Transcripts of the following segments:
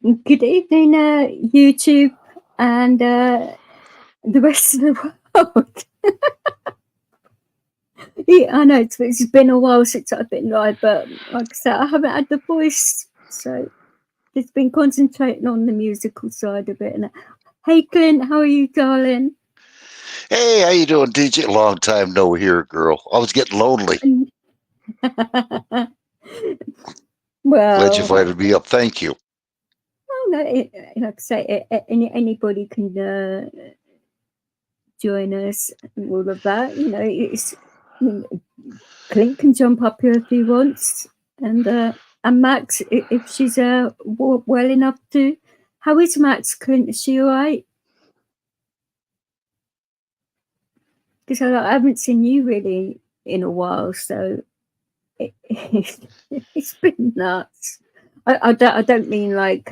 Good evening, YouTube and the rest of the world. Yeah, I know it's been a while since I've been live, but like I said, I haven't had the voice, so just been concentrating on the musical side of it. And hey, Clint, how are you, darling? Hey, how you doing, DJ? Long time no hear, girl. I was getting lonely. Glad you Well, invited me up. Thank you. oh no, like I say, anybody can join us and all of that. You know, I mean, Clint can jump up here if he wants, and Max, if she's well enough to. How is Max, Clint? Is she all right? Because I haven't seen you really in a while, so it's been nuts. I don't mean like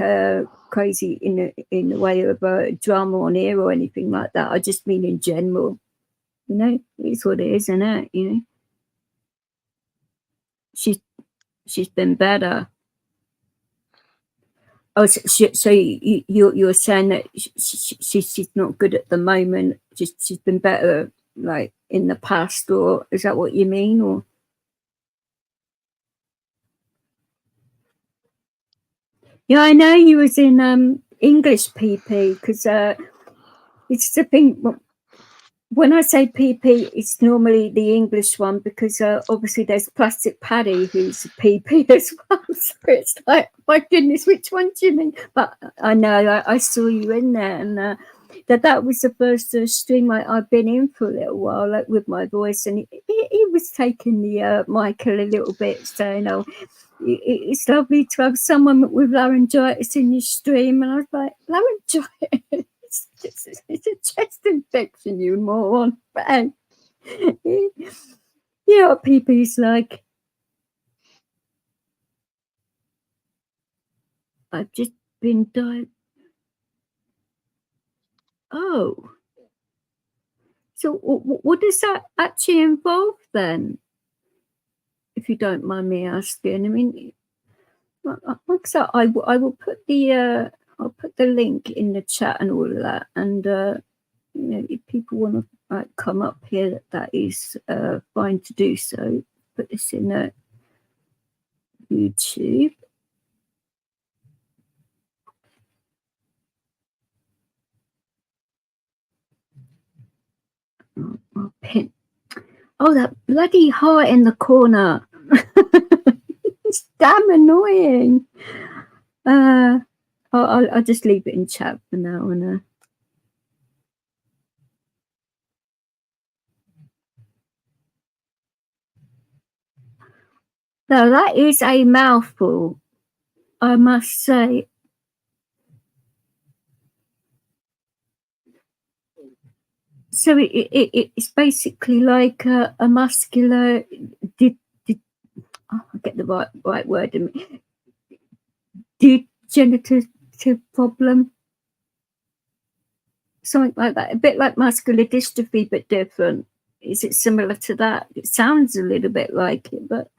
crazy in the way of drama on air or anything like that. I just mean in general. You know, it's what it is, isn't it? You know, she's she's been better. Oh, so you're saying that she's not good at the moment. She's been better like in the past, or is that what you mean? Or yeah, I know you was in English PP because it's the thing. When I say PP, it's normally the English one because obviously there's Plastic Paddy who's PP as well. So it's like, my goodness, which one do you mean? But I know I saw you in there, and that was the first stream I've been in for a little while, like with my voice, and he was taking the mic a little bit, saying, "Oh, it's lovely to have someone with laryngitis in your stream," and I was like, "Laryngitis." It's a chest infection, you moron. But you know what PP's like. I've just been died. Oh, so what does that actually involve then? If you don't mind me asking, I mean, like I said, I will put the I'll put the link in the chat and all of that, and you know, if people want to come up here, that is fine to do so. Put this in YouTube. I'll pin. Oh, that bloody heart in the corner. It's damn annoying. I'll just leave it in chat for now. And now that is a mouthful, I must say. So it's basically like a muscular. I get the right word. Degenerative problem, something like that. A bit like muscular dystrophy, but different. Is it similar to that? It sounds a little bit like it, but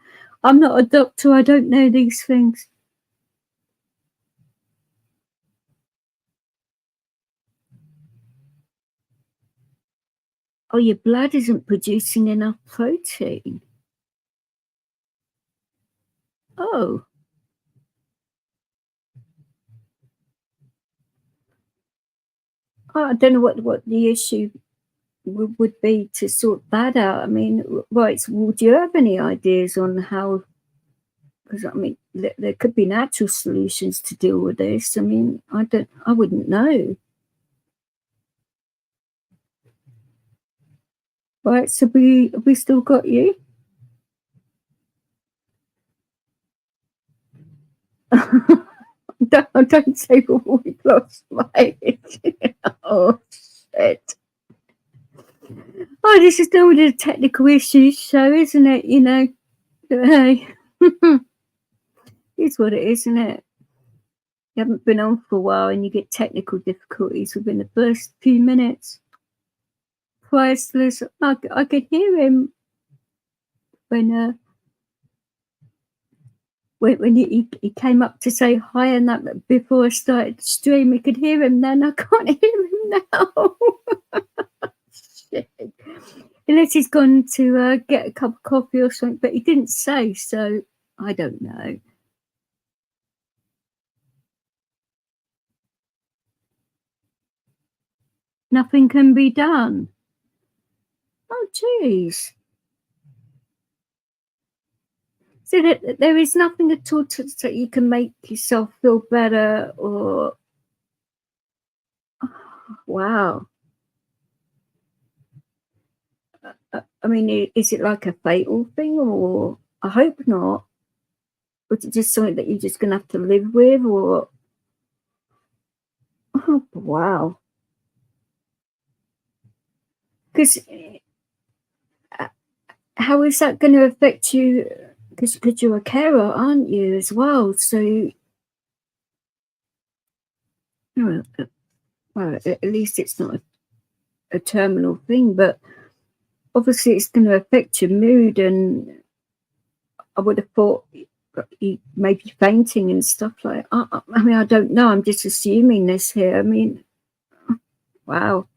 I'm not a doctor. I don't know these things. Oh, your blood isn't producing enough protein. Oh. I don't know what the issue would be to sort that out. I mean, right, so would you have any ideas on how, because I mean, there could be natural solutions to deal with this. I mean, I wouldn't know. Right, so we still got you? don't say we lost Mike. Oh, shit. Oh, this is no the technical issues show, isn't it? You know, hey, it's what it is, isn't it? You haven't been on for a while and you get technical difficulties within the first few minutes. Priceless. I could hear him when when he came up to say hi, and that before I started the stream, we could hear him then. I can't hear him now. Shit. Unless he's gone to get a cup of coffee or something, but he didn't say, so I don't know. Nothing can be done. Oh, jeez. So that there is nothing at all that you can make yourself feel better, or wow. I mean, is it like a fatal thing, or I hope not? Or is it just something that you're just going to have to live with, or oh, wow. Because how is that going to affect you? Because you're a carer, aren't you, as well? So, well, at least it's not a terminal thing, but obviously it's going to affect your mood, and I would have thought you maybe fainting and stuff like that. I mean, I don't know. I'm just assuming this here. I mean, wow.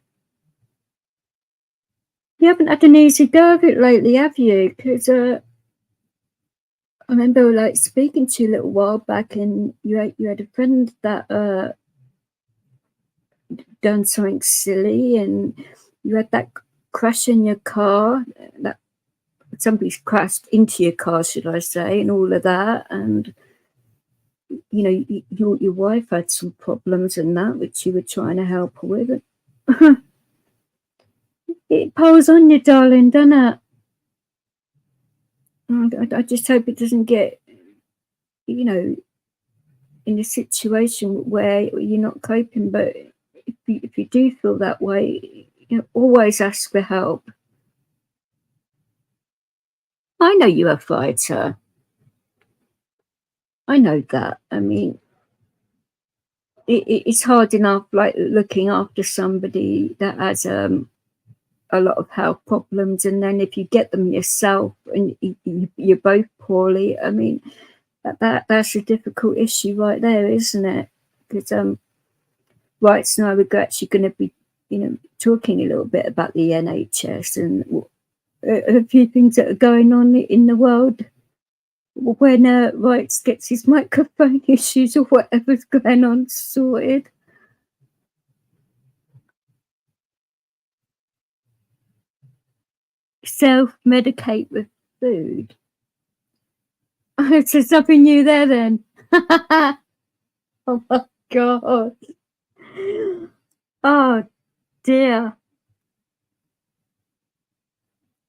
You haven't had an easy go of it lately, have you? Because I remember like speaking to you a little while back, and you had a friend that done something silly, and you had that crash in your car, that somebody's crashed into your car, should I say, and all of that. And you know, your wife had some problems and that, which you were trying to help her with. It piles on you, darling, doesn't it? I just hope it doesn't get, you know, in a situation where you're not coping. But if you do feel that way, you know, always ask for help. I know you're a fighter. I know that. I mean, it's hard enough, like looking after somebody that has a lot of health problems, and then if you get them yourself and you're both poorly, I mean, that's a difficult issue right there, isn't it? Because right now we're actually going to be, you know, talking a little bit about the NHS and a few things that are going on in the world when Rights gets his microphone issues or whatever's going on sorted. Self-medicate with food. So something new there then. Oh my god. Oh dear.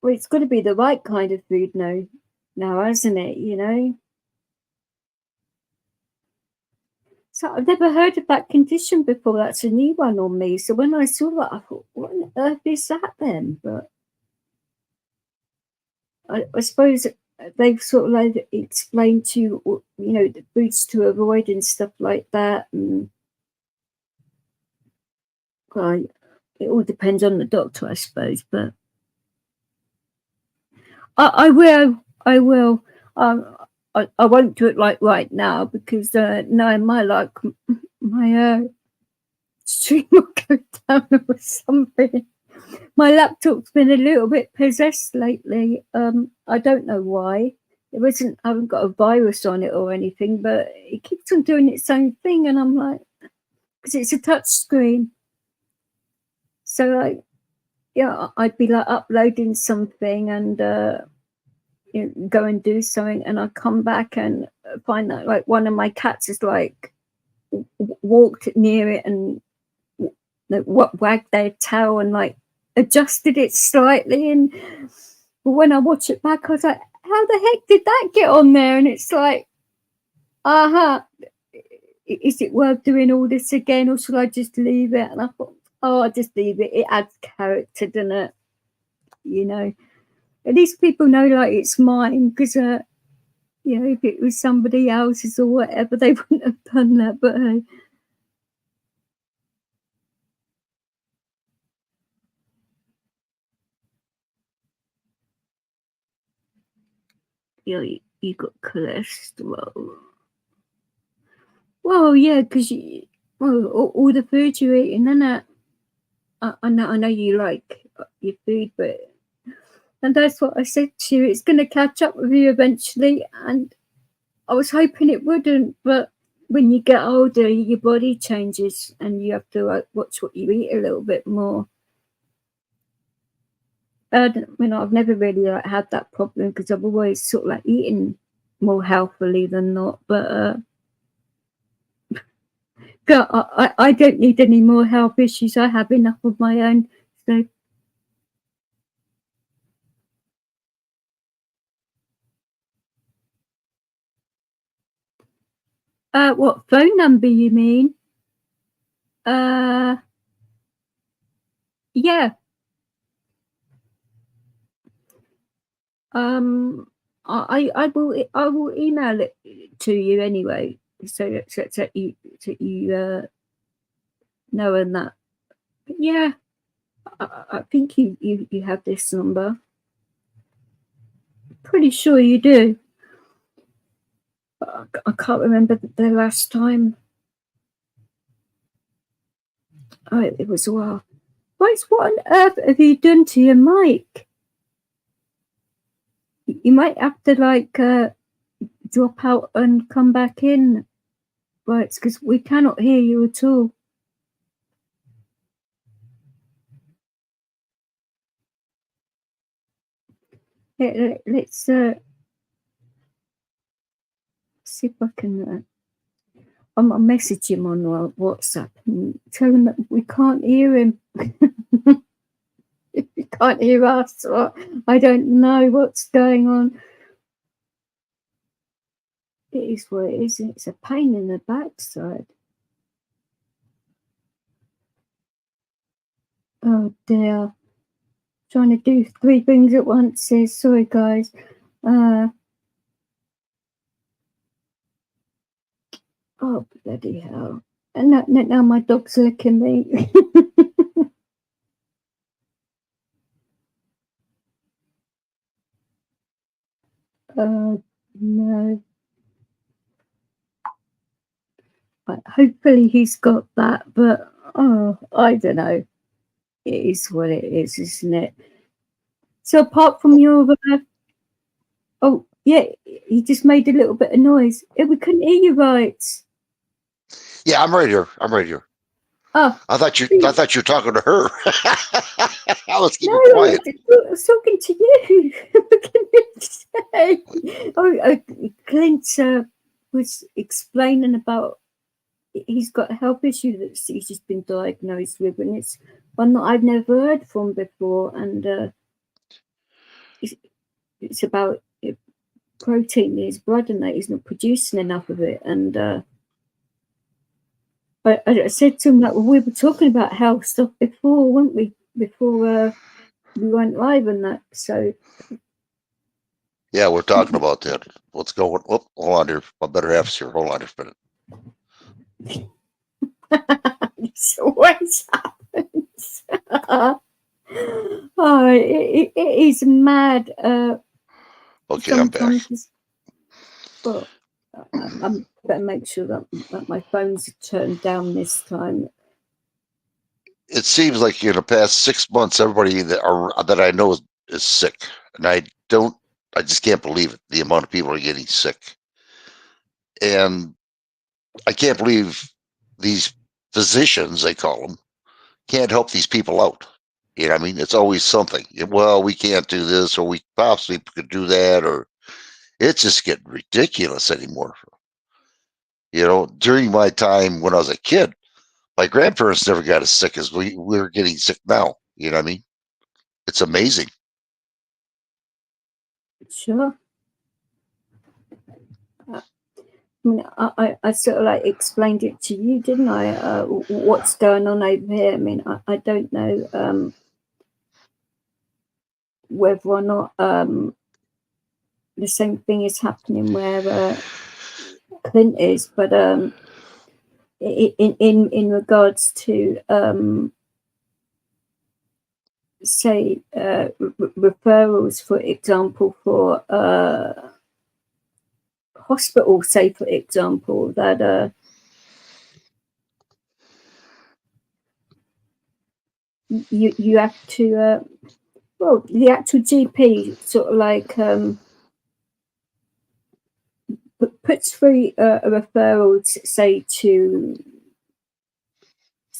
Well, it's got to be the right kind of food now, hasn't it? You know. So I've never heard of that condition before. That's a new one on me. So when I saw that, I thought, what on earth is that then? But I suppose they've sort of like explained to you, you know, the foods to avoid and stuff like that. And well, it all depends on the doctor, I suppose. But I will. I will. I won't do it like right now, because knowing my luck, my stream will go down or something. My laptop's been a little bit possessed lately. I don't know why. I haven't got a virus on it or anything, but it keeps on doing its own thing, and I'm like, because it's a touch screen. So I'd be like uploading something and you know, go and do something, and I come back and find that like one of my cats is like walked near it and wagged their tail and like adjusted it slightly, and when I watch it back I was like, how the heck did that get on there? And it's like, is it worth doing all this again, or should I just leave it? And I thought, oh, I'll just leave it. It adds character, doesn't it? You know, at least people know like it's mine, because you know, if it was somebody else's or whatever, they wouldn't have done that. But you know, you got cholesterol. Well, yeah, because all the food you're eating, and I know you like your food, and that's what I said to you. It's going to catch up with you eventually, and I was hoping it wouldn't, but when you get older, your body changes, and you have to watch what you eat a little bit more. I've never really had that problem because I've always sort of eaten more healthily than not. But I don't need any more health issues. I have enough of my own. So. What phone number you mean? Yeah. I will email it to you anyway, so that you knowing that. But yeah, I think you have this number. Pretty sure you do. But I can't remember the last time. Oh, it was a while. What on earth have you done to your mic? You might have to drop out and come back in, right? Because we cannot hear you at all. Let's see if I can. I'll message him on WhatsApp and tell him that we can't hear him. If he can't hear us, or I don't know what's going on. It is what it is. It's a pain in the backside. Oh dear. Trying to do 3 things at once. Says sorry, guys. Oh bloody hell! And now my dog's licking me. No. But hopefully he's got that. But I don't know. It is what it is, isn't it? So apart from your oh yeah, he just made a little bit of noise. We couldn't hear you right. Yeah, I'm right here. I'm right here. Oh, I thought you were talking to her. Let's keep it quiet. I was talking to you. What can you say? Clint was explaining about he's got a health issue that he's just been diagnosed with, and it's one that I've never heard from before, and it's about protein in his blood and that he's not producing enough of it. And I said to him that we were talking about health stuff before, weren't we? Before we went live and that. So yeah, we're talking about that. What's going? Oh, hold on here. My better half's here. Hold on here a minute. This always happens. Oh, it is mad. Okay, I'm back. Well, I better make sure that my phone's turned down this time. It seems like in the past 6 months, everybody that I know is sick, and I just can't believe it. The amount of people are getting sick, and I can't believe these physicians, they call them, can't help these people out. You know what I mean? It's always something. Well, we can't do this, or we possibly could do that, or it's just getting ridiculous anymore. You know, during my time when I was a kid, my grandparents never got as sick as we're getting sick now. You know what I mean? It's amazing. Sure. I mean, I sort of explained it to you, didn't I? What's going on over here? I mean, I don't know whether or not the same thing is happening where Clint is, but in regards to say referrals, for example, for hospital, say for example, that you have to well, the actual GP sort of like puts through a referral, say to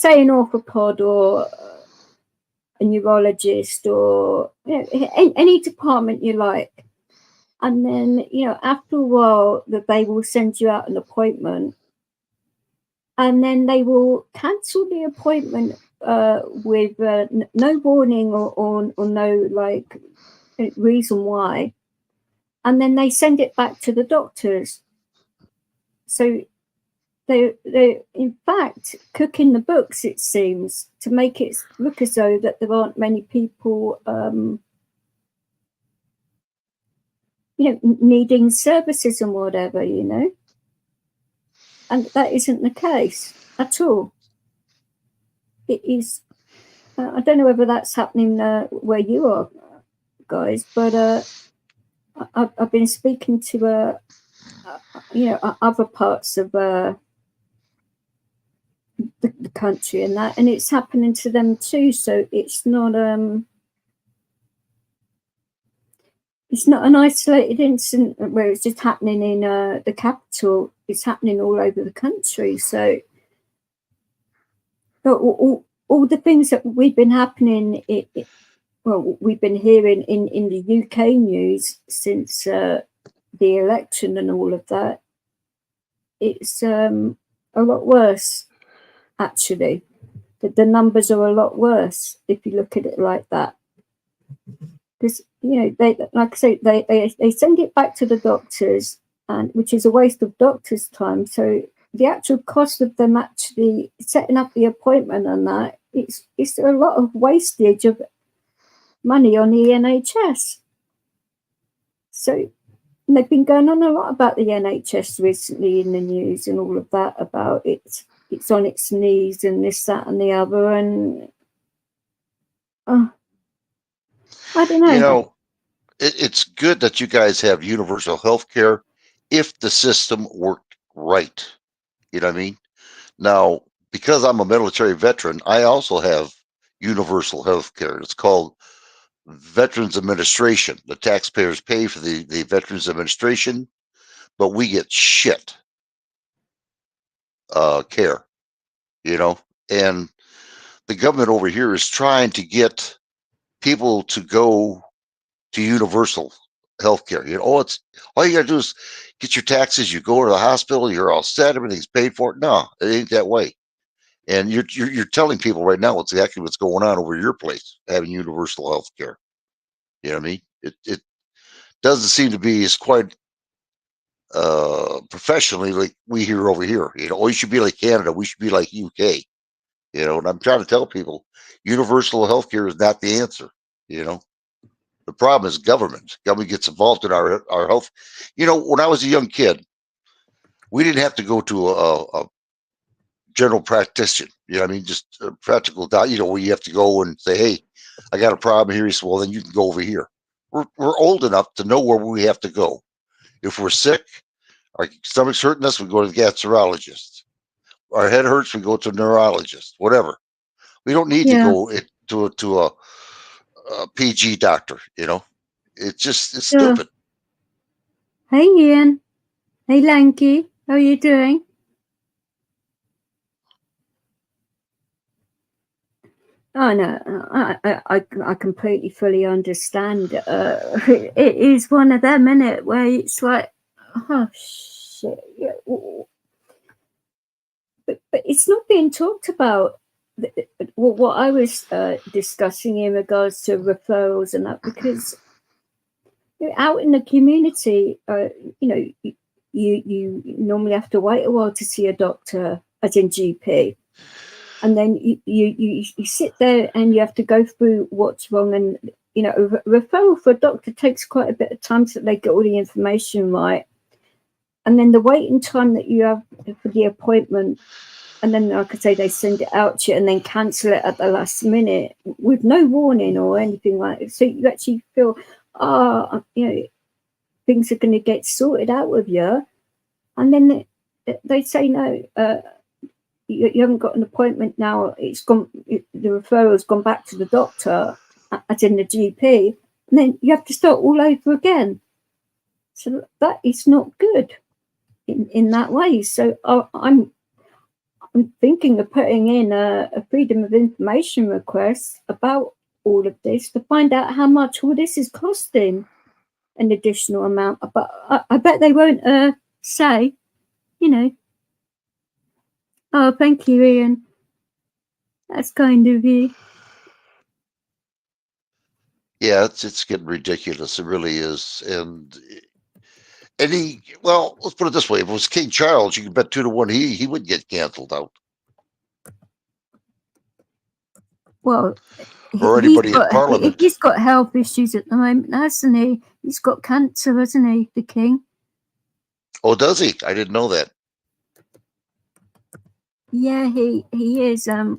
an orthopod or a neurologist or any department you like, and then after a while that they will send you out an appointment, and then they will cancel the appointment with no warning or no like reason why, and then they send it back to the doctors. So they in fact cooking the books, it seems, to make it look as though that there aren't many people needing services and whatever, and that isn't the case at all. It is I don't know whether that's happening where you are, guys, but I've been speaking to other parts of the country and that, and it's happening to them too. So it's not an isolated incident where it's just happening in the capital. It's happening all over the country. So all the things that we've been happening, we've been hearing in the UK news since the election and all of that, it's a lot worse, actually. The numbers are a lot worse if you look at it like that. Because, they, like I say, they send it back to the doctors, and which is a waste of doctors' time. So the actual cost of them actually setting up the appointment and that, it's a lot of wastage of money on the NHS. So they've been going on a lot about the NHS recently in the news and all of that, about it's on its knees and this, that, and the other, and I don't know. It's good that you guys have universal health care if the system worked right. You know what I mean? Now, because I'm a military veteran, I also have universal health care. It's called Veterans Administration. The taxpayers pay for the Veterans Administration, but we get shit care, and the government over here is trying to get people to go to universal health care. It's all you gotta do is get your taxes, you go to the hospital, you're all set, everything's paid for. No, it ain't that way. And you're telling people right now exactly what's going on over your place, having universal health care. You know what I mean? It doesn't seem to be as quite professionally like we hear over here. We should be like Canada, we should be like UK. And I'm trying to tell people universal health care is not the answer. The problem is government. Government gets involved in our health. When I was a young kid, we didn't have to go to a general practitioner. Just a practical doctor, where you have to go and say, hey, I got a problem here. He said, well, then you can go over here. We're old enough to know where we have to go. If we're sick, our stomach's hurting us, we go to the gastroenterologist. Our head hurts, we go to a neurologist, whatever. We don't need to go to a PG doctor, it's stupid. Hey Ian, hey Lanky, how are you doing? Oh no, I completely fully understand. It is one of them, isn't it, where it's like, oh shit, but it's not being talked about. What I was discussing in regards to referrals and that, because out in the community, you normally have to wait a while to see a doctor, as in GP, and then you sit there and you have to go through what's wrong, and a referral for a doctor takes quite a bit of time so that they get all the information right, and then the waiting time that you have for the appointment. And then, like I say, they send it out to you and then cancel it at the last minute with no warning or anything like that. So you actually feel, things are going to get sorted out with you. And then they say, no, you haven't got an appointment now. It's gone. The referral's gone back to the doctor, as in the GP, and then you have to start all over again. So that is not good in that way. So I'm thinking of putting in a freedom of information request about all of this to find out how much all this is costing, an additional amount. But I bet they won't say, you know. Oh, thank you, Ian. That's kind of you. Yeah, it's getting ridiculous. It really is. And well, let's put it this way: if it was King Charles, you can bet 2-1 he would get canceled out. Well, or anybody in Parliament. He's got health issues at the moment, hasn't he? He's got cancer, hasn't he, the King? Oh, does he? I didn't know that. Yeah, he is. There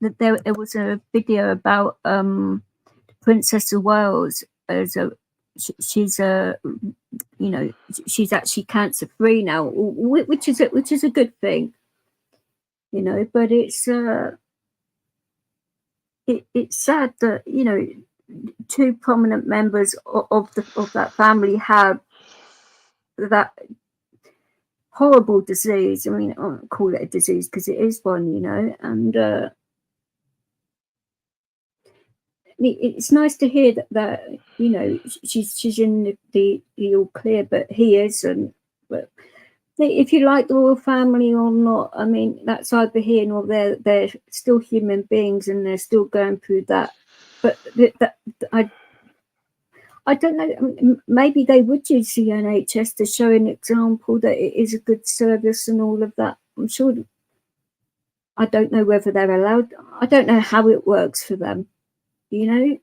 was a video about Princess of Wales as she's she's actually cancer free now, which is a good thing, you know. But it's sad that, you know, two prominent members of that family have that horrible disease. I mean, I don't call it a disease because it is one, you know. And it's nice to hear that you know, she's in the all clear, but he isn't. But if you like the royal family or not, I mean, that's either here or there. They're still human beings and they're still going through that. But I don't know. I mean, maybe they would use the NHS to show an example that it is a good service and all of that. I'm sure. I don't know whether they're allowed. I don't know how it works for them, you know.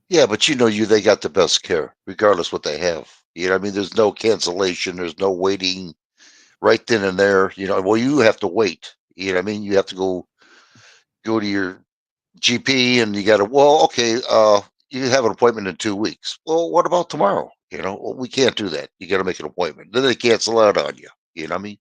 Yeah, but you know, they got the best care, regardless what they have. You know, I mean, there's no cancellation, there's no waiting right then and there. You know, well, you have to wait. You know, I mean, you have to go to your GP, and you got to. Well, okay, you have an appointment in 2 weeks. Well, what about tomorrow? You know, well, we can't do that. You got to make an appointment. Then they cancel out on you. You know what I mean?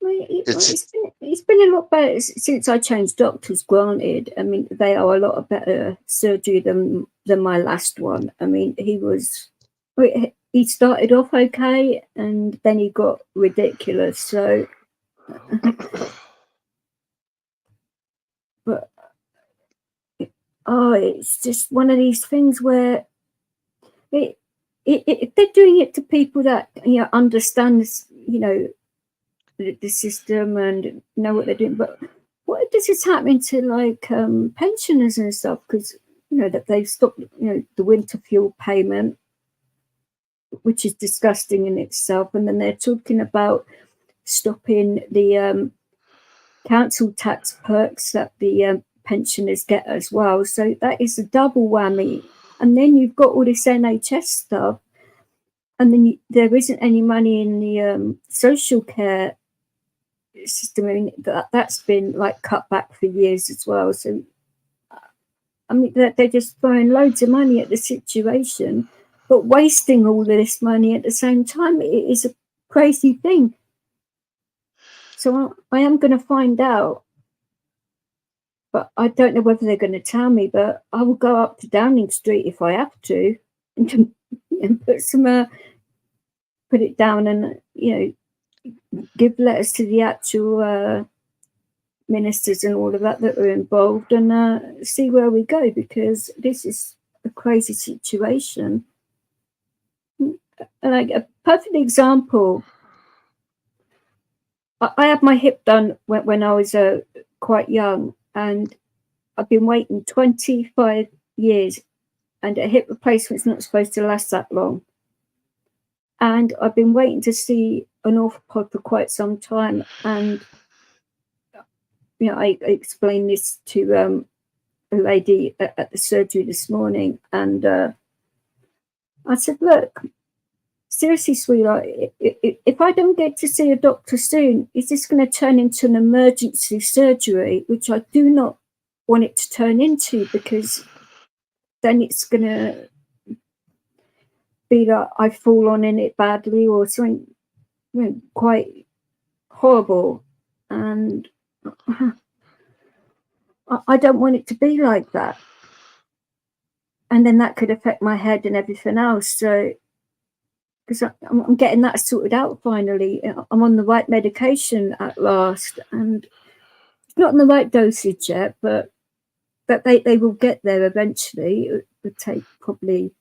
It's been a lot better since I changed doctors, granted. I mean, they are a lot better surgery than my last one. I mean, he started off okay and then he got ridiculous. So but it's just one of these things where if they're doing it to people that, you know, understand this, you know, the system and know what they're doing, but what does this happen to, like, pensioners and stuff? Because, you know, that they've stopped, you know, the winter fuel payment, which is disgusting in itself, and then they're talking about stopping the council tax perks that the pensioners get as well. So that is a double whammy. And then you've got all this NHS stuff, and then there isn't any money in the social care system. I mean, that's been like cut back for years as well. So I mean, they're just throwing loads of money at the situation, but wasting all of this money at the same time. It is a crazy thing. So I am going to find out, but I don't know whether they're going to tell me. But I will go up to Downing Street if I have to, and put it down, and, you know, give letters to the actual ministers and all of that are involved, and see where we go, because this is a crazy situation. Like a perfect example, I had my hip done when I was quite young, and I've been waiting 25 years, and a hip replacement's not supposed to last that long. And I've been waiting to see an orthopod for quite some time. And, you know, I explained this to a lady at the surgery this morning, and I said, look, seriously, sweetheart, if I don't get to see a doctor soon, is this going to turn into an emergency surgery, which I do not want it to turn into, because then it's going to be that I've fallen in it badly or something, you know, quite horrible, and I don't want it to be like that. And then that could affect my head and everything else. So, because I'm getting that sorted out finally. I'm on the right medication at last, and it's not in the right dosage yet, but they will get there eventually. It would take probably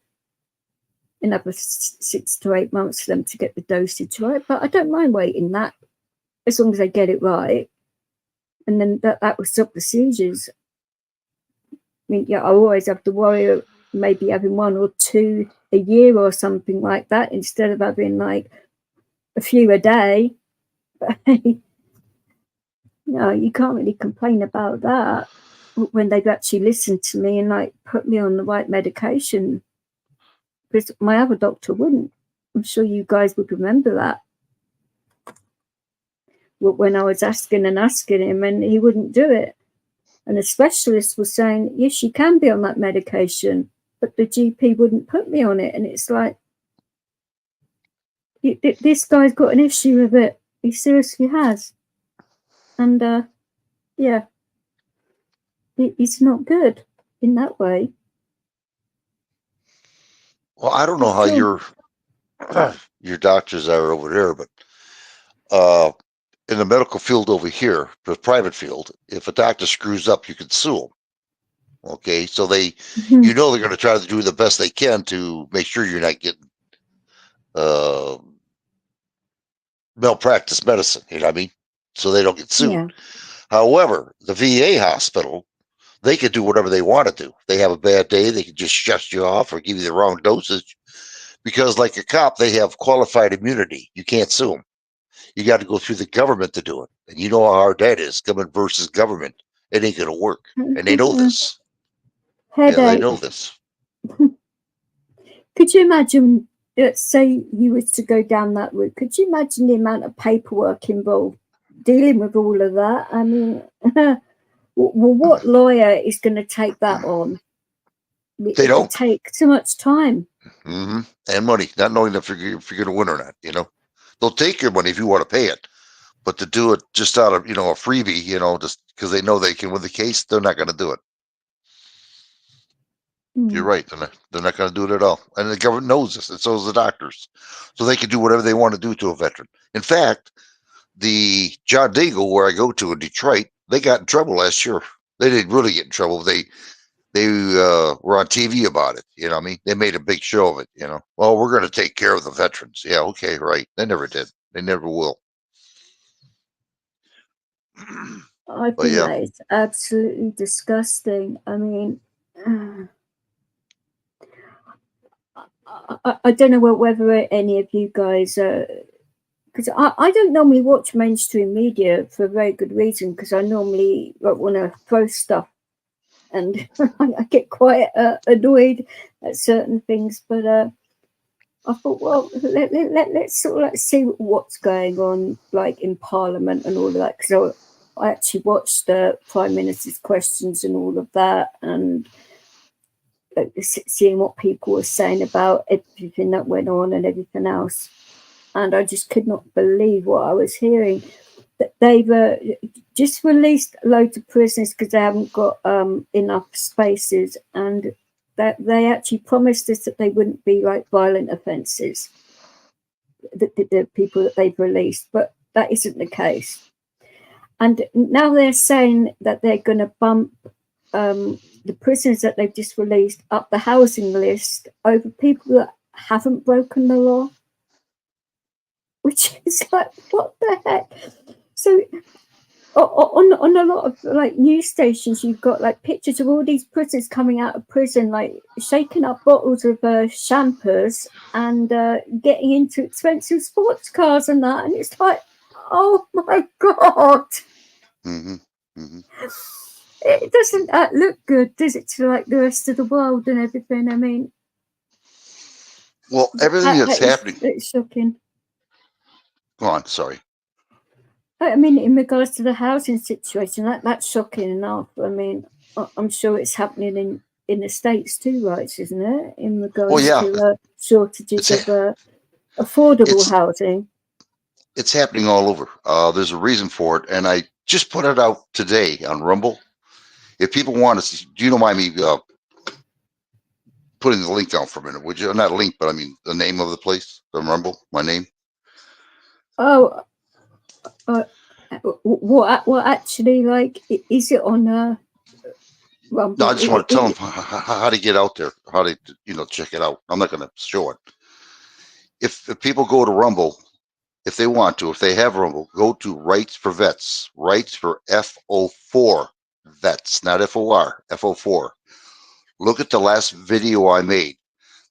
another 6 to 8 months for them to get the dosage right, but I don't mind waiting that as long as they get it right, and then that will stop the seizures. I mean, yeah, I always have to worry of maybe having 1 or 2 a year or something like that instead of having like a few a day. But no, you can't really complain about that when they've actually listened to me and like put me on the right medication, because my other doctor wouldn't. I'm sure you guys would remember that. When I was asking him, and he wouldn't do it. And the specialist was saying, yes, you can be on that medication, but the GP wouldn't put me on it. And it's like, this guy's got an issue with it. He seriously has. And yeah, it's not good in that way. Well, I don't know how your doctors are over there, but in the medical field over here, the private field, if a doctor screws up, you can sue them. Okay, so they're going to try to do the best they can to make sure you're not getting malpractice medicine. You know what I mean? So they don't get sued. Yeah. However, the VA hospital, they can do whatever they want to do. They have a bad day, they can just shut you off or give you the wrong dosage, because like a cop, they have qualified immunity. You can't sue them. You got to go through the government to do it. And you know how hard that is, government versus government. It ain't going to work. And they know this. Headache. Yeah, they know this. Could you imagine, let's say you were to go down that route, could you imagine the amount of paperwork involved dealing with all of that? I mean, well, what lawyer is going to take that on? They don't. It take too much time. Mm-hmm. And money, not knowing if you're going to win or not, you know. They'll take your money if you want to pay it. But to do it just out of, a freebie, just because they know they can win the case, they're not going to do it. You're right. They're not going to do it at all. And the government knows this, and so does the doctors. So they can do whatever they want to do to a veteran. In fact, the John Daigle, where I go to in Detroit, they got in trouble last year. They didn't really get in trouble. They were on TV about it. You know what I mean? They made a big show of it, Well, we're going to take care of the veterans. Yeah, okay, right. They never did. They never will. I think that is absolutely disgusting. I mean, I don't know whether any of you guys, because I don't normally watch mainstream media for a very good reason, because I normally want to throw stuff, and I get quite annoyed at certain things. But I thought, well, let's sort of like see what's going on, like in Parliament and all of that, because I actually watched the Prime Minister's questions and all of that, and seeing what people were saying about everything that went on and everything else. And I just could not believe what I was hearing, that they've just released loads of prisoners because they haven't got enough spaces, and that they actually promised us that they wouldn't be like violent offences, the people that they've released, but that isn't the case. And now they're saying that they're going to bump the prisoners that they've just released up the housing list over people that haven't broken the law, which is like, what the heck? So on a lot of like news stations, you've got like pictures of all these prisoners coming out of prison, like shaking up bottles of shampoos and getting into expensive sports cars and that, and it's like, oh my God. It doesn't look good, does it, to like the rest of the world and everything? I mean, well, everything that's happening, it's shocking. Go on, sorry. I mean, in regards to the housing situation, that's shocking enough. I mean, I'm sure it's happening in in the States too, right? Isn't it? In Well, regards yeah, to shortages it's of affordable it's housing. it's happening all over. There's a reason for it, and I just put it out today on Rumble. If people want to see, do you don't mind me putting the link down for a minute, would you? Not a link, but I mean the name of the place, the Rumble, my name. Oh, what actually, like, is it on Rumble? No, I just want to tell them how to get out there, how to check it out. I'm not going to show it. If people go to Rumble, if they want to, if they have Rumble, go to Rights for Vets, Rights for FO4 Vets, not FOR, FO4. Look at the last video I made.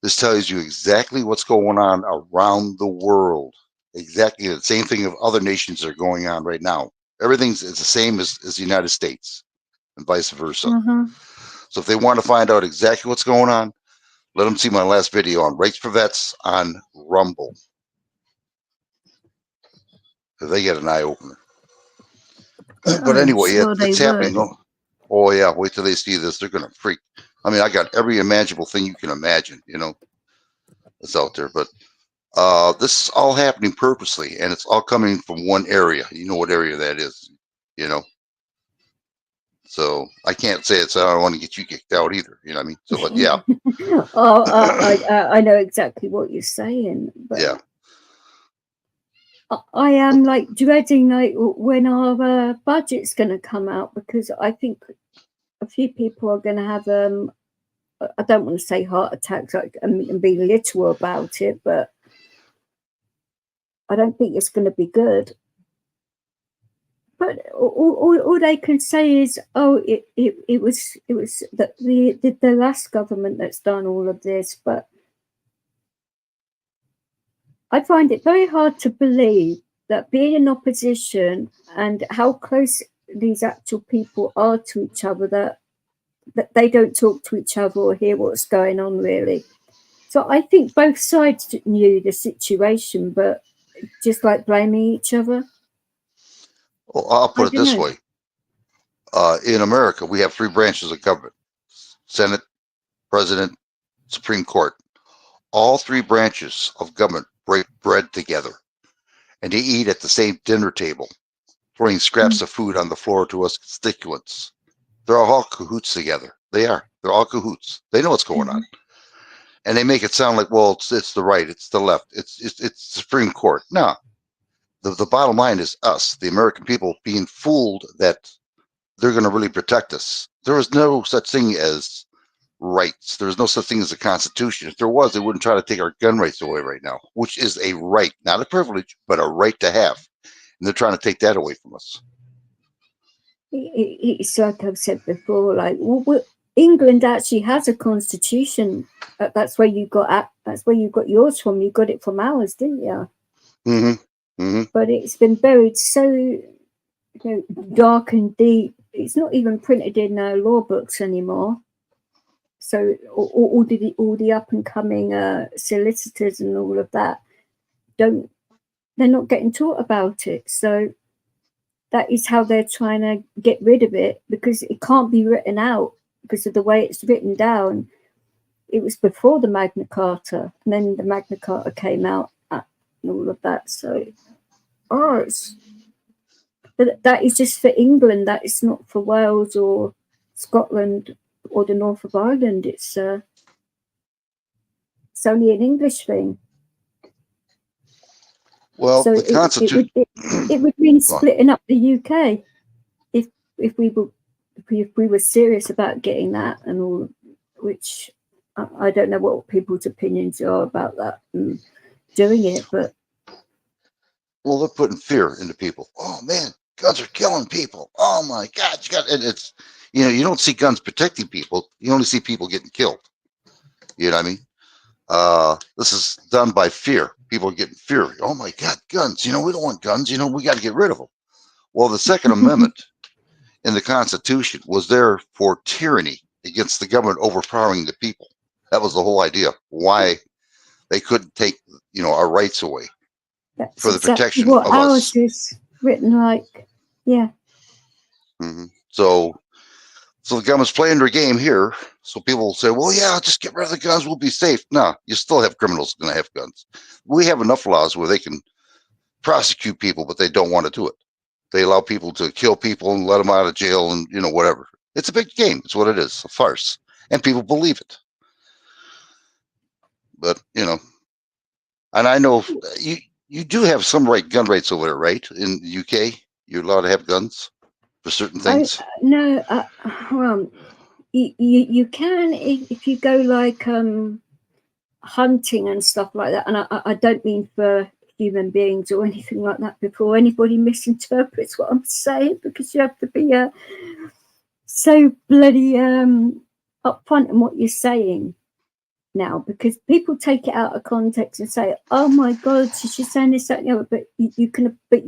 This tells you exactly what's going on around the world. Exactly the same thing of other nations are going on right now. Everything's the same as the United States and vice versa. So if they want to find out exactly what's going on, let them see my last video on Rights for Vets on Rumble. They get an eye opener. But anyway, it's happening. Oh yeah, wait till they see this. They're gonna freak. I mean, I got every imaginable thing you can imagine, that's out there. But this is all happening purposely, and it's all coming from one area. You know what area that is, So I can't say it's. I don't want to get you kicked out either. You know what I mean? So, but yeah. I know exactly what you're saying. But yeah. I am like dreading like when our budget's going to come out, because I think a few people are going to have I don't want to say heart attacks and be literal about it, but I don't think it's going to be good. But all they can say is, oh, it was the last government that's done all of this. But I find it very hard to believe that being in opposition and how close these actual people are to each other, that they don't talk to each other or hear what's going on, really. So I think both sides knew the situation, but just like blaming each other. Well, I'll put it this way. In America, we have three branches of government: Senate, President, Supreme Court. All three branches of government break bread together, and they eat at the same dinner table, throwing scraps of food on the floor to us constituents. They're all cahoots together. They are. They're all cahoots. They know what's going on. And they make it sound like, well, it's the right, it's the left, it's the Supreme Court. No. The bottom line is us, the American people, being fooled that they're going to really protect us. There is no such thing as rights. There's no such thing as a constitution. If there was, they wouldn't try to take our gun rights away right now, which is a right, not a privilege, but a right to have. And they're trying to take that away from us. It's like I've said before, like, England actually has a constitution. That's where you got yours from. You got it from ours, didn't you? But it's been buried so dark and deep. It's not even printed in law books anymore. So all the up and coming solicitors and all of that they're not getting taught about it. So that is how they're trying to get rid of it, because it can't be written out because of the way it's written down. It was before the Magna Carta, and then the Magna Carta came out and all of that. So, that is just for England. That is not for Wales or Scotland or the north of Ireland. It's only an English thing. Well, so the Constitution. It would mean splitting up the UK if we were serious about getting that and all, which I don't know what people's opinions are about that and doing it, but well, they're putting fear into people. Oh man, guns are killing people. Oh my God, and it's you don't see guns protecting people. You only see people getting killed. You know what I mean? This is done by fear. People are getting fear. Oh my God, guns. We don't want guns. We got to get rid of them. Well, the Second Amendment in the Constitution was there for tyranny against the government overpowering the people. That was the whole idea. Why they couldn't take, our rights away. That's for the protection what of ours us. is written like, yeah. So So the government's playing their game here. So people will say, well, yeah, just get rid of the guns. We'll be safe. No, you still have criminals going to have guns. We have enough laws where they can prosecute people, but they don't want to do it. They allow people to kill people and let them out of jail and, whatever. It's a big game. It's what it is, a farce. And people believe it. But, and I know you do have some gun rights over there, right? In the UK, you're allowed to have guns for certain things. Well, you can if you go like hunting and stuff like that. And I don't mean for human beings or anything like that before anybody misinterprets what I'm saying, because you have to be so bloody upfront in what you're saying now, because people take it out of context and say, oh my god, she's saying this, that, and the other, but you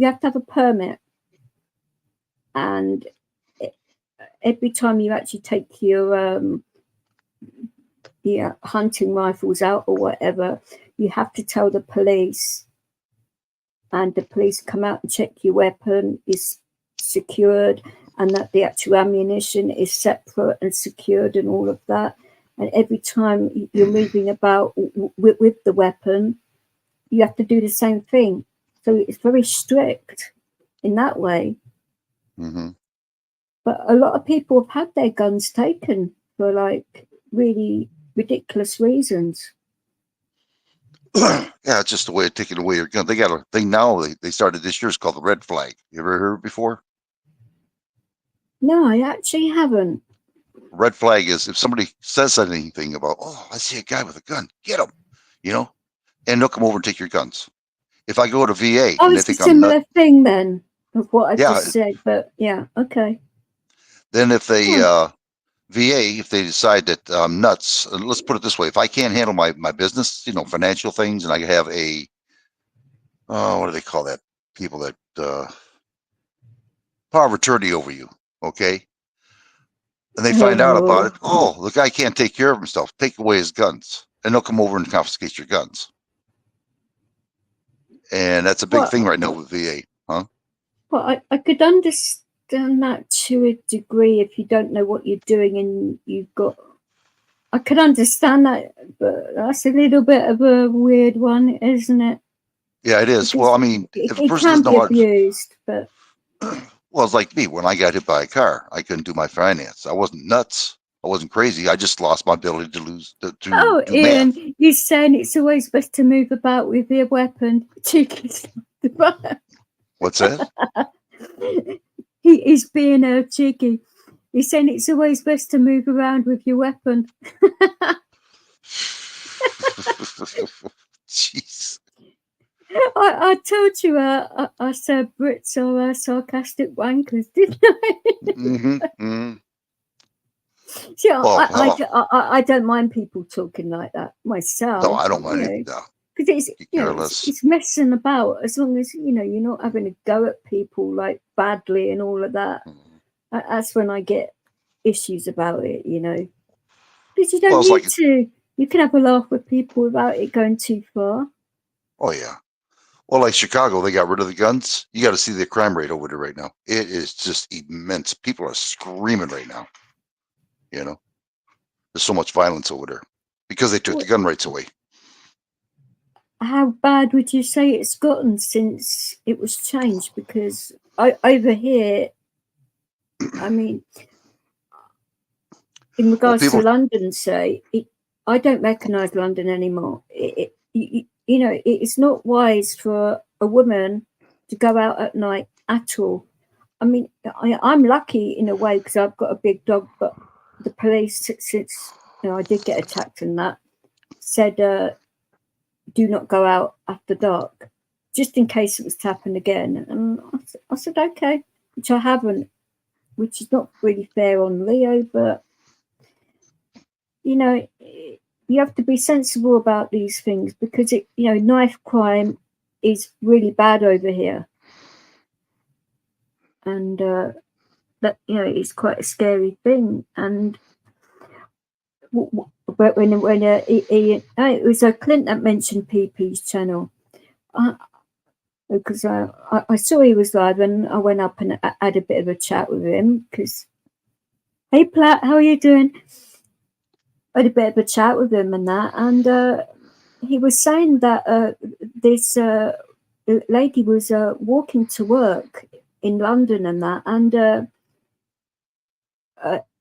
have to have a permit, and every time you actually take your hunting rifles out or whatever, you have to tell the police, and the police come out and check your weapon is secured, and that the actual ammunition is separate and secured and all of that. And every time you're moving about with the weapon, you have to do the same thing. So it's very strict in that way. Mm-hmm. But a lot of people have had their guns taken for like really ridiculous reasons. Yeah, it's just a way of taking away your gun. They got a thing now. They started this year. It's called the red flag. You ever heard it before? No, I actually haven't. Red flag is if somebody says anything about, oh, I see a guy with a gun, get him, and they'll come over and take your guns. If I go to VA, and they think a similar thing then of what I just said, but yeah, okay. Then if they VA, if they decide that I'm nuts, let's put it this way: if I can't handle my business, financial things, and I have a what do they call that? People that power of attorney over you, okay? And they find out about it. Oh, the guy can't take care of himself. Take away his guns, and they'll come over and confiscate your guns. And that's a big thing right now with VA, huh? Well, I could understand that to a degree if you don't know what you're doing and you've got. I could understand that, but that's a little bit of a weird one, isn't it? Yeah, it is. Because well, I mean, if a person can be abused, but. Well, it's like me. When I got hit by a car, I couldn't do my finance. I wasn't nuts. I wasn't crazy. I just lost my ability to do Ian, math. You're saying it's always best to move about with your weapon. What's that? He is being cheeky. He's saying it's always best to move around with your weapon. Jeez. I told you I said Brits are sarcastic wankers, didn't I? Mm-hmm, mm-hmm. See, I don't mind people talking like that myself. No, I don't mind it. No. Because it's messing about, as long as you're not having a go at people like badly and all of that. Mm-hmm. That's when I get issues about it, because you don't need to. You can have a laugh with people without it going too far. Oh yeah. Well, like Chicago, they got rid of the guns. You got to see the crime rate over there right now. It is just immense. People are screaming right now. There's so much violence over there because they took the gun rights away. How bad would you say it's gotten since it was changed? Because over here, I mean, in regards to London, say, I don't recognise London anymore. It's not wise for a woman to go out at night at all. I mean, I'm lucky in a way because I've got a big dog, but the police, since I did get attacked and that, said do not go out after dark, just in case it was to happen again. And I said okay, which I haven't, which is not really fair on Leo, but you have to be sensible about these things because knife crime is really bad over here, and that it's quite a scary thing. And when it was Clint that mentioned PP's channel, because I saw he was live and I went up and I had a bit of a chat with him because Hey Platt, how are you doing? I had a bit of a chat with him and that, and he was saying that this lady was walking to work in London and that, and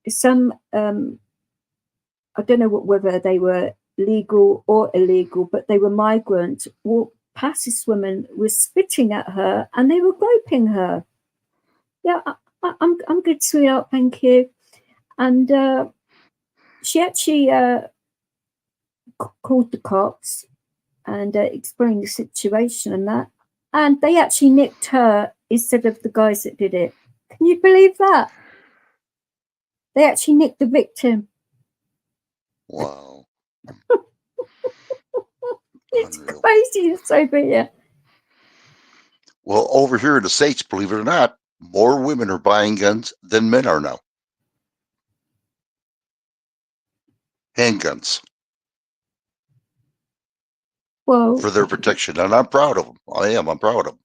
some I don't know whether they were legal or illegal, but they were migrants. Walked past this woman, was spitting at her, and they were groping her. Yeah, I'm good, sweetheart, thank you. And she actually called the cops and explained the situation and that. And they actually nicked her instead of the guys that did it. Can you believe that? They actually nicked the victim. Wow. It's Unreal. crazy. It's over here. Well, over here in the States, believe it or not, more women are buying guns than men are now. Handguns. Well, for their protection, and I'm proud of them. I am. I'm proud of them.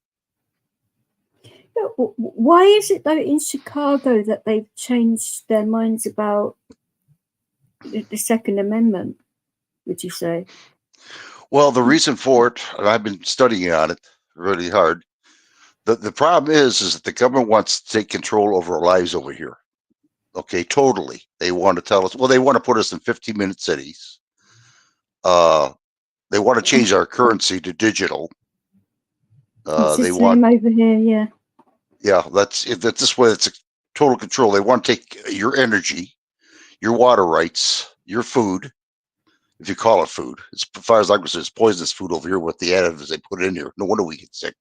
why is it though in Chicago that they've changed their minds about the Second Amendment? Would you say? Well, the reason for it, and I've been studying on it really hard. The problem is that the government wants to take control over our lives over here. Okay, totally. They want to tell us. Well, they want to put us in 15-minute cities. They want to change our currency to digital. It's the They same want, over here. Yeah. yeah, that's this way. It's a total control. They want to take your energy, your water rights, your food, if you call it food. It's, as far as I'm concerned, it's poisonous food over here with the additives they put in here. No wonder we get sick.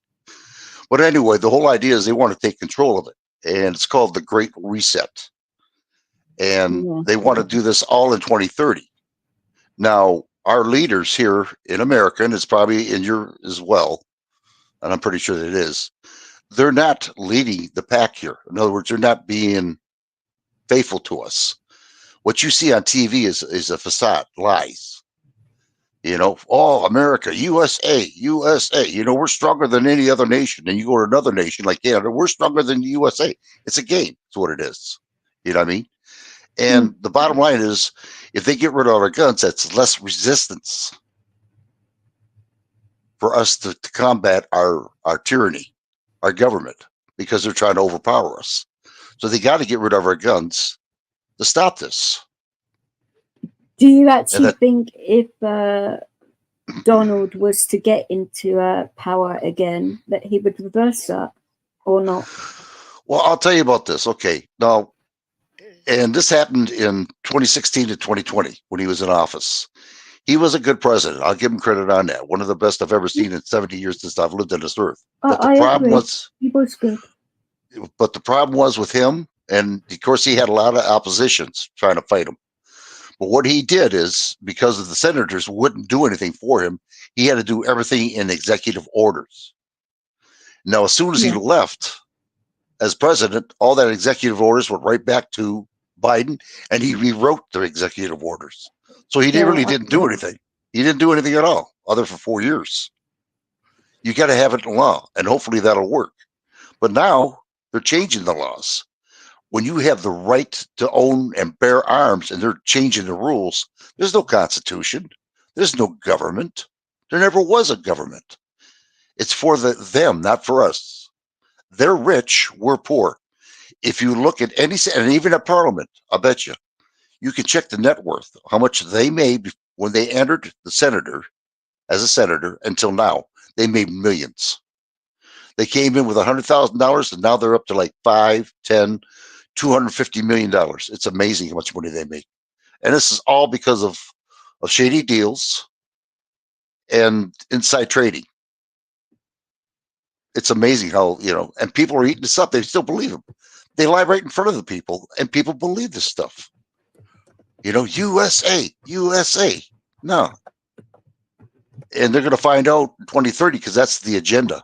But anyway, the whole idea is they want to take control of it. And it's called the Great Reset. And Yeah. they want to do this all in 2030. Now, our leaders here in America, and it's probably in your as well, and I'm pretty sure that it is, they're not leading the pack here. In other words, they're not being faithful to us. What you see on TV is a facade, lies. You know, oh, America, USA, USA. You know, we're stronger than any other nation. And you go to another nation like Canada, we're stronger than the USA. It's a game. It's what it is. You know what I mean? And the bottom line is, if they get rid of our guns, that's less resistance for us to combat our tyranny, our government, because they're trying to overpower us. So they got to get rid of our guns to stop this. Do you actually think if Donald was to get into power again, that he would reverse that or not? Well, I'll tell you about this. Okay. Now, and this happened in 2016 to 2020 when he was in office. He was a good president. I'll give him credit on that. One of the best I've ever seen in 70 years since I've lived on this earth. But the problem was, he was good. But the problem was with him, and of course he had a lot of oppositions trying to fight him. But what he did is, because of the senators wouldn't do anything for him, he had to do everything in executive orders. Now, as soon as he left as president, all that executive orders went right back to Biden, and he rewrote the executive orders. So he really didn't do anything. He didn't do anything at all, other for 4 years. You got to have it in law, and hopefully that'll work. But now they're changing the laws. When you have the right to own and bear arms and they're changing the rules, there's no constitution. There's no government. There never was a government. It's for them, not for us. They're rich, we're poor. If you look at any, and even at Parliament, I bet you can check the net worth, how much they made when they entered the senator as a senator until now. They made millions. They came in with $100,000 and now they're up to like 5, 10, $250 million. It's amazing how much money they make. And this is all because of shady deals and inside trading. It's amazing how, and people are eating this up. They still believe them. They lie right in front of the people, and people believe this stuff. USA, USA. No. And they're going to find out in 2030 because that's the agenda,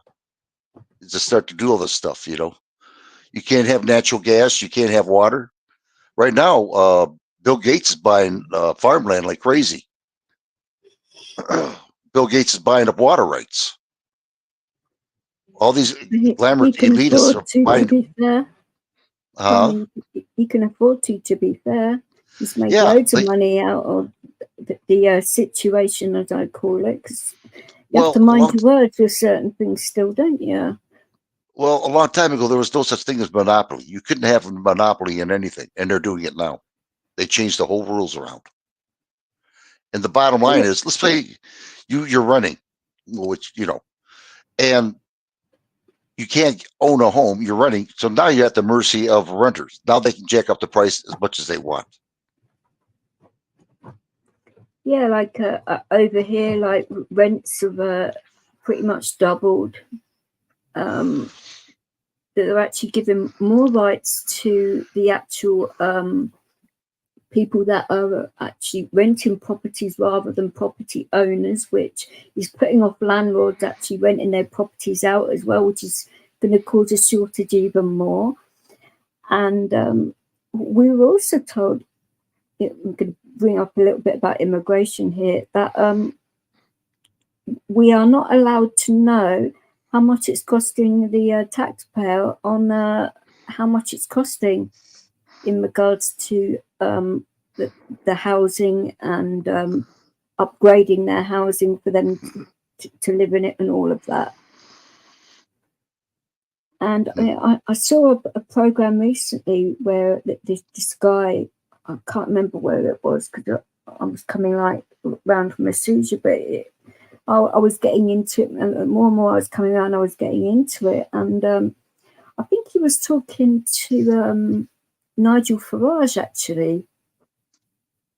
is to start to do all this stuff, You can't have natural gas. You can't have water. Right now, Bill Gates is buying farmland like crazy. Bill Gates is buying up water rights. All these glamour elitists are buying. I mean, he can afford to be fair. He's made loads of money out of the situation, as I call it, because you have to mind your words with certain things still, don't you? Well, a long time ago, there was no such thing as monopoly. You couldn't have a monopoly in anything, and they're doing it now. They changed the whole rules around. And the bottom line is, let's say you're running, which, and you can't own a home, you're renting. So now you're at the mercy of renters. Now they can jack up the price as much as they want. Yeah, like over here, like rents have pretty much doubled. They're actually giving more rights to the actual people that are actually renting properties rather than property owners, which is putting off landlords actually renting their properties out as well, which is going to cause a shortage even more. And we were also told, I'm going to bring up a little bit about immigration here, that we are not allowed to know how much it's costing the taxpayer on how much it's costing in regards to the housing and upgrading their housing for them to live in it and all of that. And I saw a program recently where this guy, I can't remember where it was because I was coming round from a seizure, but I was getting into it, and more and more I was coming around, I was getting into it. And I think he was talking to Nigel Farage, actually.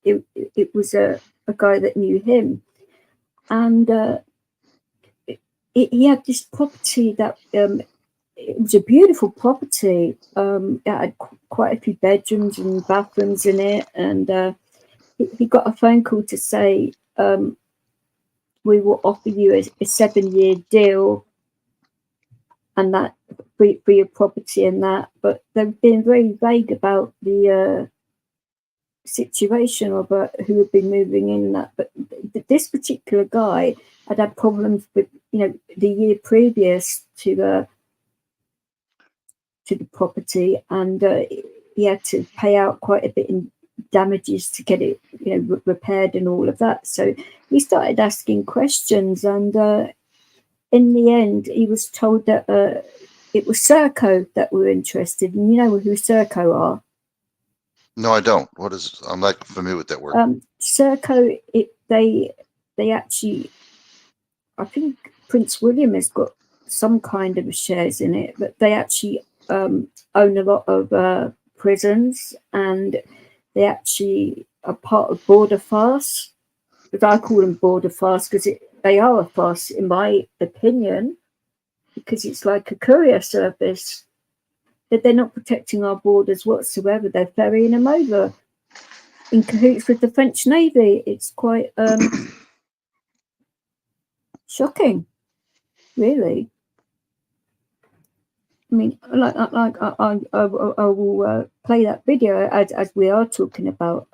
It was a guy that knew him. And he had this property that it was a beautiful property. It had quite a few bedrooms and bathrooms in it. And he got a phone call to say, we will offer you a 7-year deal and that for your property and that. But they've been very vague about the situation of who would be moving in that. But this particular guy had problems with, the year previous to the property, and he had to pay out quite a bit in damages to get it, repaired and all of that. So he started asking questions, and in the end, he was told that it was Serco that were interested. And you know who Serco are? No, I don't. What is? I'm not familiar with that word. Serco, they actually, I think Prince William has got some kind of shares in it, but they actually own a lot of prisons, and they actually are part of border farce. But I call them border farce because they are a farce, in my opinion, because it's like a courier service. That they're not protecting our borders whatsoever. They're ferrying them over in cahoots with the French Navy. It's quite shocking, really. I mean, like I will play that video as we are talking about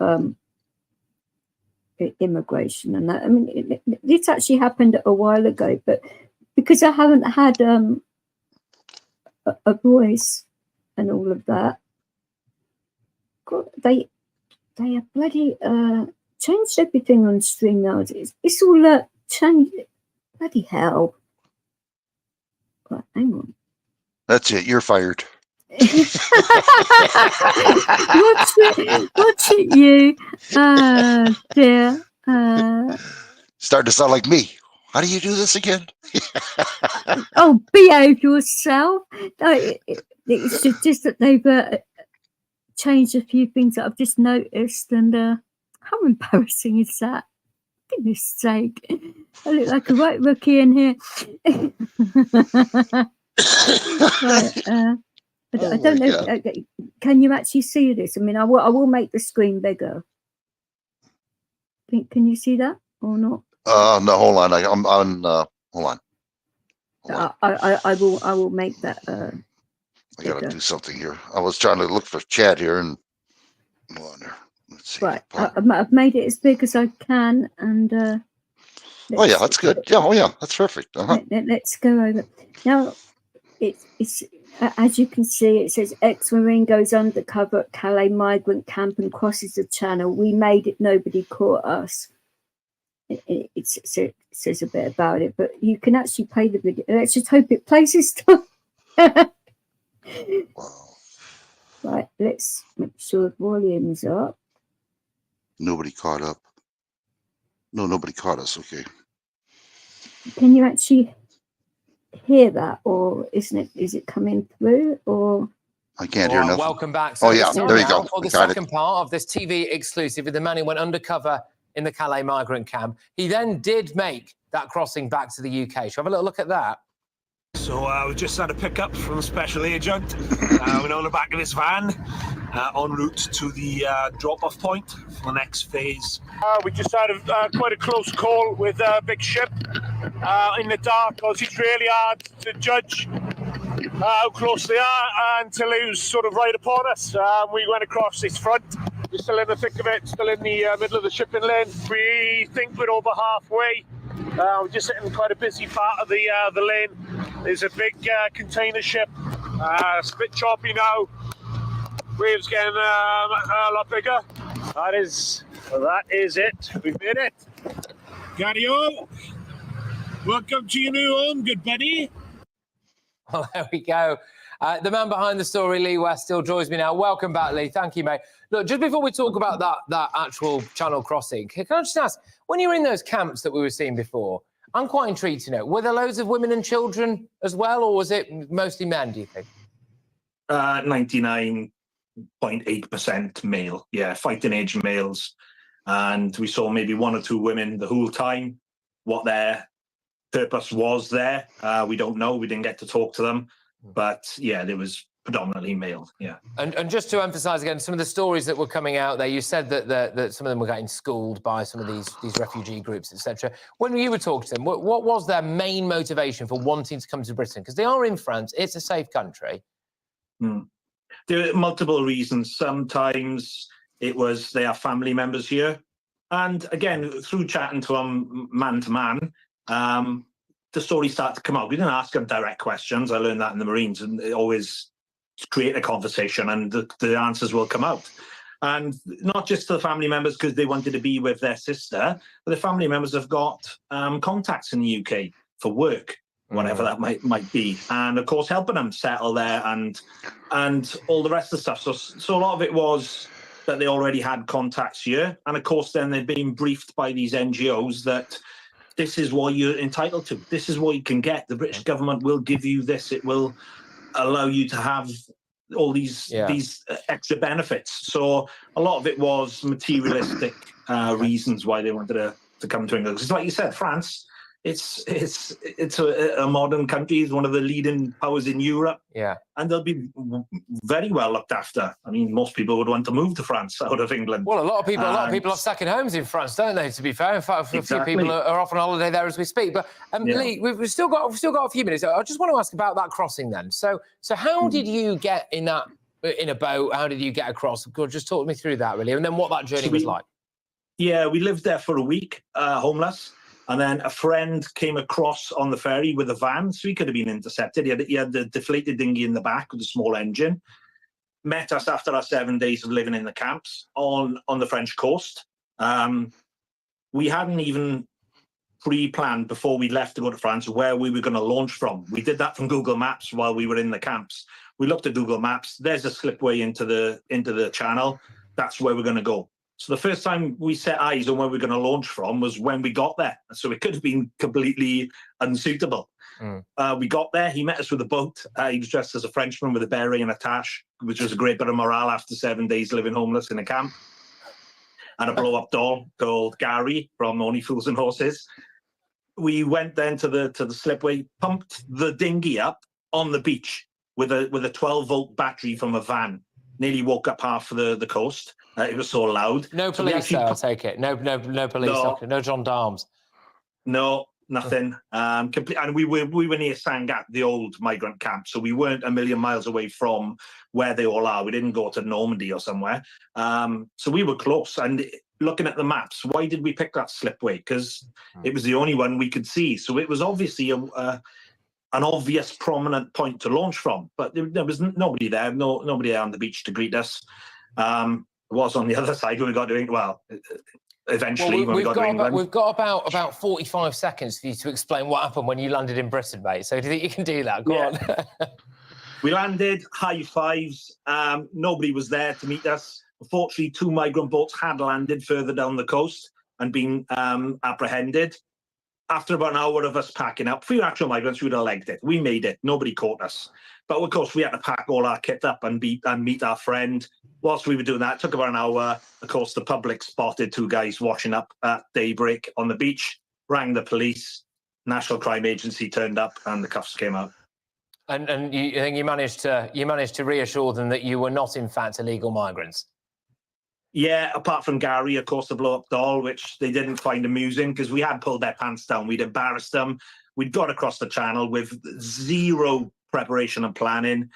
immigration and that. I mean, this actually happened a while ago, but because I haven't had a voice and all of that, God, they have bloody changed everything on StreamYard. It's all changed. Bloody hell! Right, hang on. That's it. You're fired. Watch it, you. Dear. Starting to sound like me. How do you do this again? Oh, behave yourself. No, it's just that they've changed a few things that I've just noticed, and how embarrassing is that? Goodness sake. I look like a right rookie in here. Right, I don't know. Can you actually see this? I mean, I will make the screen bigger. Can you see that or not? No, hold on. I'm on. Hold on. I will make that. I gotta do something here. I was trying to look for chat here, and hold on there. Let's see. Right, I've made it as big as I can, and. Oh yeah, that's good. Yeah, oh yeah, that's perfect. Let's go over now. It's As you can see, it says ex-Marine goes undercover at Calais migrant camp and crosses the channel. We made it, nobody caught us. It says a bit about it, but you can actually play the video. Let's just hope it plays this time. Right, let's make sure the volume's up. Nobody caught up. No, nobody caught us. Okay. Can you actually hear that, or is it coming through, or? I can't hear nothing. Welcome back. So yeah, there you go. For the second part of this TV exclusive with the man who went undercover in the Calais migrant camp. He then did make that crossing back to the UK. Shall we have a little look at that? So we just had a pickup from a special agent. We're on the back of this van, en route to the drop-off point for the next phase. We just had quite a close call with a big ship in the dark, because it's really hard to judge how close they are until it was sort of right upon us. We went across this front. We're still in the thick of it, still in the middle of the shipping lane. We think we're over halfway. We're just hitting quite a busy part of the lane. There's a big container ship. It's a bit choppy now. Waves getting a lot bigger. That is it. We've made it. Gario, welcome to your new home, good buddy. Well, there we go. The man behind the story, Lee West, still joins me now. Welcome back, Lee. Thank you, mate. Look, just before we talk about that actual channel crossing, can I just ask, when you were in those camps that we were seeing before, I'm quite intrigued to know, were there loads of women and children as well, or was it mostly men, do you think? 99.8% male, yeah, fighting age males. And we saw maybe one or two women the whole time. What their purpose was there, we don't know. We didn't get to talk to them. But yeah, there was predominantly male, yeah. And just to emphasise again, some of the stories that were coming out there, you said that some of them were getting schooled by some of these refugee groups, etc. When you were talking to them, what was their main motivation for wanting to come to Britain? Because they are in France, it's a safe country. There are multiple reasons. Sometimes it was they have family members here. And again, through chatting to them man to man, the stories start to come out. We didn't ask them direct questions. I learned that in the Marines, and they always create a conversation and the answers will come out. And not just to the family members because they wanted to be with their sister, but the family members have got contacts in the UK for work, whatever that might be. And of course, helping them settle there and all the rest of the stuff. So a lot of it was that they already had contacts here. And of course, then they've been briefed by these NGOs that this is what you're entitled to. This is what you can get. The British government will give you this. It will allow you to have all these extra benefits. So a lot of it was materialistic reasons why they wanted to come to England. Because like you said, France, it's a modern country. It's one of the leading powers in Europe. Yeah. And they'll be very well looked after. I mean, most people would want to move to France out of England. Well, a lot of people have second homes in France, don't they? To be fair, in fact, a few people are off on holiday there as we speak. But Lee, we've still got a few minutes. I just want to ask about that crossing then. So how did you get in a boat? How did you get across? Just talk me through that, really, and then what that journey was like. Yeah, we lived there for a week, homeless. And then a friend came across on the ferry with a van, so he could have been intercepted. He had the deflated dinghy in the back with a small engine. Met us after our 7 days of living in the camps on the French coast. We hadn't even pre-planned before we left to go to France where we were going to launch from. We did that from Google Maps while we were in the camps. We looked at Google Maps. There's a slipway into the channel. That's where we're going to go. So the first time we set eyes on where we're going to launch from was when we got there. So it could have been completely unsuitable. We got there. He met us with a boat. He was dressed as a Frenchman with a beret and a tash, which was a great bit of morale after 7 days living homeless in a camp. And a blow-up doll called Gary from Only Fools and Horses. We went then to the slipway, pumped the dinghy up on the beach with a 12-volt battery from a van. Nearly woke up half of the coast. It was so loud. No police, though, I'll take it. No police, no gendarmes. No, nothing. And we were near Sangat, the old migrant camp, so we weren't a million miles away from where they all are. We didn't go to Normandy or somewhere. So we were close. And looking at the maps, why did we pick that slipway? Because it was the only one we could see. So it was obviously a an obvious prominent point to launch from, but there was nobody there, nobody there on the beach to greet us. It was on the other side when we got doing well. Eventually, when we got to England, we've got about 45 seconds for you to explain what happened when you landed in Britain, mate. So do you think you can do that? Go on. We landed, high fives. Nobody was there to meet us. Unfortunately, 2 migrant boats had landed further down the coast and been apprehended. After about an hour of us packing up, 3 actual migrants, we'd have legged it. We made it. Nobody caught us. But of course, we had to pack all our kit up and meet our friend. Whilst we were doing that, it took about an hour. Of course, the public spotted 2 guys washing up at daybreak on the beach, rang the police, National Crime Agency turned up, and the cuffs came out. And you think you managed to reassure them that you were not, in fact, illegal migrants? Yeah, apart from Gary, of course, the blow-up doll, which they didn't find amusing because we had pulled their pants down. We'd embarrassed them. We'd got across the channel with 0 preparation and planning,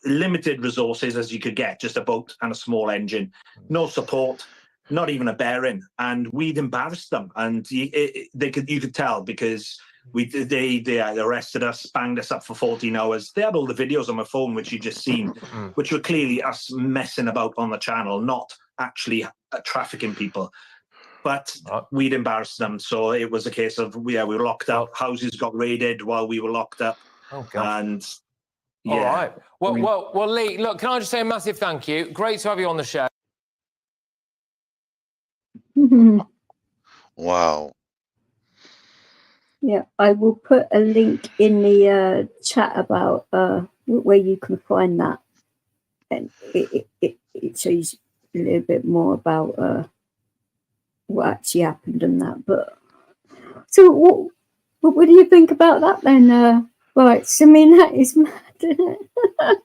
limited resources as you could get, just a boat and a small engine, no support, not even a bearing, and we'd embarrassed them. And you could tell because they arrested us, banged us up for 14 hours. They had all the videos on my phone, which you just seen, which were clearly us messing about on the channel, not actually trafficking people. But we'd embarrassed them, so it was a case of we were locked up. Houses got raided while we were locked up. Oh God! And all right. Well, Lee. Look, can I just say a massive thank you? Great to have you on the show. Wow. Yeah, I will put a link in the chat about where you can find that, and it shows a little bit more about what actually happened and that. But so, what do you think about that then? Right, so I mean that is mad, isn't it?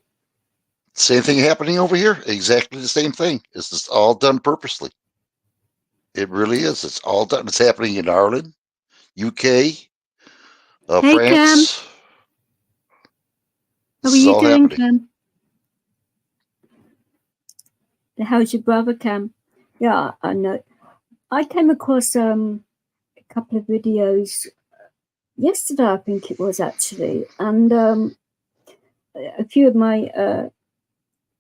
Same thing happening over here. Exactly the same thing. It's all done purposely. It really is. It's all done. It's happening in Ireland, UK, Hey, France. Cam. How are you doing, Cam? How's your brother, Cam? Yeah, I know. I came across a couple of videos yesterday, I think it was actually, and a few of my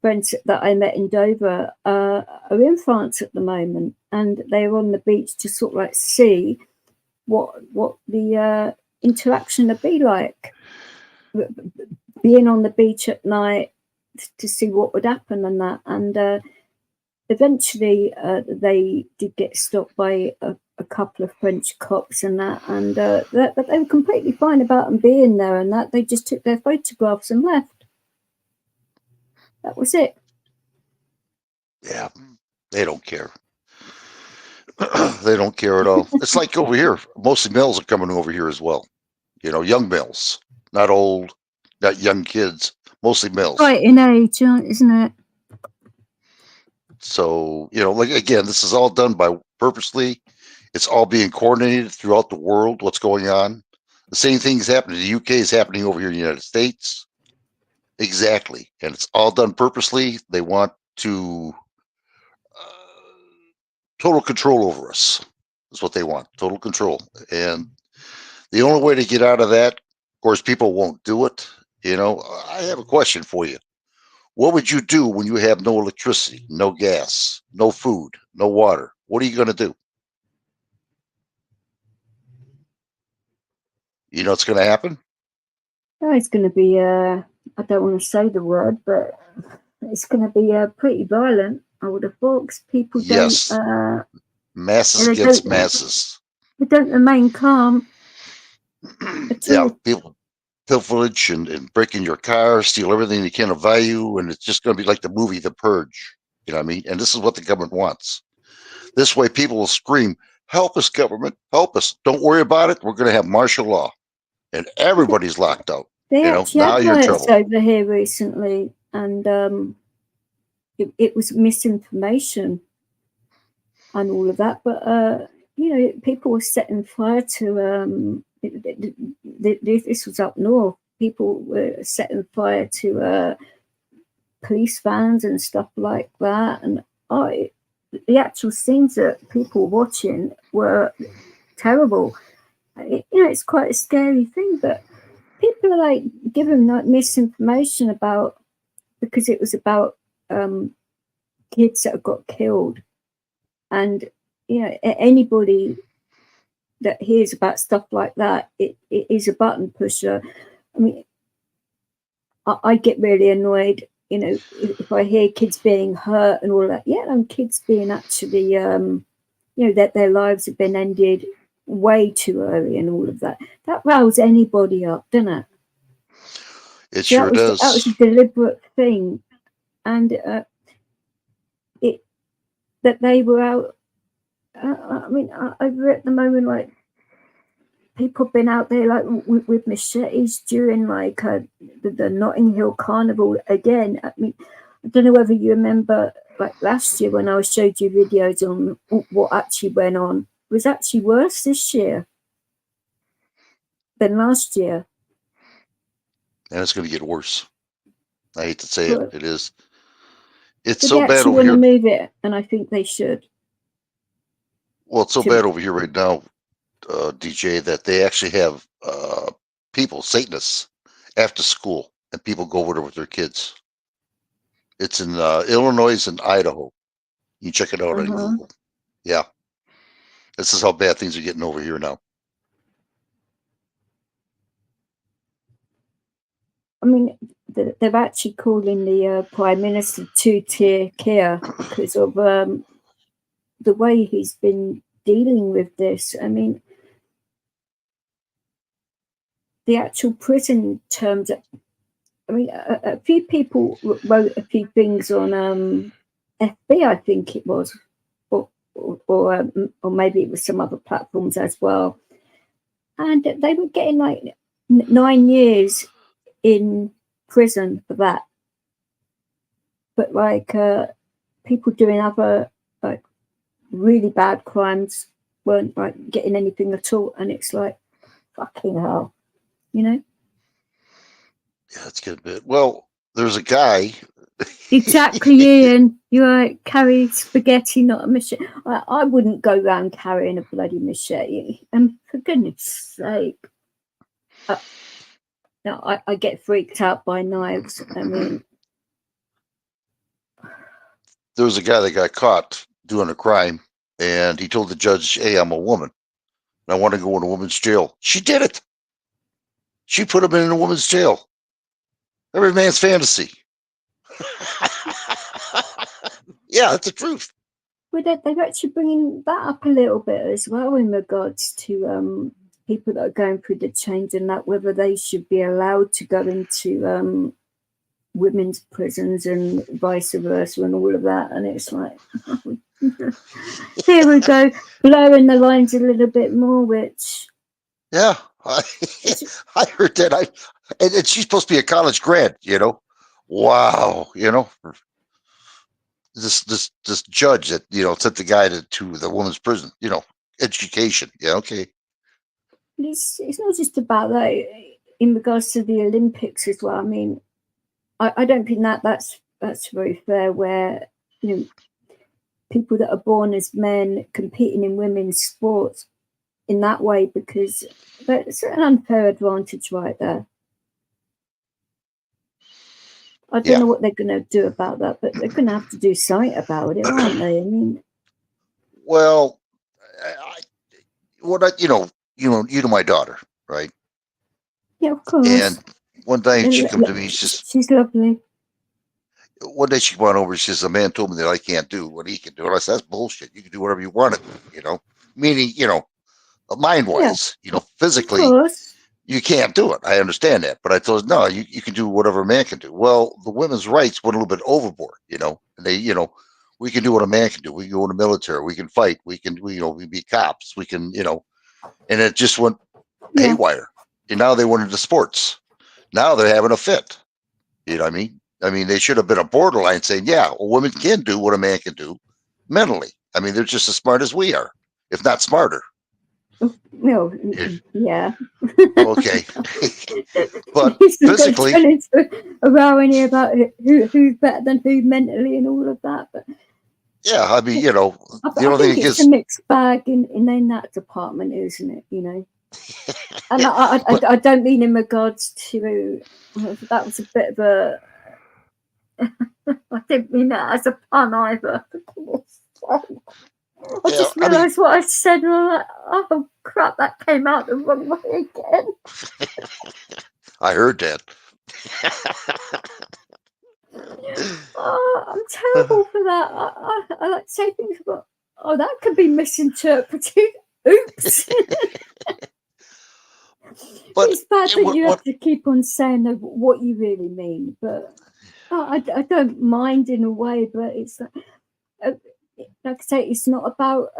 friends that I met in Dover are in France at the moment, and they're on the beach to sort of like see what the interaction would be like, being on the beach at night to see what would happen and that. And eventually they did get stopped by a couple of French cops and that, and they were completely fine about them being there and that. They just took their photographs and left. That was it. Yeah, they don't care. They don't care at all. It's like over here. Mostly males are coming over here as well. You know, young males, not old, not young kids. Mostly males. Right in age, isn't it? So, you know, like again, this is all done by purposely. It's all being coordinated throughout the world. What's going on? The same thing is happening in the UK is happening over here in the United States. Exactly, and it's all done purposely. They want to total control over us. That's what they want, total control. And the only way to get out of that, of course, people won't do it. You know, I have a question for you. What would you do when you have no electricity, no gas, no food, no water? What are you going to do? You know what's going to happen? Oh, it's going to be, I don't want to say the word, but it's going to be pretty violent, I would have thought, because people don't... masses against masses. They don't remain calm. Yeah, people pillage and break in your car, steal everything they can of value, and it's just going to be like the movie The Purge. You know what I mean? And this is what the government wants. This way people will scream, help us, government, help us. Don't worry about it. We're going to have martial law. And everybody's locked out. They actually had riots over here recently, and it was misinformation and all of that. But, you know, people were setting fire to... this was up north. People were setting fire to police vans and stuff like that. And the actual scenes that people were watching were terrible. You know, it's quite a scary thing, but people are like giving like misinformation about, because it was about kids that have got killed, and you know, anybody that hears about stuff like that, it is a button pusher. I mean, I get really annoyed, you know, if I hear kids being hurt and all that. Yeah, and kids being actually, you know, that their lives have been ended way too early and all of that. That riles anybody up, doesn't it? It sure does. That was a deliberate thing, and that they were out. I mean, over at the moment, like, people have been out there like with machetes during like the Notting Hill Carnival again. I mean, I don't know whether you remember, like last year when I showed you videos on what actually went on. It was actually worse this year than last year. And it's going to get worse. I hate to say it. It is. It's but so they bad actually over want here. to move it, and I think they should. Well, it's so bad over here right now, DJ, that they actually have people, Satanists, after school, and people go over there with their kids. It's in Illinois and Idaho. You check it out on Google. Yeah. This is how bad things are getting over here now. I mean, they're actually calling the Prime Minister two-tier care because of the way he's been dealing with this. I mean, the actual prison terms. I mean, a few people wrote a few things on FB, I think it was, or maybe it was some other platforms as well, and they were getting like 9 years in prison for that. But like people doing other like really bad crimes weren't like getting anything at all, and it's like, fucking hell, you know. Yeah, it's good a bit. Well, there's a guy. Exactly, Ian. You like carry spaghetti, not a machete. I wouldn't go around carrying a bloody machete. And for goodness sake, no, I get freaked out by knives. I mean, There was a guy that got caught doing a crime, and he told the judge, "Hey, I'm a woman. I want to go in a woman's jail." She did it. She put him in a woman's jail. Every man's fantasy. Yeah, that's the truth. well, they're actually bringing that up a little bit as well in regards to people that are going through the change and that, whether they should be allowed to go into women's prisons and vice versa and all of that. And it's like, here we go, blurring the lines a little bit more, which... Yeah, I heard that. And she's supposed to be a college grad, you know. Wow, you know, this judge that, you know, sent the guy to the woman's prison, you know, education. Yeah, okay. It's not just about that. In regards to the Olympics as well, I mean, I don't think that's very fair, where, you know, people that are born as men competing in women's sports in that way, because that's an unfair advantage right there. I don't know what they're going to do about that, but they're going to have to do something about it, aren't they? I mean, well, you know my daughter, right? Yeah, of course. And one day she comes to me, she's lovely. One day she came on over, she says, "A man told me that I can't do what he can do." And I said, "That's bullshit. You can do whatever you want to do, you know." Meaning, you know, mind-wise, you know, physically, you can't do it. I understand that. But I told her, no, you can do whatever a man can do. Well, the women's rights went a little bit overboard, you know. And they, you know, we can do what a man can do. We can go in the military. We can fight. We can, you know, we be cops. We can, you know, and it just went haywire. And now they went into sports. Now they're having a fit. You know what I mean? I mean, they should have been a borderline saying, yeah, well, women can do what a man can do mentally. I mean, they're just as smart as we are, if not smarter. Well, yeah. Okay. But physically, a row in here about who's better than who mentally and all of that. But yeah, I mean, you know, I think it's a mixed bag in that department, isn't it? You know. And I don't mean in regards to that was a bit of a. I didn't mean that as a pun either. I just realised what I said, and I'm like, oh crap, that came out the wrong way again. I heard that. Oh, I'm terrible for that. I like to say things about, oh, that could be misinterpreted. Oops. But it's bad that you have to keep on saying what you really mean, but I don't mind in a way, but it's like I say, it's not about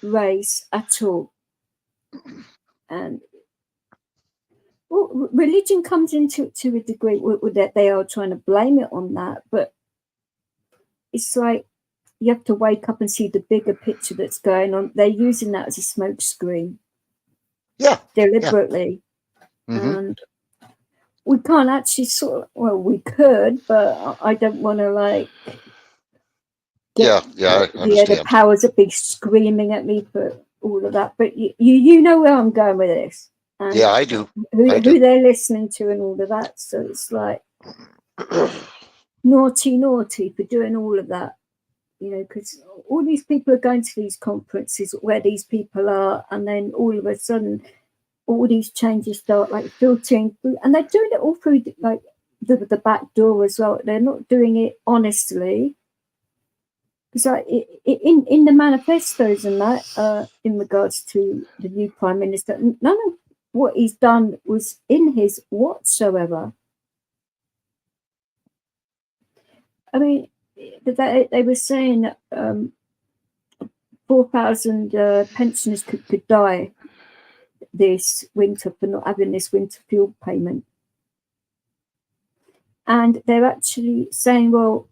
race at all. And well, religion comes into to a degree that they are trying to blame it on that, but it's like you have to wake up and see the bigger picture that's going on. They're using that as a smoke screen. Yeah. Deliberately. Yeah. And we can't actually well, we could, but I don't want to like I understand. The powers that be screaming at me for all of that. But you know where I'm going with this. And yeah, I do. Who they're listening to and all of that. So it's like naughty for doing all of that. You know, because all these people are going to these conferences where these people are, and then all of a sudden, all these changes start like filtering through, and they're doing it all through like the back door as well. They're not doing it honestly. Because like in the manifestos and that, in regards to the new prime minister, none of what he's done was in his whatsoever. I mean, they were saying 4,000 pensioners could die this winter for not having this winter fuel payment. And they're actually saying, well,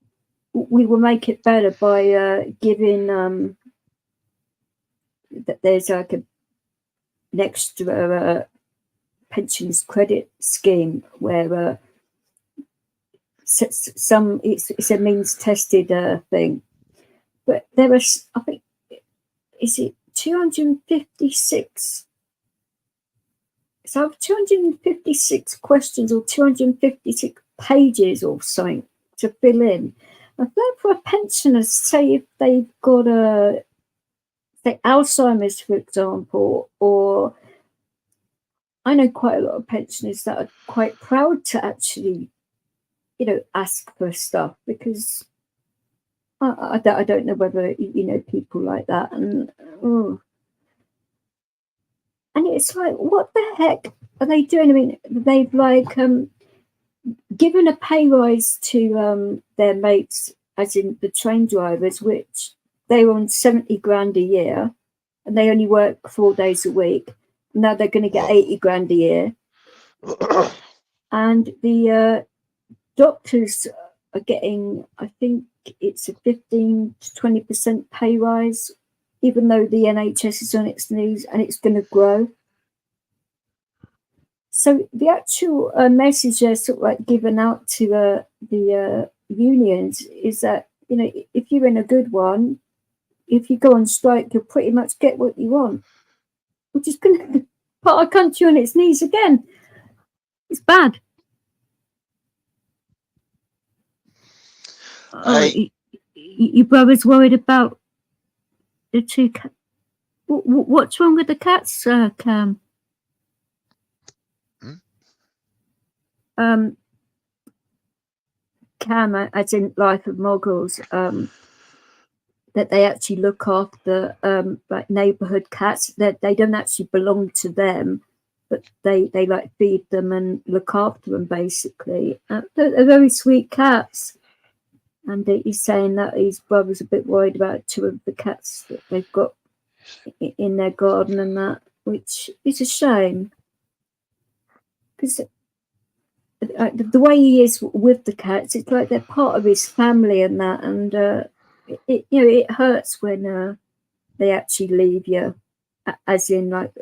we will make it better by giving that there's like an extra pensions credit scheme where some it's a means tested thing, but there was, I think, is it 256? So 256 questions or 256 pages or something to fill in. And for a pensioner, say if they've got say Alzheimer's, for example, or I know quite a lot of pensioners that are quite proud to actually, you know, ask for stuff, because I don't know whether, you know, people like that. And it's like, what the heck are they doing? I mean, they've like given a pay rise to their mates, as in the train drivers, which they were on 70 grand a year and they only work 4 days a week. Now they're going to get 80 grand a year. And the doctors are getting, I think it's a 15 to 20% pay rise, even though the NHS is on its knees and it's going to grow. So the actual message they're sort of like given out to the unions is that, you know, if you're in a good one, if you go on strike, you'll pretty much get what you want, which is going to put our country on its knees again. It's bad. Your brother's worried about the two cats. What's wrong with the cats, Cam? Cam, as in Life of Moguls, that they actually look after like neighborhood cats, that they don't actually belong to them, but they like feed them and look after them basically. They're very sweet cats. And he's saying that his brother's a bit worried about 2 of the cats that they've got in their garden and that, which is a shame. Because the way he is with the cats, it's like they're part of his family and that. And, you know, it hurts when they actually leave you, as in like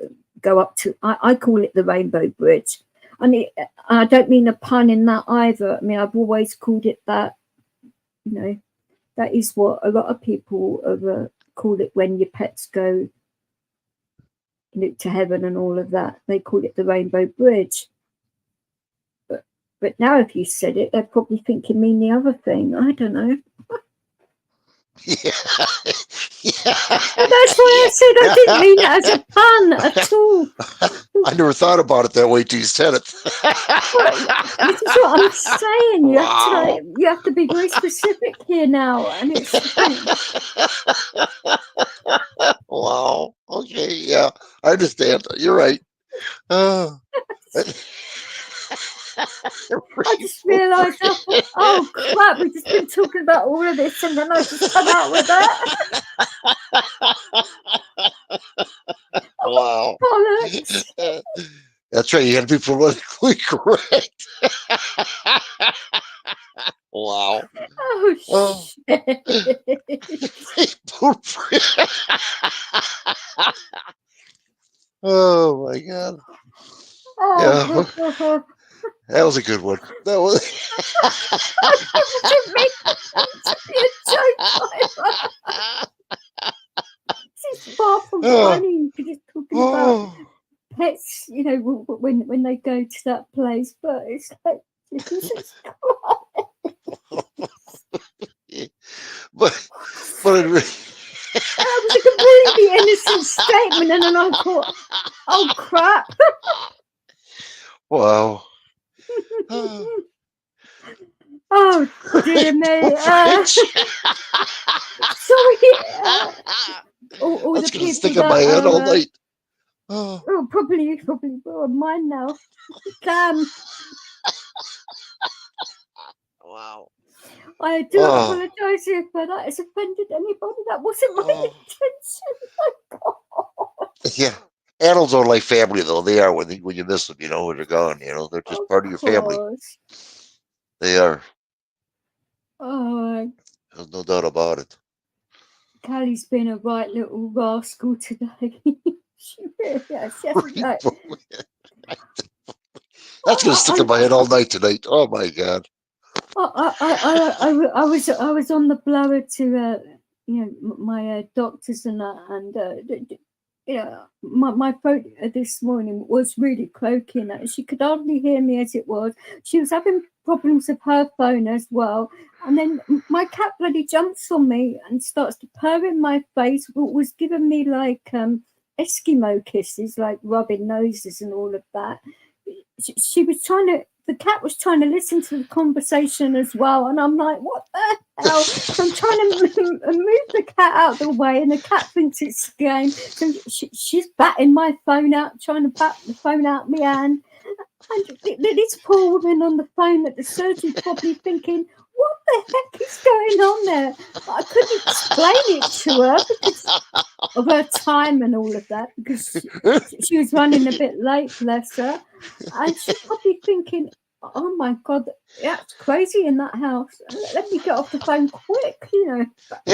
go up to, I call it the Rainbow Bridge. And I don't mean a pun in that either. I mean, I've always called it that. You know, that is what a lot of people call it when your pets go to heaven and all of that. They call it the Rainbow Bridge. But now if you said it, they'd probably think you mean the other thing. I don't know. Yeah. That's why I said I didn't mean it as a pun at all. I never thought about it that way till you said it. This is what I'm saying. You have to be very specific here now, and it's Wow. Okay. Yeah, I understand. You're right. I just realised, oh crap, we've just been talking about all of this, and then I just come out with that. Wow. Bollocks. That's right. You got to be politically correct. Wow. Oh, shit. Oh my God. Oh, Yeah. That was a good one. That was. I didn't mean to be a joke. This is far from funny because it's talking about pets, you know, when they go to that place, but it's like Jesus Christ. but that was a completely innocent statement, and then I thought, oh crap. Wow. Oh dear me. Sorry. All That's the gonna people stick in my head all night. Oh, probably mine now. Damn. Wow. I do apologise if that has offended anybody. That wasn't my intention. My God. Yeah. Animals are like family, though. They are when you miss them, you know, when they're gone. You know, they're just part of your family. They are. Oh, There's no doubt about it. Callie's been a right little rascal today. She really has. She hasn't, That's gonna stick in my head all night tonight. Oh my God. I was on the blower to you know, my doctors and that, and you know, my throat this morning was really croaky, and she could hardly hear me as it was. She was having problems with her phone as well, and then my cat bloody jumps on me and starts to purr in my face. Was giving me like Eskimo kisses, like rubbing noses and all of that. She was trying to. The cat was trying to listen to the conversation as well, and I'm like, what the hell? So I'm trying to move the cat out of the way, and the cat thinks it's a game. So she's batting my phone out, trying to bat the phone out of my hand. And this poor woman on the phone at the surgery probably thinking, what the heck is going on there? But I couldn't explain it to her because of her time and all of that, because she was running a bit late, bless her. And she's probably thinking, oh my God, that's crazy in that house. Let me get off the phone quick, you know.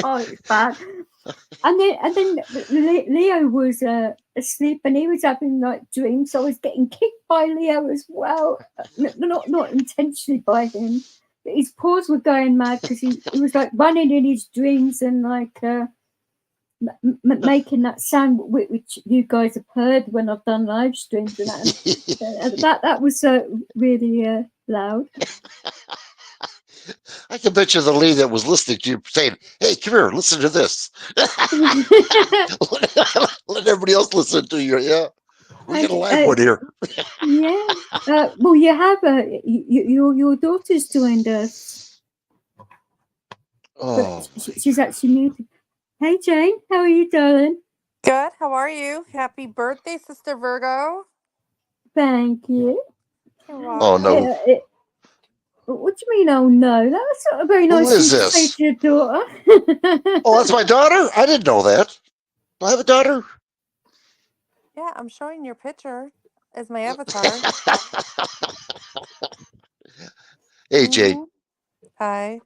Oh, it's bad. And then Leo was asleep, and he was having like dreams. So I was getting kicked by Leo as well, not intentionally by him. But his paws were going mad because he was like running in his dreams and like making that sound which you guys have heard when I've done live streams and that was really loud. I can bet you the lady that was listening to you saying, hey, come here, listen to this. Let everybody else listen to you. Yeah. We get a live one here. Yeah. Well, you have your daughter's joined us. Oh, she's actually muted. Hey, Jane. How are you, darling? Good. How are you? Happy birthday, Sister Virgo. Thank you. Oh, no. What do you mean, oh, no? That's not a very nice thing to say to your daughter. Oh, that's my daughter? I didn't know that. Do I have a daughter? Yeah, I'm showing your picture as my avatar. Hey, Jade. Hi.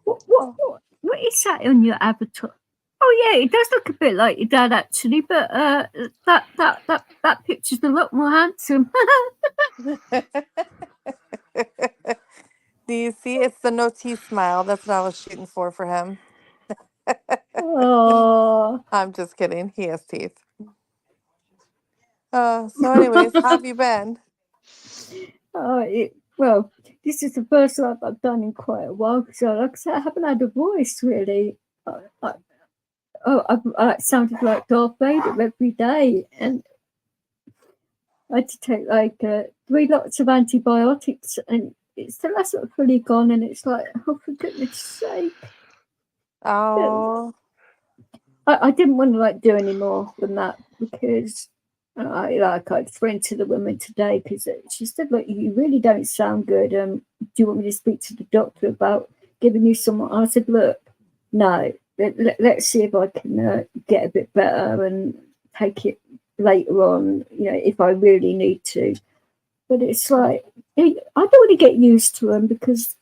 What is that on your avatar? Oh yeah, it does look a bit like your dad actually, but that picture's a lot more handsome. Do you see? It's the no teeth smile. That's what I was shooting for him. Oh, I'm just kidding. He has teeth. So anyways, how have you been? Well, this is the first live I've done in quite a while. So, like I said, I haven't had a voice really. I sounded like Darth Vader every day, and I had to take like 3 lots of antibiotics, and it's still hasn't fully gone. And it's like, oh, for goodness sake! Oh, I didn't want to like do any more than that because I went to the woman today because she said, "Look, you really don't sound good. Do you want me to speak to the doctor about giving you some?" I said, "Look, no. Let's see if I can get a bit better and take it later on. You know, if I really need to." But it's like I don't want to get used to them because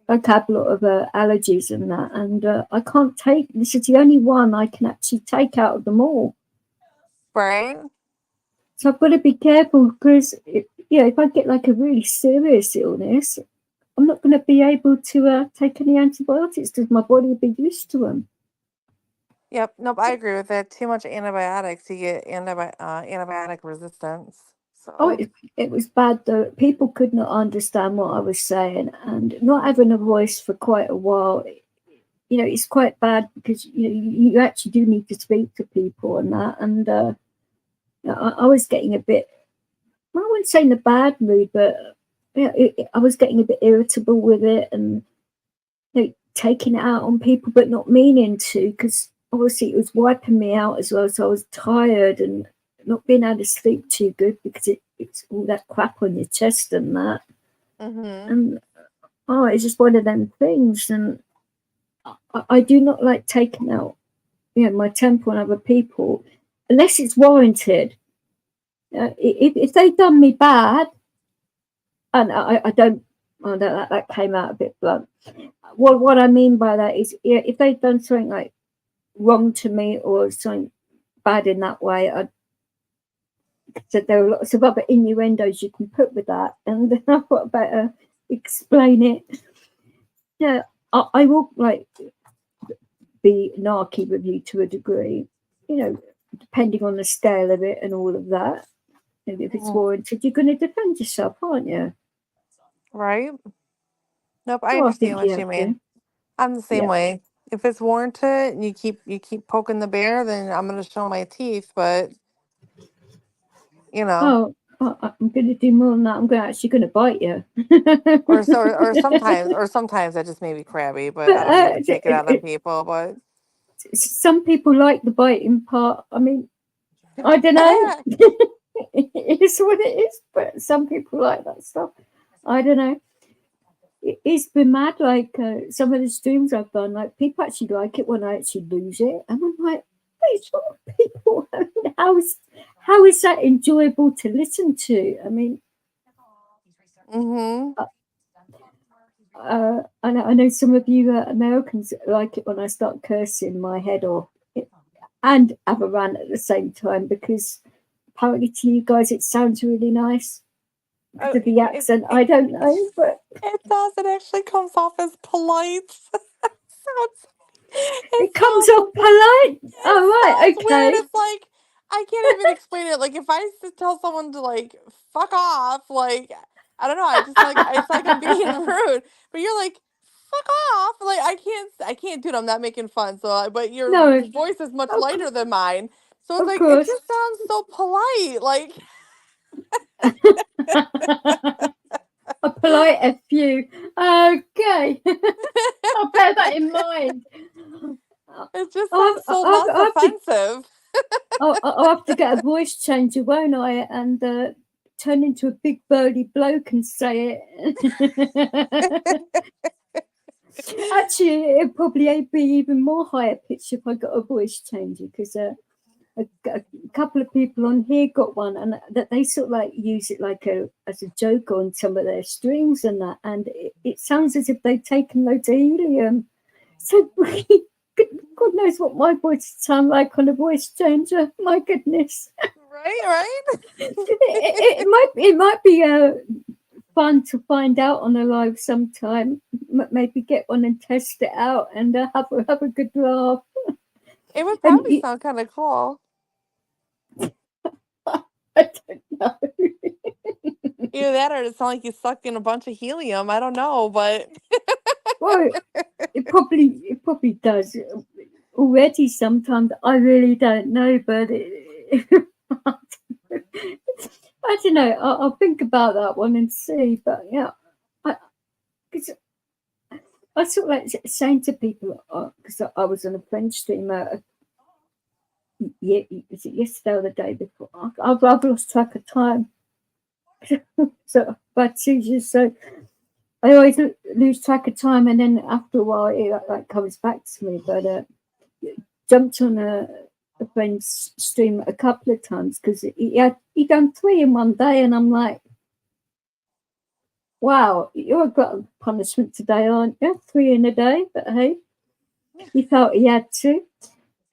I have a lot of allergies and that, and I can't take. This is the only one I can actually take out of them all. right. So I've got to be careful because, if I get like a really serious illness, I'm not going to be able to take any antibiotics because my body will be used to them. Yep. Nope. I agree with that. Too much antibiotics, you get antibiotic resistance. So. It was bad though. People could not understand what I was saying, and not having a voice for quite a while. It's quite bad because you actually do need to speak to people and that. And I was getting a bit, I wouldn't say in a bad mood, but I was getting a bit irritable with it and taking it out on people, but not meaning to, because obviously it was wiping me out as well. So I was tired and not being able to sleep too good because it's all that crap on your chest and that. Mm-hmm. And it's just one of them things. And I do not like taking out, my temper on other people unless it's warranted. If they've done me bad, and I don't, that came out a bit blunt. What I mean by that is, if they've done something like wrong to me or something bad in that way, so there are lots of other innuendos you can put with that, and then I thought better explain it. Yeah, I will like be narky with you to a degree, depending on the scale of it and all of that. And if it's warranted, you're going to defend yourself, aren't you? Right. Nope. I I understand think what you mean. I'm the same way. If it's warranted and you keep poking the bear, then I'm gonna show my teeth. But I'm going to do more than that. I'm actually going to bite you. or sometimes that just made me crabby. But I don't need to take it out on people. But some people like the biting part. I mean, I don't know. It is what it is. But some people like that stuff. I don't know. It's been mad. Like some of the streams I've done, like people actually like it when I actually lose it, and I'm like, what's wrong with people? I mean, how is that enjoyable to listen to? I mean, I know some of you Americans like it when I start cursing my head off and have a rant at the same time because apparently to you guys it sounds really nice. To the accent, I don't know, but it does. It actually comes off as polite. It comes off polite. Oh right, okay. Weird. It's like I can't even explain it. Like if I tell someone to like fuck off, like I don't know. I just like it's like I'm being rude, but you're like fuck off. Like I can't do it. I'm not making fun. So, but your voice is much lighter than mine. So it's like it just sounds so polite. Like. A polite F you. Okay. I'll bear that in mind. It just sounds so less offensive. I'll have to get a voice changer, won't I? And turn into a big burly bloke and say it. Actually, it'd probably be even more higher pitch if I got a voice changer because a couple of people on here got one, and that they sort of like use it like as a joke on some of their streams and that, and it sounds as if they've taken loads of helium. So God knows what my voice would sound like on a voice changer. My goodness. Right. It might be fun to find out on a live sometime. Maybe get one and test it out and have a good laugh. It would probably sound kind of cool. I don't know. Either that or it sounds like you sucked in a bunch of helium. I don't know, but Well, it probably does already sometimes. I really don't know, but I don't know. I'll think about that one and see. But yeah, because I sort of like saying to people, because I was on a French stream, was it yesterday or the day before? I've lost track of time. So, but seizures, so I always lose track of time, and then after a while, it like comes back to me. But jumped on a friend's stream a couple of times because he done 3 in one day, and I'm like, wow, you're a glutton for punishment today, aren't you? 3 in a day, but hey, he felt he had to.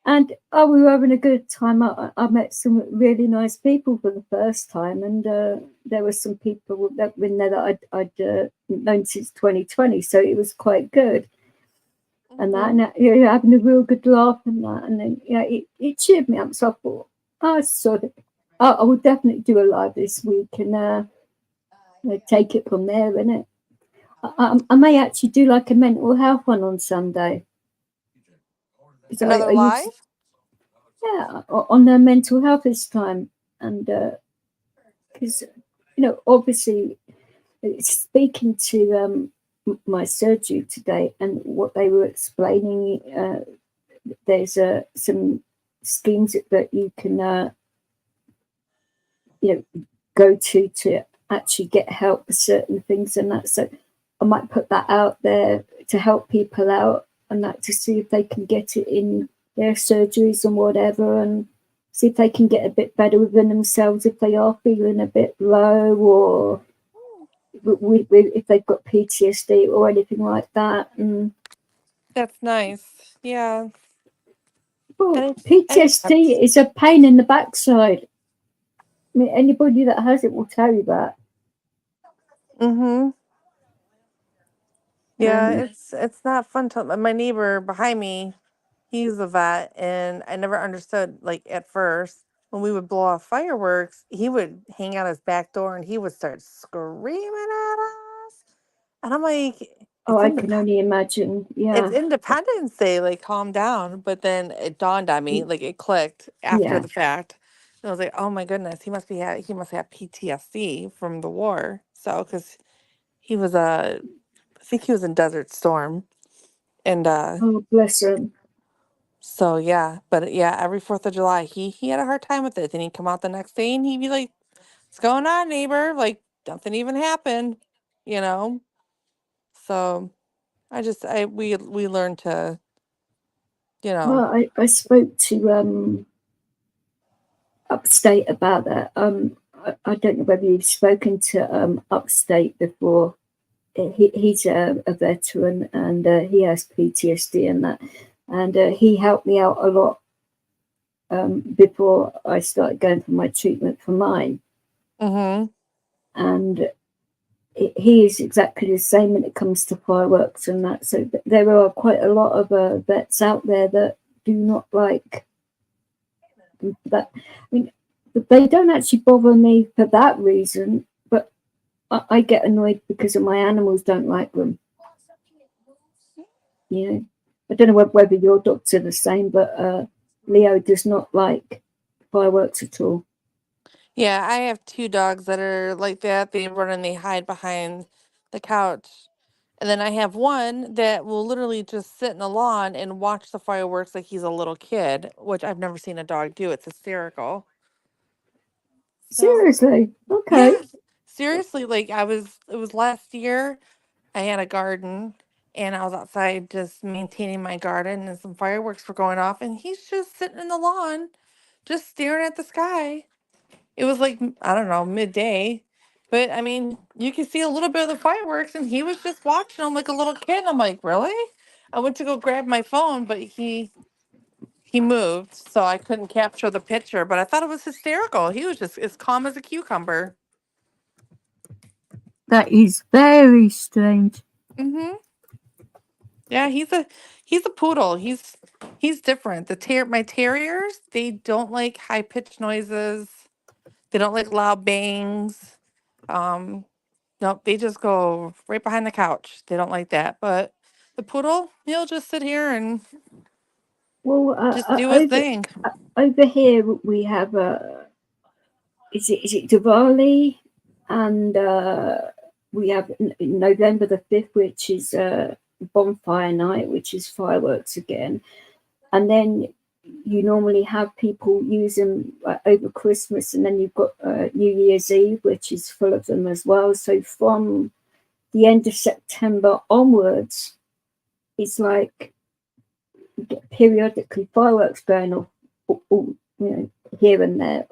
And we were having a good time. I met some really nice people for the first time, and there were some people that were in there that I'd known since 2020, so it was quite good. And that, and you're having a real good laugh and that, and then it cheered me up. So I thought, I will definitely do a live this week and take it from there, innit? I may actually do like a mental health one on Sunday. another live? Yeah, on their mental health this time, and because obviously, speaking to my surgery today, and what they were explaining, there's some schemes that you can go to actually get help for certain things and that. So I might put that out there to help people out and that, to see if they can get it in their surgeries and whatever, and see if they can get a bit better within themselves if they are feeling a bit low, or if they've got PTSD or anything like that. And That's nice. Yeah. well, PTSD is a pain in the backside. I mean, anybody that has it will tell you that. Yeah, it's not fun to my neighbor behind me. He's a vet, and I never understood, like, at first when we would blow off fireworks, he would hang out his back door and he would start screaming at us. And I'm like, I can only imagine. Yeah. it's Independence Day, like, calm down. But then it dawned on me, like, it clicked after the fact. And I was like, oh my goodness, he must have PTSD from the war. So, because he was I think he was in Desert Storm, and Oh, bless him. so yeah, but yeah, every 4th of July, he had a hard time with it. Then he'd come out the next day and he'd be like, "What's going on, neighbor? Like, nothing even happened, you know." So we learned to, Well, I spoke to Upstate about that. I don't know whether you've spoken to Upstate before. He's a veteran, and he has PTSD and that, and he helped me out a lot before I started going for my treatment for mine. And he is exactly the same when it comes to fireworks and that. So there are quite a lot of vets out there that do not like that. I mean, they don't actually bother me for that reason, but I get annoyed because of my animals don't like them. I don't know whether your dogs are the same, but Leo does not like fireworks at all. Yeah, I have 2 dogs that are like that. They run and they hide behind the couch. And then I have one that will literally just sit in the lawn and watch the fireworks like he's a little kid, which I've never seen a dog do. It's hysterical. Seriously? Okay. Yeah, seriously, like it was last year. I had a garden and I was outside just maintaining my garden, and some fireworks were going off, and he's just sitting in the lawn, just staring at the sky. It was like, I don't know, midday. But I mean, you can see a little bit of the fireworks, and he was just watching them like a little kid. I'm like, really? I went to go grab my phone, but he moved, so I couldn't capture the picture. But I thought it was hysterical. He was just as calm as a cucumber. That is very strange. Yeah, he's a poodle. He's different. My terriers, they don't like high pitched noises. They don't like loud bangs. Nope, they just go right behind the couch. They don't like that. But the poodle, he'll just sit here and Well, just do his thing. over here we have is it Diwali, and we have November the 5th, which is bonfire night, which is fireworks again, and then you normally have people use them over Christmas, and then you've got New Year's Eve, which is full of them as well. So from the end of September onwards, it's like periodically fireworks going off, all, here and there,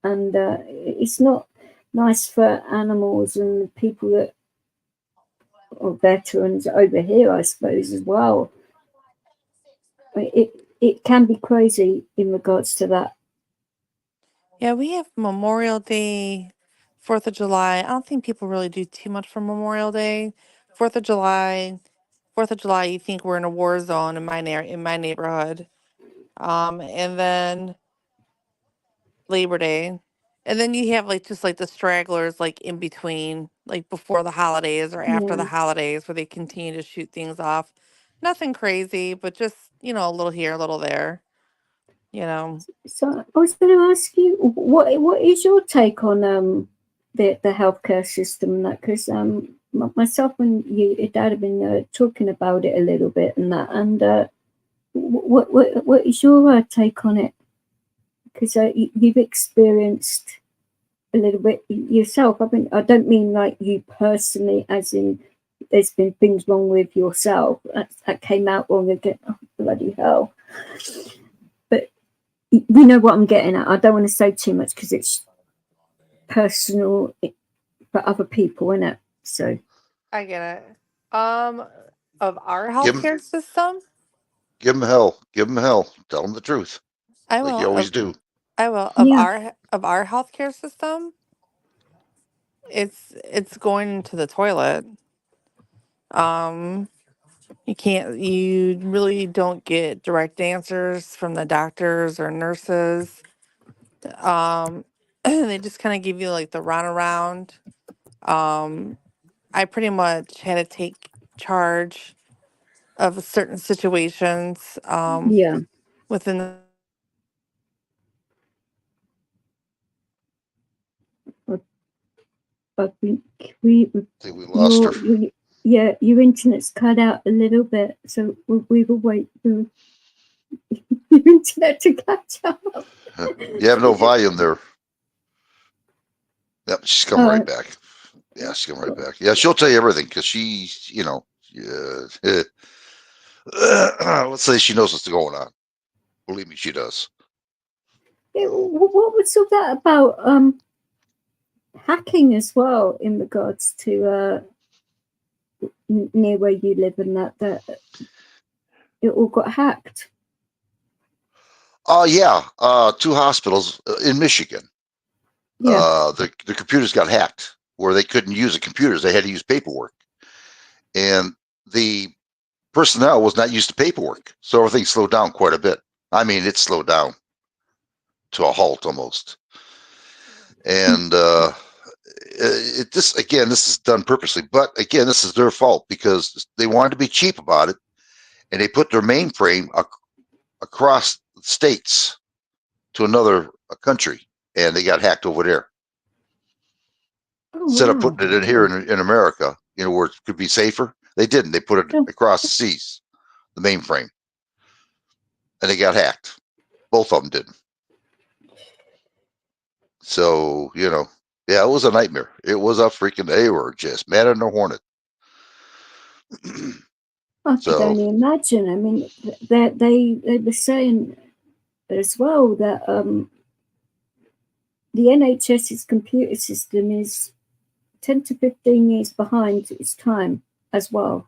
and it's not nice for animals and people that are veterans over here, I suppose, as well. It can be crazy in regards to that. Yeah, we have Memorial Day, 4th of July. I don't think people really do too much for Memorial Day. 4th of July, you think we're in a war zone in my neighborhood. And then Labor Day. And then you have like just like the stragglers like in between, like before the holidays or after the holidays, where they continue to shoot things off. Nothing crazy, but just, a little here, a little there. So I was going to ask you, what is your take on the healthcare system and that? Because myself and your dad have been talking about it a little bit and that. And what is your take on it? Because you've experienced a little bit yourself. I don't mean like you personally, as in there's been things wrong with yourself that came out wrong again. Oh, bloody hell! But you know what I'm getting at. I don't want to say too much because it's personal for other people, isn't it? So I get it. Of our healthcare system, Give them hell. Give them hell. Tell them the truth, I like will. you always do. I will. Of our healthcare system, it's going into the toilet. You really don't get direct answers from the doctors or nurses. They just kind of give you like the runaround. I pretty much had to take charge of certain situations within the I think I think we lost her. Your internet's cut out a little bit, so we will wait for your internet to catch up. You have no volume there. Yep, she's coming right back. Yeah, she's coming right back. Yeah, she'll tell you everything because she's, let's say she knows what's going on. Believe me, she does. Yeah, what was all that about hacking as well in regards to near where you live and that it all got hacked? Yeah, 2 hospitals in Michigan. Yeah. The computers got hacked where they couldn't use the computers. They had to use paperwork. And the personnel was not used to paperwork. So everything slowed down quite a bit. I mean, it slowed down to a halt almost. And this is done purposely. But again, this is their fault because they wanted to be cheap about it. And they put their mainframe across states to another country. And they got hacked over there. Instead of putting it in here in America, where it could be safer, they didn't. They put it across the seas, the mainframe, and they got hacked. Both of them didn't. So, yeah, it was a nightmare. It was a freaking, they were just mad at the hornet. I could only imagine. I mean, they were saying as well that the NHS's computer system is 10 to 15 years behind its time as well.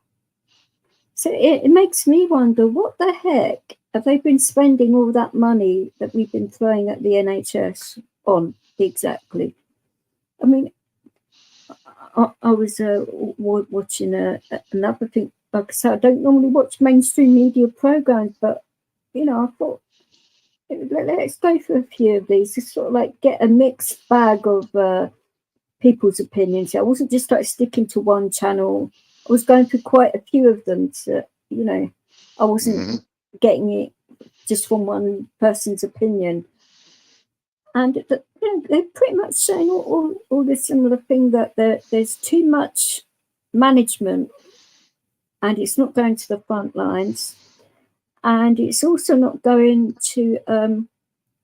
So it makes me wonder, what the heck have they been spending all that money that we've been throwing at the NHS on exactly? I mean, I was watching another thing. Like I said, I don't normally watch mainstream media programs, but, I thought let's go for a few of these to sort of like get a mixed bag of people's opinions. I wasn't just like sticking to one channel. I was going through quite a few of them to, you know, I wasn't getting it just from one person's opinion. And they're pretty much saying all the similar thing, that there's too much management and it's not going to the front lines. And it's also not going to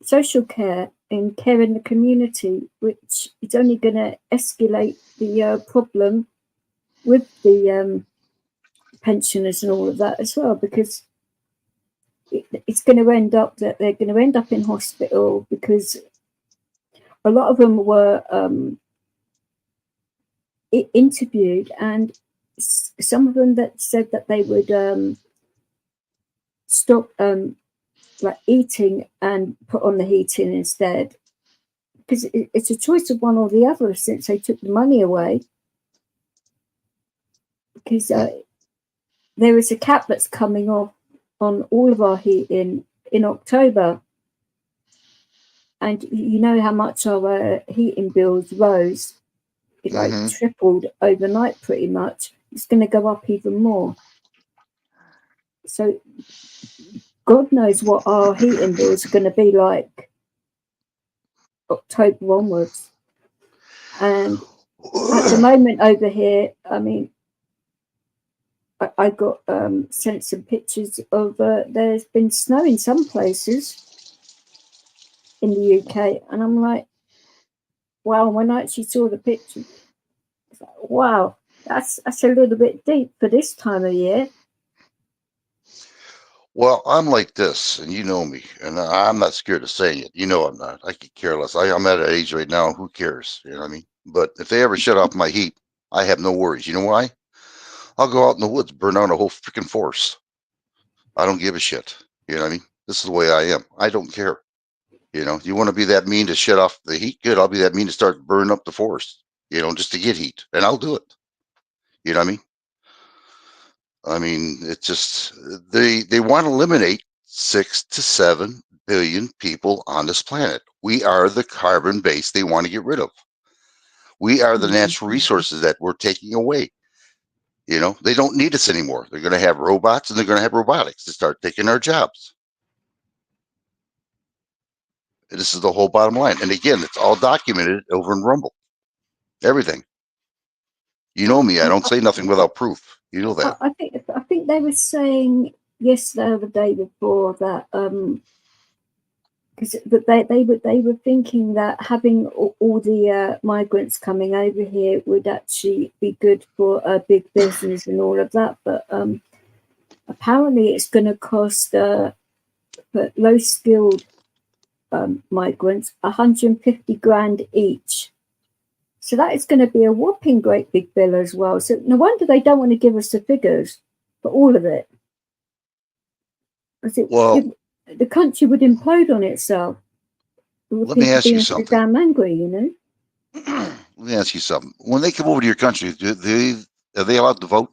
social care and care in the community, which is only going to escalate the problem with the pensioners and all of that as well, because it's going to end up that they're going to end up in hospital, because a lot of them were interviewed, and some of them that said that they would stop like eating and put on the heating instead, because it's a choice of one or the other since they took the money away. Because there is a cap that's coming off on all of our heating in October, and you know how much our heating bills rose. It like tripled overnight pretty much. It's going to go up even more. So God knows what our heating bills are going to be like October onwards. And at the moment over here, I mean, I got sent some pictures of there's been snow in some places in the UK, and I'm like, wow. When I actually saw the picture, it's like, wow, that's a little bit deep for this time of year. Well, I'm like this, and you know me, and I'm not scared of saying it. You know I'm not. I could care less. I'm at an age right now, who cares? You know what I mean? But if they ever shut off my heat, I have no worries. You know why? I'll go out in the woods, burn out a whole freaking forest. I don't give a shit. You know what I mean? This is the way I am. I don't care. You know, you want to be that mean to shut off the heat? Good. I'll be that mean to start burning up the forest, you know, just to get heat, and I'll do it. You know what I mean? I mean, it's just they want to eliminate 6 to 7 billion people on this planet. We are the carbon base they want to get rid of. We are the natural resources that we're taking away. You know, they don't need us anymore. They're going to have robots, and they're going to have robotics to start taking our jobs. And this is the whole bottom line. And again, it's all documented over in Rumble. Everything. You know me. I don't say nothing without proof. You know that. I think they were saying yesterday or the day before that because they were thinking that having all the migrants coming over here would actually be good for a big business and all of that, but apparently it's going to cost for low skilled migrants 150 grand each. So that is going to be a whopping great big bill as well. So no wonder they don't want to give us the figures for all of it. The country would implode on itself. Let me ask you something. Damn angry, you know. Let me ask you something. When they come over to your country, are they allowed to vote?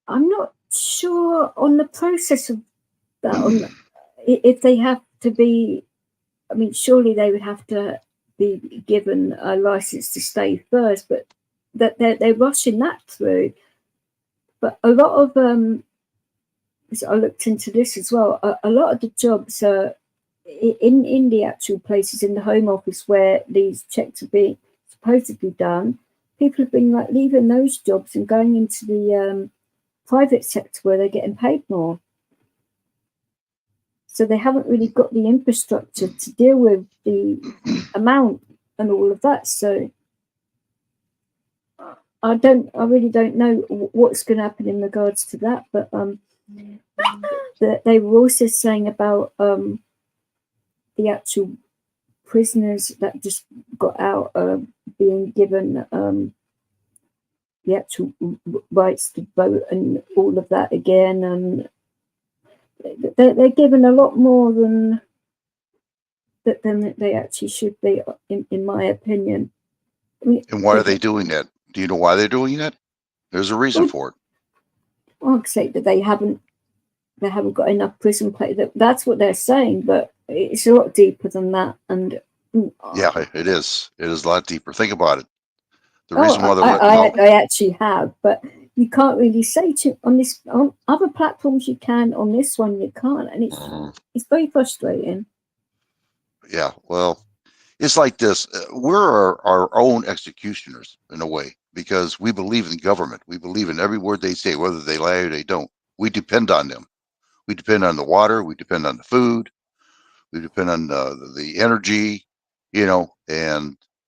I'm not sure on the process of that. If they have to be, I mean, surely they would have to be given a license to stay first, but that they're rushing that through. But a lot of I looked into this as well. A lot of the jobs are in the actual places in the Home Office where these checks are being supposedly done. People have been like leaving those jobs and going into the private sector where they're getting paid more. So they haven't really got the infrastructure to deal with the amount and all of that. So I really don't know what's going to happen in regards to that. But they were also saying about the actual prisoners that just got out being given the actual rights to vote and all of that again, and they're given a lot more than they actually should be, in my opinion. I mean, and why are they doing that? Do you know why they're doing that? There's a reason for it. I'd say that they haven't got enough prison play. That's what they're saying, but it's a lot deeper than that. And Yeah, it is. It is a lot deeper. Think about it. The reason why they're letting out. I actually have, but you can't really say on other platforms you can. On this one you can't, and it's very frustrating. Yeah, well, it's like this. We're our own executioners in a way because we believe in government. We believe in every word they say, whether they lie or they don't. We depend on them. We depend on the water. We depend on the food. We depend on the energy, and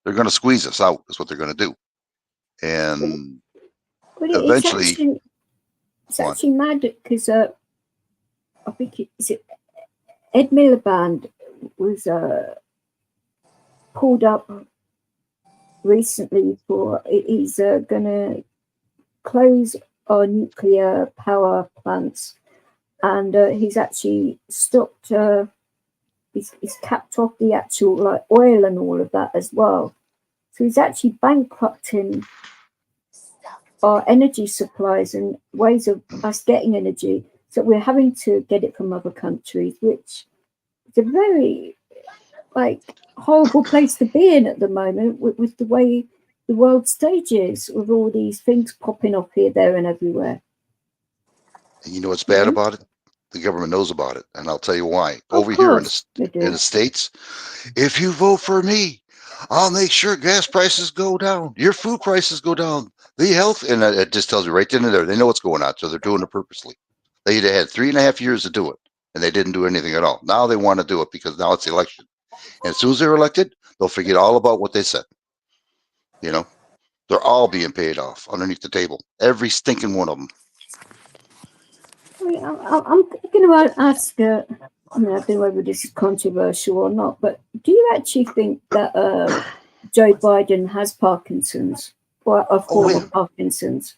they're going to squeeze us out. Is what they're going to do. And eventually, it's actually mad because I think Ed Miliband was pulled up recently for he's going to close our nuclear power plants, and he's actually stopped. He's capped off the actual oil and all of that as well. So he's actually bankrupting our energy supplies and ways of us getting energy. So we're having to get it from other countries, which is a very horrible place to be in at the moment with the way the world stage is, with all these things popping up here, there, and everywhere. And you know what's bad about it? The government knows about it, and I'll tell you why. Of Over course, here in the States, if you vote for me, I'll make sure gas prices go down, your food prices go down, the health, and it just tells you right then and there. They know what's going on, so they're doing it purposely. They had 3.5 years to do it, and they didn't do anything at all. Now they want to do it because now it's the election. And as soon as they're elected, they'll forget all about what they said. They're all being paid off underneath the table. Every stinking one of them. I'm going to ask, I don't know whether this is controversial or not, but do you actually think that Joe Biden has Parkinson's or a form of Parkinson's?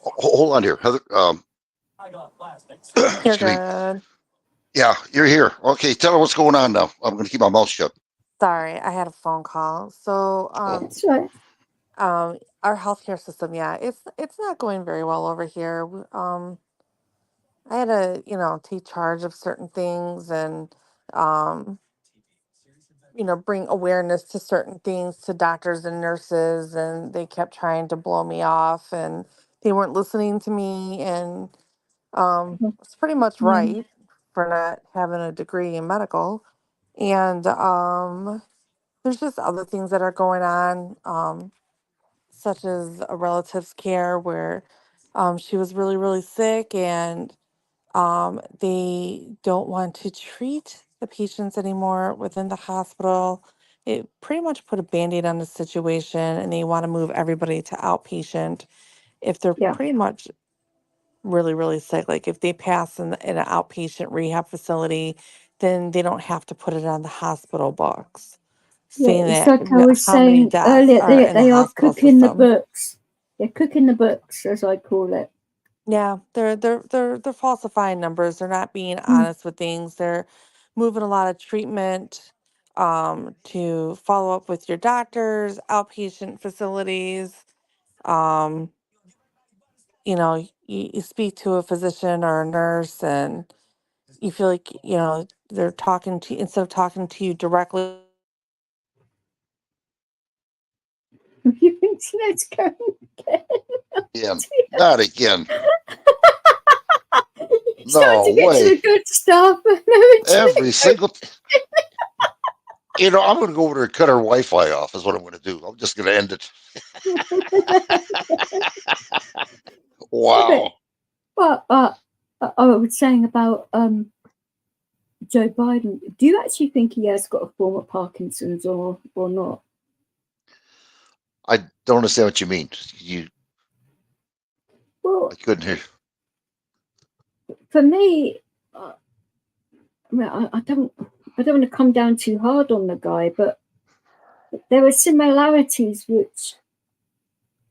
Hold on here, Heather. You're good. Yeah, you're here. Okay, tell her what's going on now. I'm going to keep my mouth shut. Sorry, I had a phone call. So, That's right. our healthcare system, yeah, it's not going very well over here. I had to, take charge of certain things and, bring awareness to certain things to doctors and nurses, and they kept trying to blow me off, and they weren't listening to me, and it's pretty much right for not having a degree in medical, and there's just other things that are going on, such as a relative's care where she was really, really sick, and they don't want to treat the patients anymore within the hospital. It pretty much put a band-aid on the situation, and they want to move everybody to outpatient if they're pretty much really, really sick. Like if they pass in an outpatient rehab facility, then they don't have to put it on the hospital books. Saying it's that like I was how many saying deaths earlier, are in the they are hospital cooking the system. books. They're cooking the books, as I call it. Yeah, they're falsifying numbers. They're not being honest with things. They're moving a lot of treatment to follow up with your doctors, outpatient facilities. Um, you speak to a physician or a nurse, and you feel like, they're talking to instead of talking to you directly. You think that's going again? Yeah, not again. Starting to get way. to the good stuff. Every single. I'm going to go over there and cut our Wi-Fi off. Is what I'm going to do. I'm just going to end it. Wow. But I was saying about Joe Biden. Do you actually think he has got a form of Parkinson's or not? I don't understand what you mean. Well, I couldn't hear. For me, I don't want to come down too hard on the guy, but there are similarities which,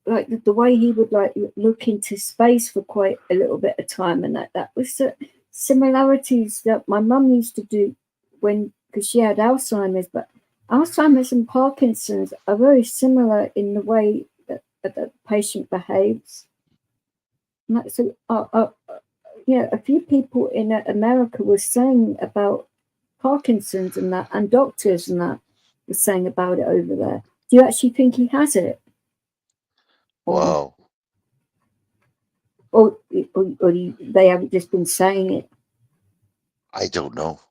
like the way he would look into space for quite a little bit of time, and that was similarities that my mum used to do because she had Alzheimer's. But Alzheimer's and Parkinson's are very similar in the way that the patient behaves. And that's yeah, a few people in America were saying about Parkinson's and that, and doctors and that were saying about it over there. Do you actually think he has it? Wow. Or they haven't just been saying it? I don't know.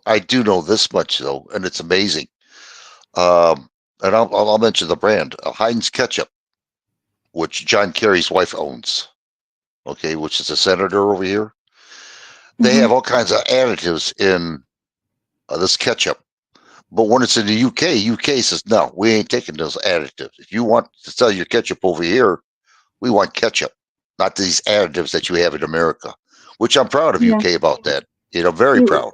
I do know this much though, and it's amazing. And I'll mention the brand, Heinz ketchup, which John Kerry's wife owns. Okay, which is a senator over here. They have all kinds of additives in this ketchup. But when it's in the UK says, no, we ain't taking those additives. If you want to sell your ketchup over here, we want ketchup, not these additives that you have in America, which I'm proud of UK about that. Very proud.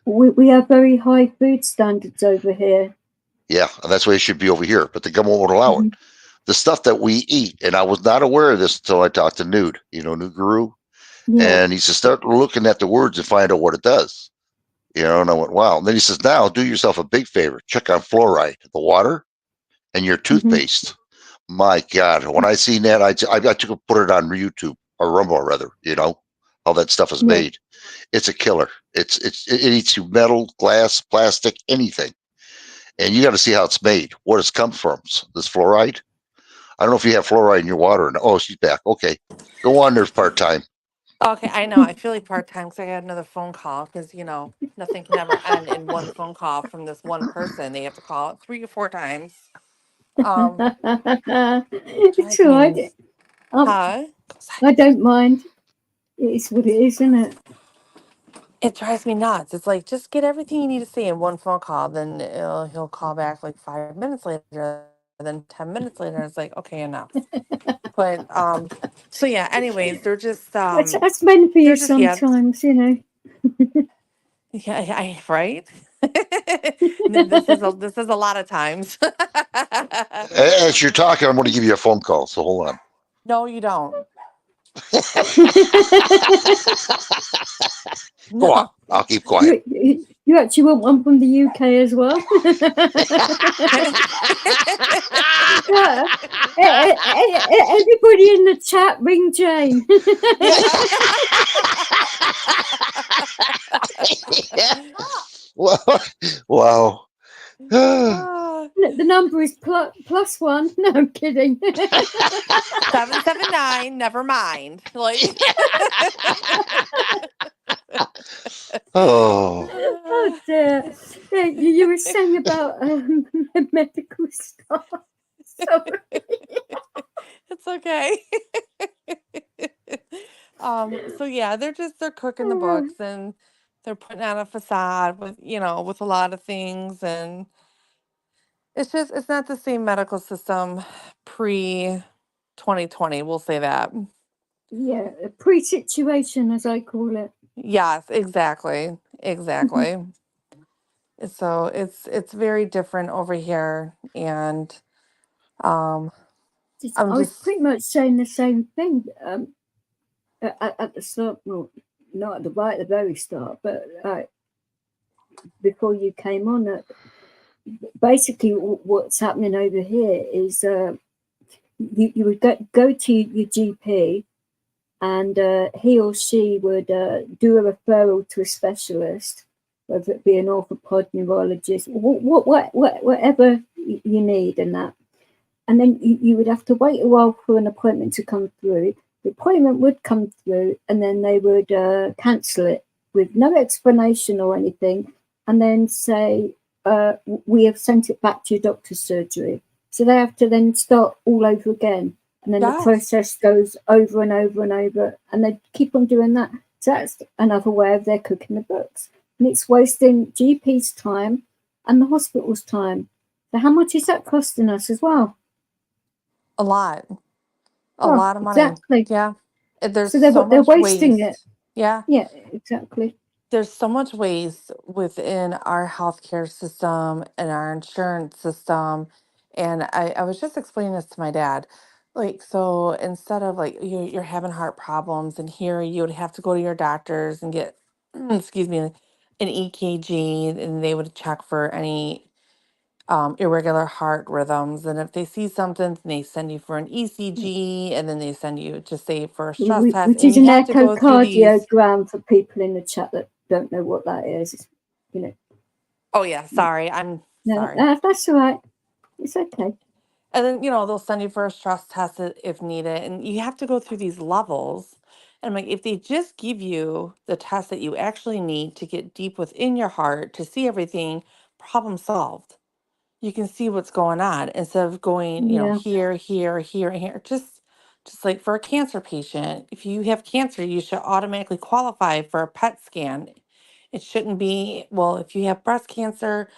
We have very high food standards over here. Yeah, and that's why it should be over here, but the government won't allow it. The stuff that we eat, and I was not aware of this until I talked to Nude, Nude Guru, and he says, start looking at the words and find out what it does. And I went, wow. And then he says, now do yourself a big favor. Check on fluoride, the water, and your toothpaste. My God, when I seen that, I took put it on YouTube or Rumble, rather. How that stuff is made. It's a killer. It eats you metal, glass, plastic, anything. And you got to see how it's made. What it's come from. This fluoride. I don't know if you have fluoride in your water. Oh, she's back. Okay, go on. There's part time. Okay, I know. I feel like part-time because I got another phone call because, nothing can ever end in one phone call from this one person. They have to call it 3 or 4 times. It's all right. I don't mind. It's what it is, isn't it? It drives me nuts. It's like, just get everything you need to say in one phone call. Then he'll call back like 5 minutes later. Then 10 minutes later, it's like, okay, enough. But so yeah. Anyways, they're just that's meant for you sometimes, Yeah, right. This is a lot of times. As you're talking, I'm going to give you a phone call. So hold on. No, you don't. Go on. I'll keep quiet. You actually want one from the UK as well? Everybody in the chat, ring Jane. Wow. The number is +1. No, I'm kidding. 779. Never mind. Like. Oh dear. Yeah, you were saying about medical stuff. Sorry. It's okay. So yeah, they're cooking the books and they're putting on a facade with with a lot of things, and it's not the same medical system pre 2020, we'll say that. Yeah, a pre-situation, as I call it. Yes, exactly. So it's very different over here, and I was pretty much saying the same thing at the start. Well, not at the very start, but before you came on. Basically, what's happening over here is you would go to your GP, and he or she would do a referral to a specialist, whether it be an orthopod, neurologist, whatever you need, and that. And then you would have to wait a while for an appointment to come through. The appointment would come through, and then they would cancel it with no explanation or anything, and then say, we have sent it back to your doctor's surgery. So they have to then start all over again. And then the process goes over and over and over, and they keep on doing that. So that's another way of their cooking the books. And it's wasting GP's time and the hospital's time. So how much is that costing us as well? A lot. A lot of money. Exactly. Yeah. There's so they're much wasting waste. it. Yeah. Yeah, exactly. There's so much waste within our healthcare system and our insurance system. And I was just explaining this to my dad. Like, so instead of like you're having heart problems, and here you would have to go to your doctors and get, excuse me, an EKG, and they would check for any irregular heart rhythms. And if they see something, then they send you for an ECG, and then they send you to say for a stress test. Which And is you an have to go through these. echocardiogram for people in the chat that don't know what that is. You know. Oh yeah, sorry, I'm sorry. That's all right. It's okay. And then, they'll send you for a stress test if needed. And you have to go through these levels. And I'm like, if they just give you the test that you actually need to get deep within your heart to see everything, problem solved. You can see what's going on instead of going, Yeah. here, here, here, and here. Just like for a cancer patient, if you have cancer, you should automatically qualify for a PET scan. It shouldn't be, well, if you have breast cancer,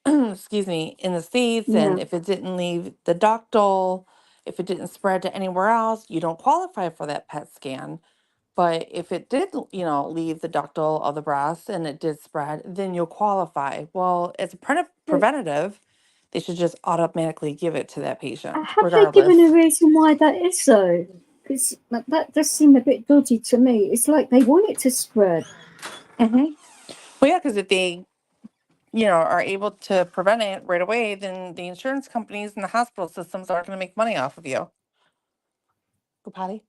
excuse me, in the States, Yeah. and if it didn't leave the ductal, if it didn't spread to anywhere else, you don't qualify for that PET scan. But if it did, leave the ductal of the breast and it did spread, then you'll qualify. Well, as a preventative, they should just automatically give it to that patient, Have they regardless. given a reason why that is so? Because that does seem a bit dodgy to me. It's like they want it to spread. Well, yeah, because if they are able to prevent it right away, then the insurance companies and the hospital systems aren't going to make money off of you. Go potty.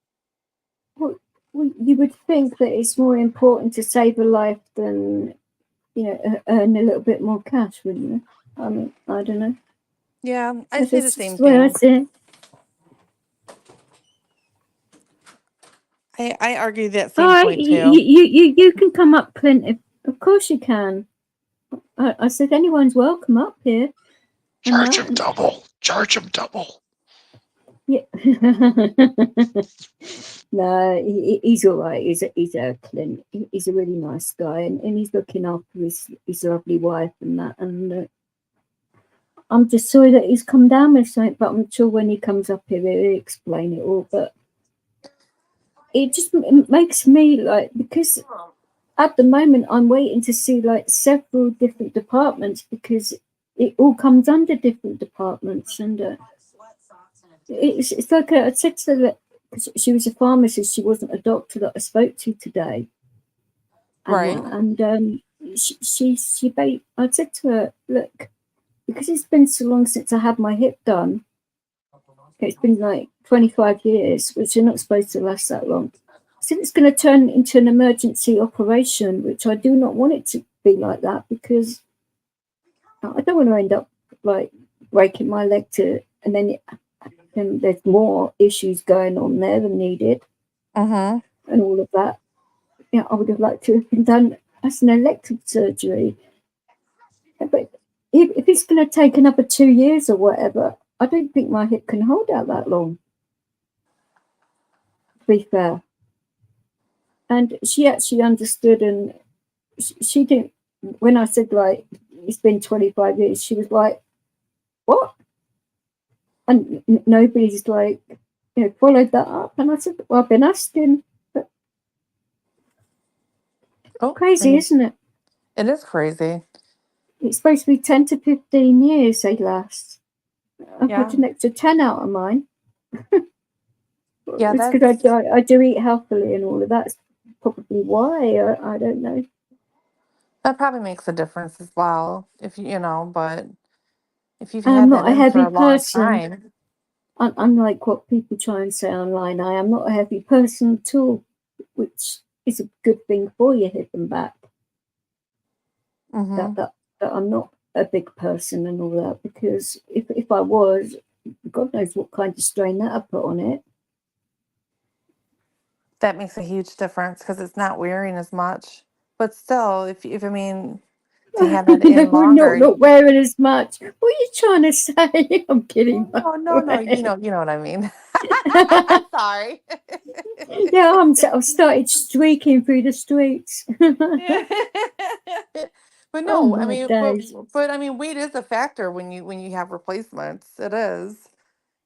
Well, you would think that it's more important to save a life than, earn a little bit more cash, wouldn't you? I mean, I don't know. Yeah, I say the same I thing. see. I argue that All same right, point too. you can come up, Clint. Of course you can. I said anyone's welcome up here. Charge him double. Charge him double. Yeah. No, he's all right. He's a Clint. He's a really nice guy, and he's looking after his lovely wife and that. And I'm just sorry that he's come down with something, but I'm sure when he comes up here, he'll explain it all. But it just makes me because at the moment I'm waiting to see several different departments because it all comes under different departments, and it's like I said to her that she was a pharmacist, she wasn't a doctor that I spoke to today, right? And I said to her, look, because it's been so long since I had my hip done. It's been 25 years, which are not supposed to last that long. So it's going to turn into an emergency operation, which I do not want it to be like that because I don't want to end up breaking my leg and then there's more issues going on there than needed, and all of that. I would have liked to have been done as an elective surgery, but if it's going to take another 2 years or whatever, I don't think my hip can hold out that long. To be fair. And she actually understood, and she didn't. When I said it's been 25 years, she was like, "What?" And nobody's followed that up. And I said, "Well, I've been asking." But crazy, isn't it? It is crazy. It's supposed to be 10 to 15 years they last. I've got an extra 10 out of mine. Yeah, it's because I do eat healthily and all of that. Probably why, I don't know. That probably makes a difference as well. If but if you've I'm had not that a in heavy for a long person. time, Unlike what people try and say online, I am not a heavy person at all, which is a good thing for your hip and back. That I'm not a big person and all that, because if I was, God knows what kind of strain that I put on it. That makes a huge difference because it's not wearing as much. But still, if I mean, to have it in longer, not wearing as much. What are you trying to say? I'm kidding. No. You know what I mean. I'm sorry. Yeah, I've started streaking through the streets. But no, I mean, but I mean, weight is a factor when you have replacements. It is.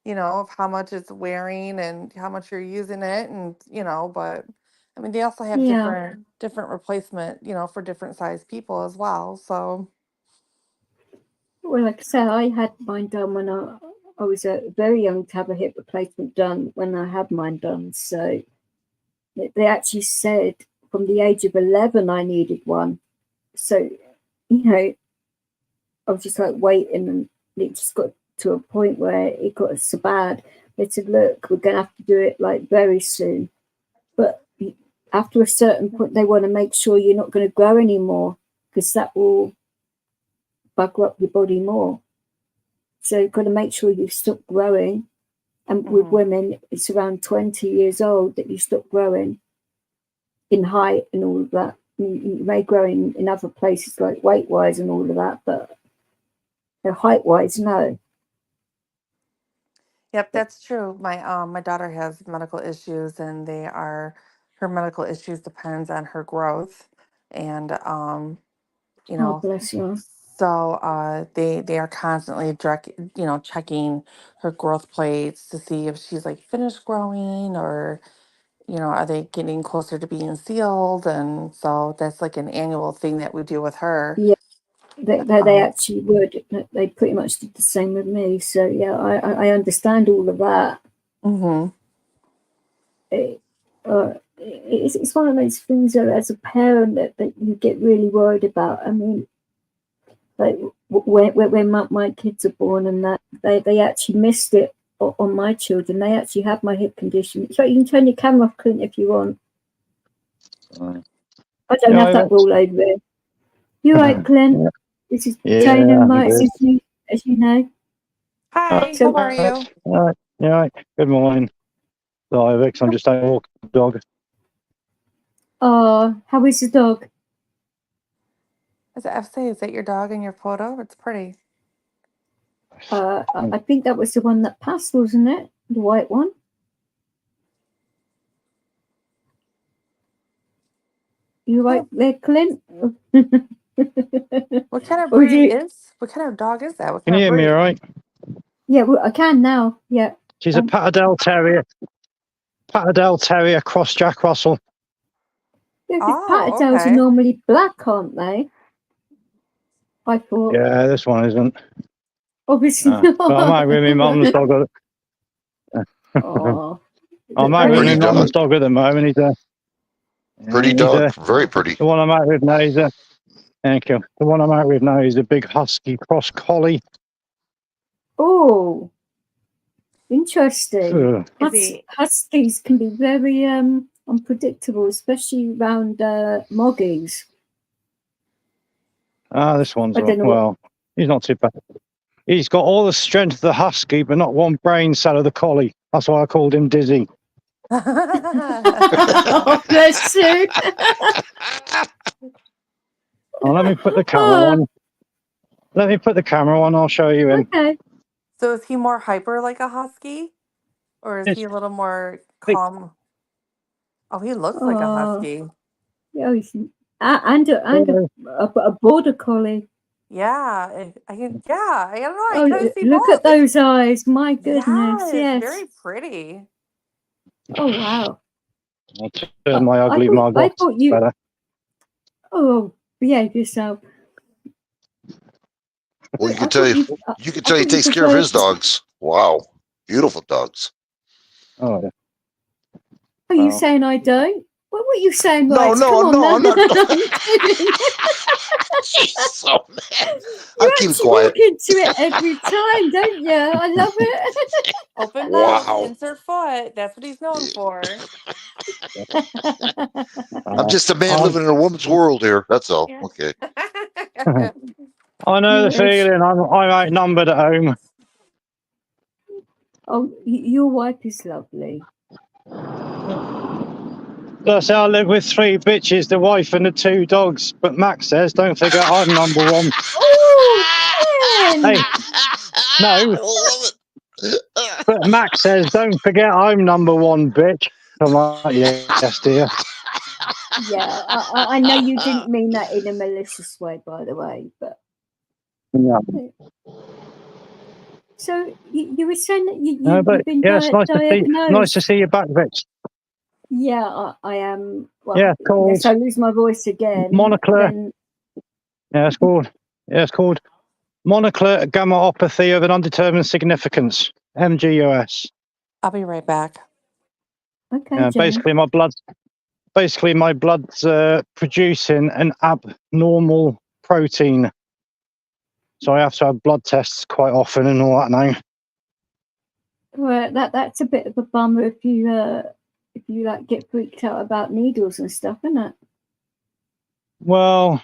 Of how much it's wearing and how much you're using it, and but I mean they also have different replacement, for different size people as well. So well, like I said, I had mine done when I was very young to have a hip replacement done when I had mine done. So they actually said from the age of 11 I needed one. So I was just like waiting, and it just got to a point where it got so bad. They said, look, we're going to have to do it like very soon. But after a certain point, they want to make sure you're not going to grow anymore, because that will bugger up your body more. So you've got to make sure you stop growing. And with women, it's around 20 years old that you stop growing in height and all of that. You may grow in other places like weight-wise and all of that, but height-wise, no. Yep, that's true. My daughter has medical issues, and her medical issues depends on her growth, and you Oh, know, bless you. so they are constantly checking her growth plates to see if she's like finished growing, or are they getting closer to being sealed, and so that's like an annual thing that we do with her. Yeah, they actually would. They pretty much did the same with me. So yeah, I understand all of that. It's one of those things that as a parent that you get really worried about. I mean, like when my kids are born and that they actually missed it on my children. They actually have my hip condition. So you can turn your camera off, Clint, if you want. I don't have that rule over there. You're right, Clint. Yeah. This is Jane and Mike, good. as you know. Hi, So- how are you? Yeah, good morning. Sorry, Vix, I'm just out walking the dog. Oh, how is the dog? Is that your dog in your photo? It's pretty. I think that was the one that passed, wasn't it? The white one. You right there, Clint? What kind of Or breed you- what kind of dog is that? What Can kind you of hear me breed? all right? Yeah, well, I can now. Yeah. She's a Patterdale Terrier cross Jack Russell. Yeah, Oh, Patterdales okay. are normally black, aren't they? I thought. Yeah, this one isn't. Obviously But not. I'm out with my mum's dog. Oh, I'm out with my Pretty mum's dog. dog at the moment. He's a Pretty dog. Very pretty. The one I'm out with now is a. Thank you. The one I'm out with now is a big husky cross collie. Oh, interesting. Is Huskies can be very unpredictable, especially around moggies. This one's I don't know well. He's not too bad. He's got all the strength of the husky, but not one brain cell of the collie. That's why I called him Dizzy. Oh, bless you. Let me put the camera on. Let me put the camera on. I'll show you him. Okay. So is he more hyper like a husky? Or is he a little more calm? Oh, he looks like a husky. Yeah, and a border collie. Yeah, I don't know. I Oh, kind of see look both. at those eyes! My goodness, Yeah, it's yes. very pretty. Oh wow! I'll turn my ugly mug I off. thought you. Better. Oh, behave yourself. Well, you can tell he takes care of his dogs. Wow, beautiful dogs. Oh, yeah. Are you saying I don't? What were you saying, No, Mike? no, Come on, no, now. I'm not. I'm kidding. She's so mad. You I'm keeping actually quiet. walk into it every time, don't you? I love it. Open Wow. mouth, insert foot. That's what he's known for. I'm just a man living in a woman's world here. That's all. Yeah. Okay. I know the Yes. feeling. I'm outnumbered at home. Oh, your wife is lovely. Plus, I live with 3 bitches, the wife and the 2 dogs. But Max says, don't forget I'm number 1. Oh, Hey, no. I love it. But Max says, don't forget I'm number 1, bitch. I'm like, yes, dear. yeah. I know you didn't mean that in a malicious way, by the way, but. Yeah. So you were saying that you've been it's diagnosed. nice to see you back, Vix. Yeah, I am. Well, Yeah, called unless I lose my voice again. monocular. Then, Yeah, it's called monocular gammaopathy of an undetermined significance, MGUS. I'll be right back. okay, Jane. Basically, my blood's producing an abnormal protein. So I have to have blood tests quite often and all that now. Well, that's a bit of a bummer if you like get freaked out about needles and stuff, isn't it? Well,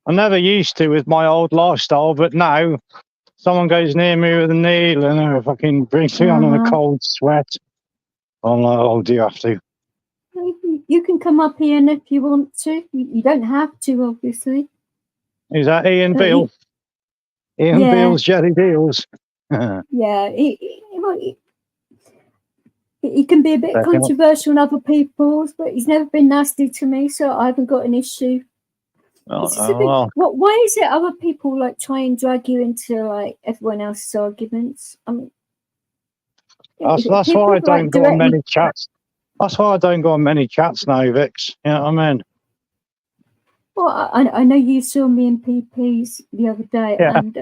I never used to with my old lifestyle, but now someone goes near me with a needle and fucking brings me on in a cold sweat. I'm like, oh, do you have to? You can come up here and if you want to. You don't have to, obviously. Is that Ian Beale? Ian Beale's Jelly Deals. Yeah, he can be a bit controversial in other people's, but he's never been nasty to me, so I haven't got an issue. Why is it other people like try and drag you into like everyone else's arguments? I mean, that's why I don't go on many chats. That's why I don't go on many chats now, Vix. You know what I mean? Well, I know you saw me in PP's the other day, and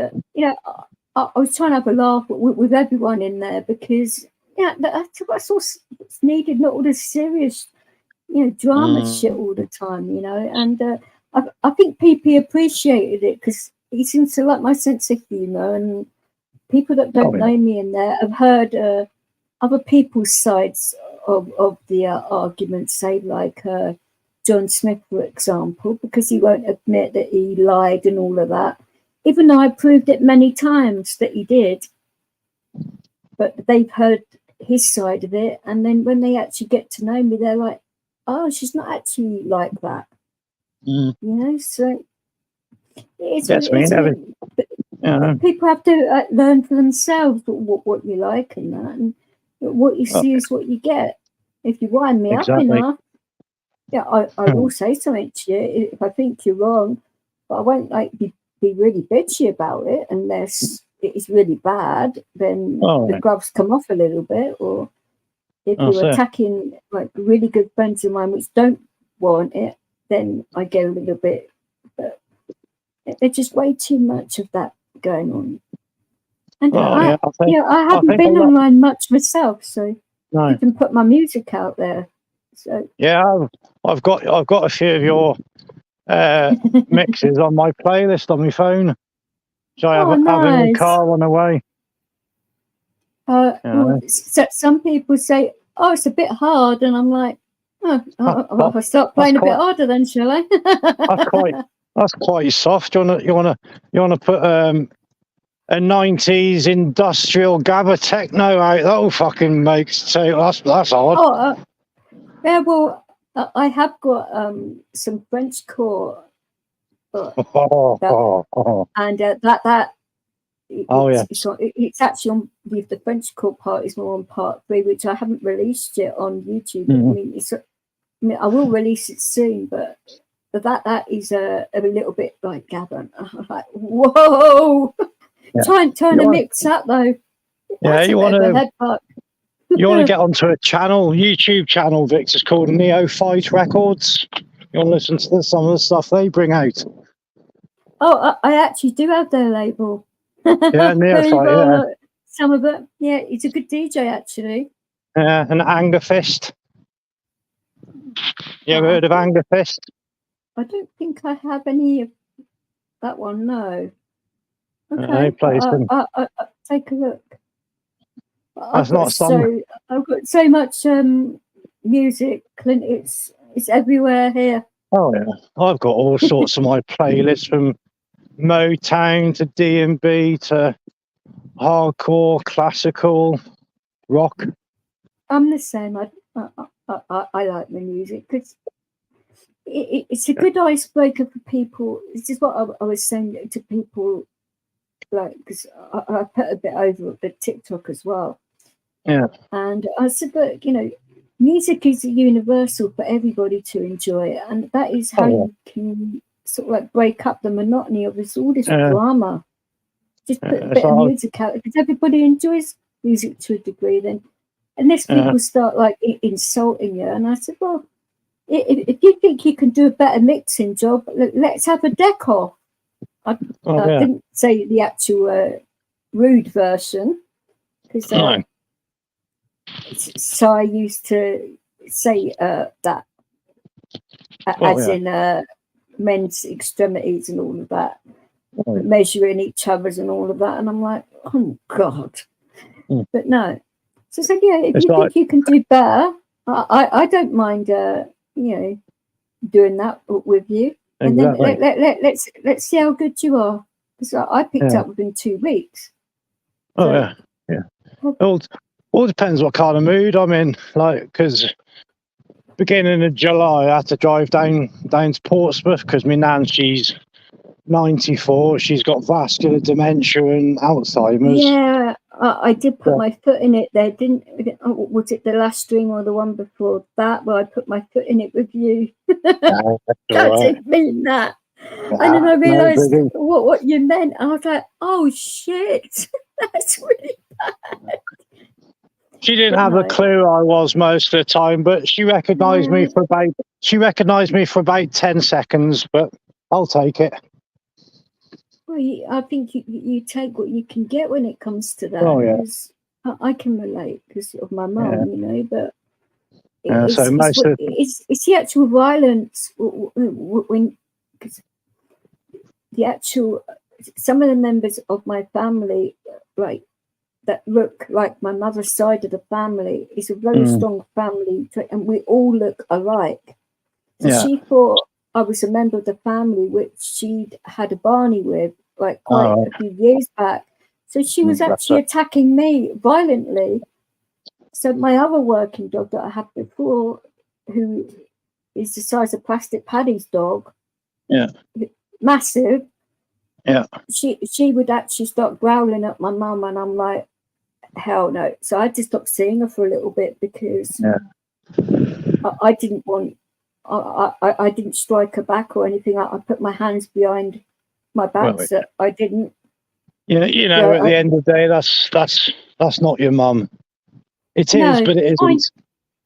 I was trying to have a laugh with everyone in there because that's what's needed, not all this serious, drama shit all the time, And I think PP appreciated it because he seems to like my sense of humour, and people that don't know me in there have heard other people's sides of the argument, say like John Smith, for example, because he won't admit that he lied and all of that, even though I proved it many times that he did. But they've heard his side of it, and then when they actually get to know me, they're like, oh, she's not actually like that. So it's people have to learn for themselves what you like and that, and what you see is what you get. If you wind me up enough, I will say something to you if I think you're wrong, but I won't like be really bitchy about it unless it is really bad. Then the gloves come off a little bit, or if you're attacking like really good friends of mine which don't want it, then I get a little bit. But there's just way too much of that going on. And I haven't been online much myself, so you can put my music out there. So I've got a few of your mixes on my playlist on my phone, so I have in the car on the way. So some people say, "Oh, it's a bit hard," and I'm like, "I'll start playing a bit harder then, shall I?" That's quite soft. You wanna put a 90s industrial gabba techno out? That'll fucking make that's hard. Yeah, well, I have got some French core, and it's actually on with the French core part is more on part 3, which I haven't released yet on YouTube. I mean, I will release it soon, but that is a little bit like gabba. I'm like, whoa! Trying to mix that though. You want to get onto a YouTube channel, Vix. It's called Neophyte Records. You want to listen to some of the stuff they bring out. Oh, I actually do have their label. Yeah, Neophyte. Some of it. Yeah, he's a good DJ actually. Yeah, and Anger Fist. You ever heard of Anger Fist? I don't think I have any of that one. No. Okay, I'll take a look. That's not some. I've got so much music, Clint. It's everywhere here. Oh yeah, I've got all sorts of my playlists from Motown to D&B to hardcore, classical, rock. I'm the same. I like the music because it's a good icebreaker for people. This is what I was saying to people, like, because I put a bit over the TikTok as well. Yeah. And I said, but music is universal for everybody to enjoy, and that is how you can sort of like break up the monotony of all this drama. Just put a bit of music out because everybody enjoys music to a degree. Then, unless people start like insulting you, and I said, well, if you think you can do a better mixing job, let's have a deck off. I didn't say the actual rude version because so I used to say that as in men's extremities and all of that. measuring each other's and all of that. And I'm like, oh God. But no. So it's like, yeah, if you think you can do better, I don't mind, doing that with you. And then let's see how good you are. Because I picked up within 2 weeks. So, all depends what kind of mood I'm in. Like, because beginning of July, I had to drive down to Portsmouth because my nan, she's 94. She's got vascular dementia and Alzheimer's. Yeah, I did put my foot in it there. Was it the last string or the one before that? Well, I put my foot in it with you. No, I didn't mean that. And then I realised what you meant. And I was like, oh shit, that's really bad. She didn't have a clue I was most of the time, but she recognised me for about 10 seconds. But I'll take it. Well, I think you take what you can get when it comes to that. Oh, yeah. Because I can relate because of my mum, but it's the actual violence when some of the members of my family, like that look like my mother's side of the family, is a very strong family, and we all look alike. So she thought I was a member of the family, which she'd had a Barney with, like quite a few years back. So she was actually attacking me violently. So my other working dog that I had before, who is the size of Plastic Paddy's dog, massive, she would actually start growling at my mum, and I'm like, hell no. So I had to stop seeing her for a little bit because I didn't want. I didn't strike her back or anything. I put my hands behind my back, so I didn't. Yeah, at the end of the day, that's not your mum. It is, but it isn't.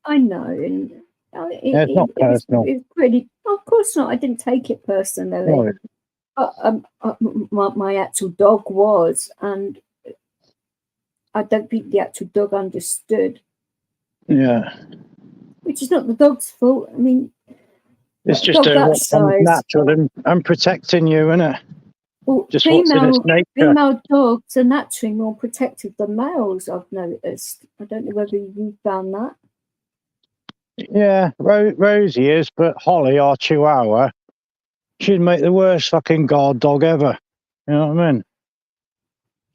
I know, and it's not personal. It's pretty. Of course not. I didn't take it personally. No. My actual dog was, and I don't think the actual dog understood. Yeah. Which is not the dog's fault. I mean, it's just doing what's natural and protecting you, isn't it? Well, just what's in its nature. Female dogs are naturally more protective than males, I've noticed. I don't know whether you found that. Yeah, Rosie is, but Holly, our Chihuahua, she'd make the worst fucking guard dog ever. You know what I mean?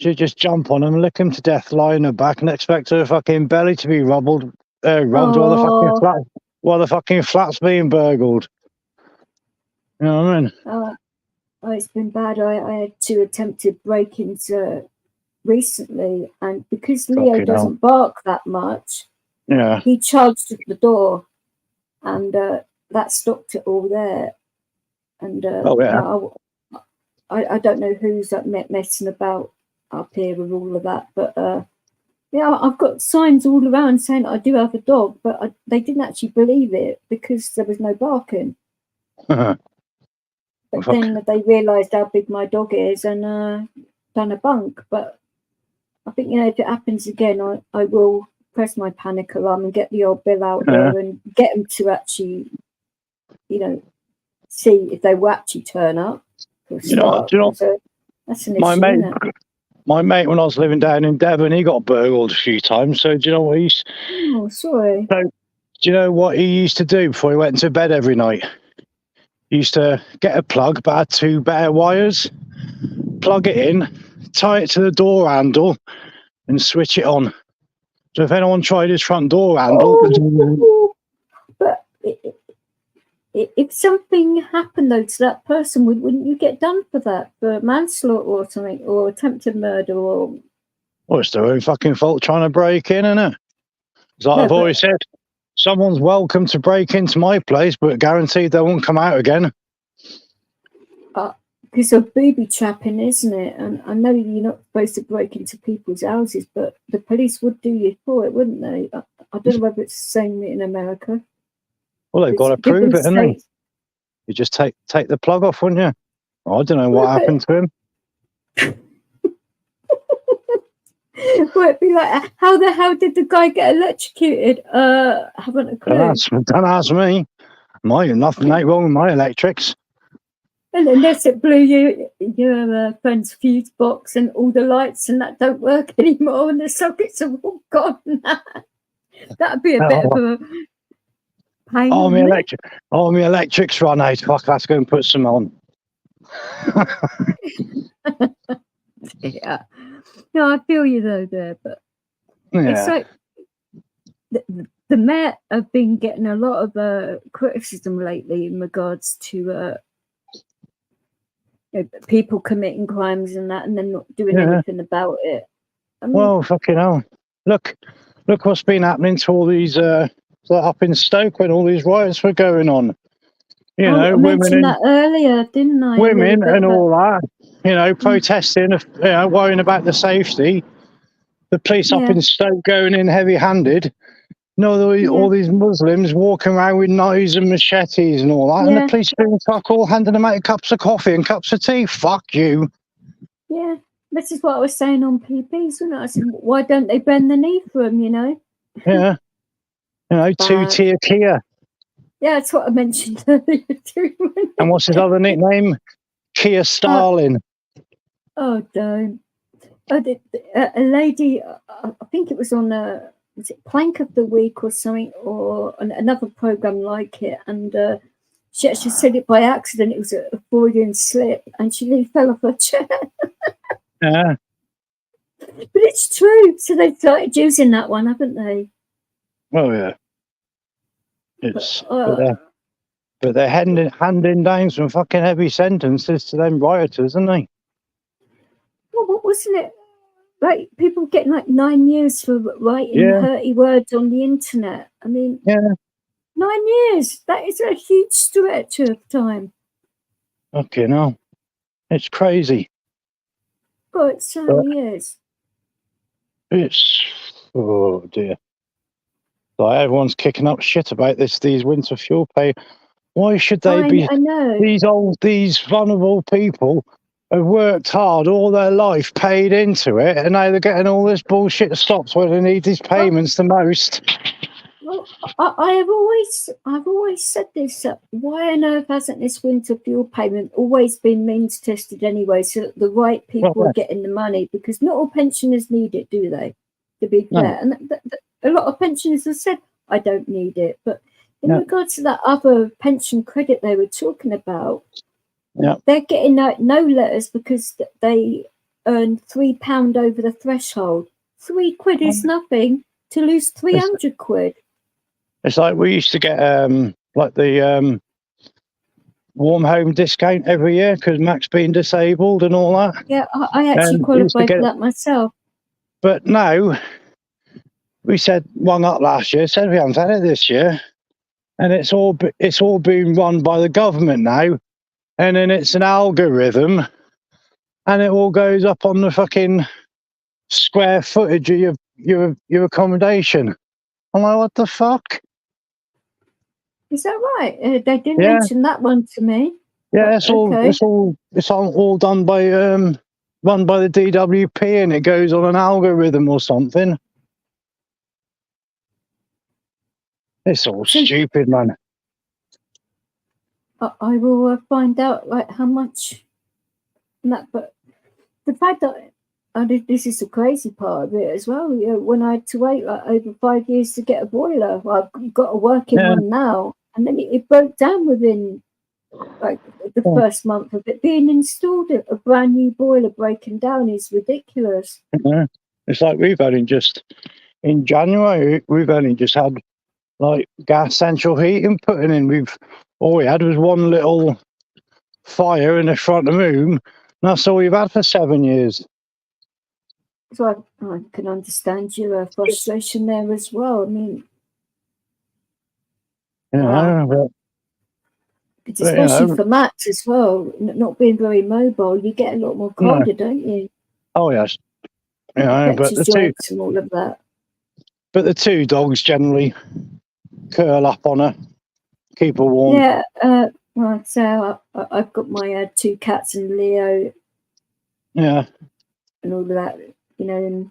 She'd just jump on him, lick him to death, lie in her back, and expect her fucking belly to be rubbed while the fucking flat's being burgled. You know what I mean? It's been bad. I had 2 attempted break-ins recently, and because Leo doesn't bark that much, he charged at the door, and that stopped it all there. And I don't know who's messing about up here with all of that, but I've got signs all around saying I do have a dog, but they didn't actually believe it because there was no barking. But then they realised how big my dog is and done a bunk. But I think, if it happens again, I will press my panic alarm and get the old Bill out there and get them to actually, see if they will actually turn up. Do you know, that's an issue, isn't it? My mate, when I was living down in Devon, he got burgled a few times. So do you know what he's... Oh, sorry. So, do you know what he used to do before he went to bed every night? He used to get a plug, but had 2 bare wires, plug it in, tie it to the door handle, and switch it on. So if anyone tried his front door handle... But if something happened, though, to that person, wouldn't you get done for that? For manslaughter or something, or attempted murder, or... Well, it's their own fucking fault trying to break in, isn't it? As I've always said, someone's welcome to break into my place, but guaranteed they won't come out again. Because of booby trapping, isn't it? And I know you're not supposed to break into people's houses, but the police would do you for it, wouldn't they? I don't know whether it's the same in America. Well, they've got to prove it, haven't they? You just take the plug off, wouldn't you? Oh, I don't know what happened to him. Well, it'd be like, how the hell did the guy get electrocuted? Haven't a clue. Don't ask me. Nothing ain't wrong with my electrics. And unless it blew your friend's fuse box and all the lights and that don't work anymore and the sockets are all gone. That'd be a bit of a pain. Oh, wouldn't it? my electric's run out. Fuck, let's go and put some on. Yeah. No, I feel you though there, but it's Yeah. like the Met have been getting a lot of criticism lately in regards to people committing crimes and that, and then not doing anything about it. I mean, Well, fucking hell. Look what's been happening to all these up in Stoke when all these riots were going on. You know, I mentioned that earlier, didn't I? Women and all that, you know, protesting, worrying about the safety. The police up in Stoke going in heavy-handed. All these Muslims walking around with knives and machetes and all that, and the police doing fuck all, handing them out cups of coffee and cups of tea. Fuck you. Yeah, this is what I was saying on PPs, wasn't it? I said, why don't they bend the knee for them, you know? Yeah. You know, two-tier Kia. Yeah, that's what I mentioned earlier too. And what's his other nickname? Kia Starlin. Oh, don't. A lady, I think it was on was it Plank of the Week or something, or another program like it, and she actually said it by accident. It was a Freudian slip, and she nearly fell off her chair. Yeah. But it's true. So they started using that one, haven't they? Oh, yeah. But they're handing down some fucking heavy sentences to them rioters, aren't they? Well, what wasn't it? Like people getting like 9 years for writing hurty words on the internet. I mean, 9 years. That is a huge stretch of time. Okay, no, it's crazy. Oh, it certainly is. Oh dear. Like everyone's kicking up shit about these winter fuel pay. Why should they be? I know. These vulnerable people have worked hard all their life, paid into it, and now they're getting all this bullshit stopped where they need these payments the most. Well, I've always said this. Why on earth hasn't this winter fuel payment always been means tested anyway, so that the right people are getting the money? Because not all pensioners need it, do they? To be fair, and a lot of pensioners have said, "I don't need it." But in regards to that other pension credit they were talking about, they're getting no letters because they earn £3 over the threshold. £3 is nothing to lose 300 quid. It's like we used to get like the warm home discount every year because Mac's been disabled and all that. Yeah, I actually qualified for that myself. But now we rung up last year, said we haven't had it this year, and it's all being run by the government now, and then it's an algorithm, and it all goes up on the fucking square footage of your accommodation. I'm like, what the fuck? Is that right? They didn't mention that one to me. Yeah, it's all done by run by the DWP, and it goes on an algorithm or something. It's all stupid, man. I will find out like how much that, but the fact that this is the crazy part of it as well. You know, when I had to wait like over 5 years to get a boiler, well, I've got a working one now, and then it broke down within like the first month of it being installed. A brand new boiler breaking down is ridiculous. It's like in January we've only just had like gas central heating putting in. All we had was one little fire in the front of the room, and that's all we've had for 7 years. So I can understand your frustration there as well. I mean, especially for Matt as well, not being very mobile, you get a lot more colder, don't you? Oh yes, but the joints and all of that. But the two dogs generally curl up on her, keep her warm. Yeah, well, so I've got my 2 cats and Leo. Yeah, and all of that, you know, and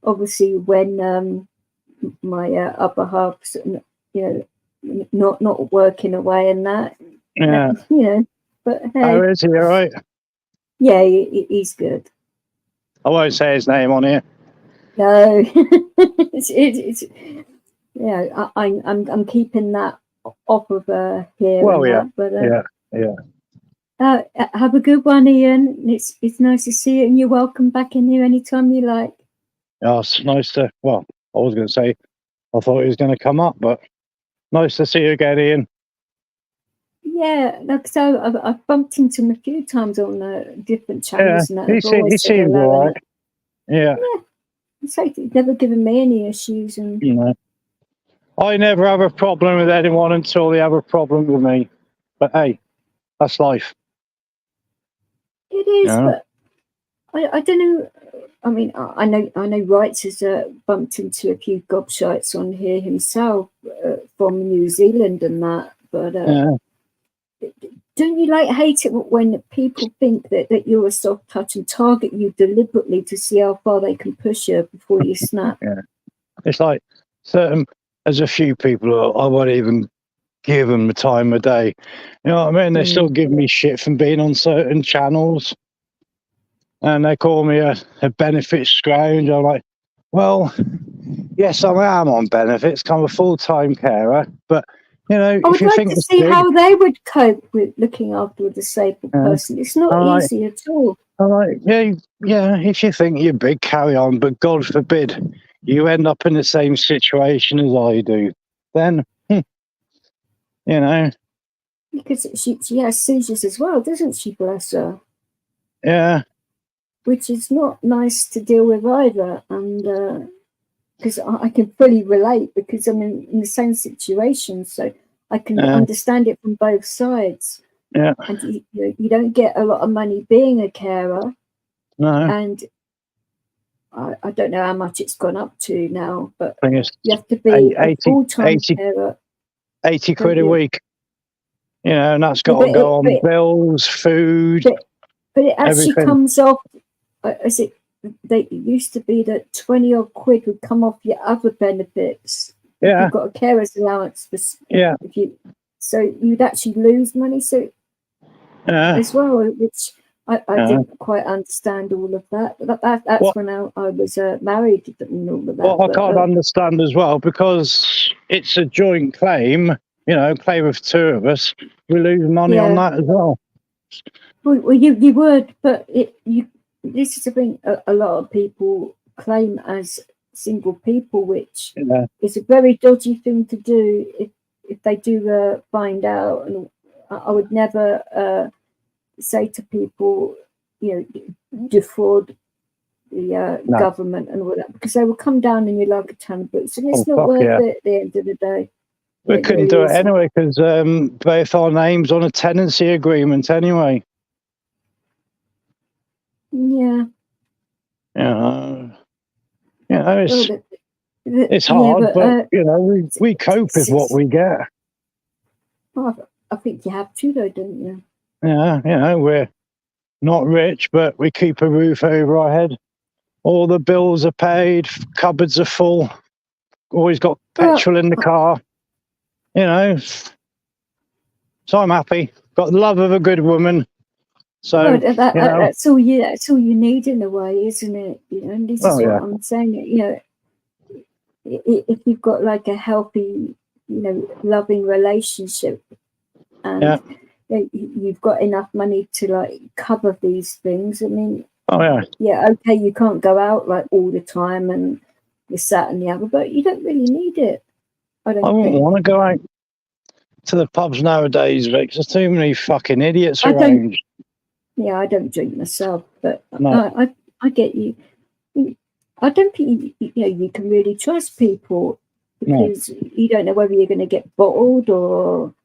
obviously when my upper half's, you know, not working away and that, you know, But hey, Oh, is he all right? yeah, he's good. I won't say his name on here. No, it's yeah. I'm keeping that off of here. Well, and yeah, that, but yeah. have a good one, Ian. It's nice to see you, and you're welcome back in here anytime you like. Oh, it's nice to. Well, I was going to say I thought he was going to come up, but nice to see you again, Ian. Yeah, like so, I've bumped into him a few times on different channels. Yeah, And he seems hello, all right. Yeah. It's like he's never given me any issues, and You know, I never have a problem with anyone until they have a problem with me. But hey, that's life. it is. Yeah. But I don't know. I mean, I know Wrights has bumped into a few gobshites on here himself from New Zealand and that. But don't you hate it when people think that you're a soft touch and target you deliberately to see how far they can push you before you snap? Yeah. It's like there's a few people who I won't even give them the time of day. You know what I mean? They still give me shit from being on certain channels. And they call me a benefit scrounge. I'm like, well, yes, I am on benefits. I'm a full-time carer. But, you know, I would if you like think to it's see big, how they would cope with looking after a disabled person. It's not easy at all. I'm like, yeah, if you think you're big, carry on. But God forbid you end up in the same situation as I do. Then, you know. Because she has seizures as well, doesn't she, bless her? Yeah. Which is not nice to deal with either. And because I can fully relate, because I'm in the same situation. So I can understand it from both sides. Yeah. And you don't get a lot of money being a carer. No. And I don't know how much it's gone up to now, but I think it's you have to be 80, a full-time carer. 80 quid a week. You know, and that's got Yeah, to go on bills, food, but it actually everything. comes off. They used to be that 20 odd quid would come off your other benefits. Yeah. If you've got a carer's allowance for, so you'd actually lose money. So as well, which I didn't quite understand all of that. That's when I was married and all of that. Well, I can't understand as well, because it's a joint claim. You know, claim of two of us. We lose money on that as well. Well, you would, but this is the thing. A lot of people claim as single people, which is a very dodgy thing to do if they do find out. And I would never say to people, defraud the government and all that, because they will come down in you like a ton of boots, and it's not worth it at the end of the day. We couldn't do it anyway, because both our names on a tenancy agreement anyway. Yeah. It's hard, but you know, we cope with what we get. Well, I think you have to, though, don't you? Yeah, you know, we're not rich, but we keep a roof over our head. All the bills are paid, cupboards are full, always got petrol in the car. You know, so I'm happy. Got the love of a good woman. So that's all you need in a way, isn't it? You know, and this is what I'm saying. You know, if you've got like a healthy, loving relationship, and you've got enough money to like cover these things. I mean, okay, you can't go out like all the time and this, that, and the other, but you don't really need it. I wouldn't want to go out to the pubs nowadays, Vic. There's too many fucking idiots around. I don't drink myself, but I get you. I don't think you can really trust people, because you don't know whether you're going to get bottled or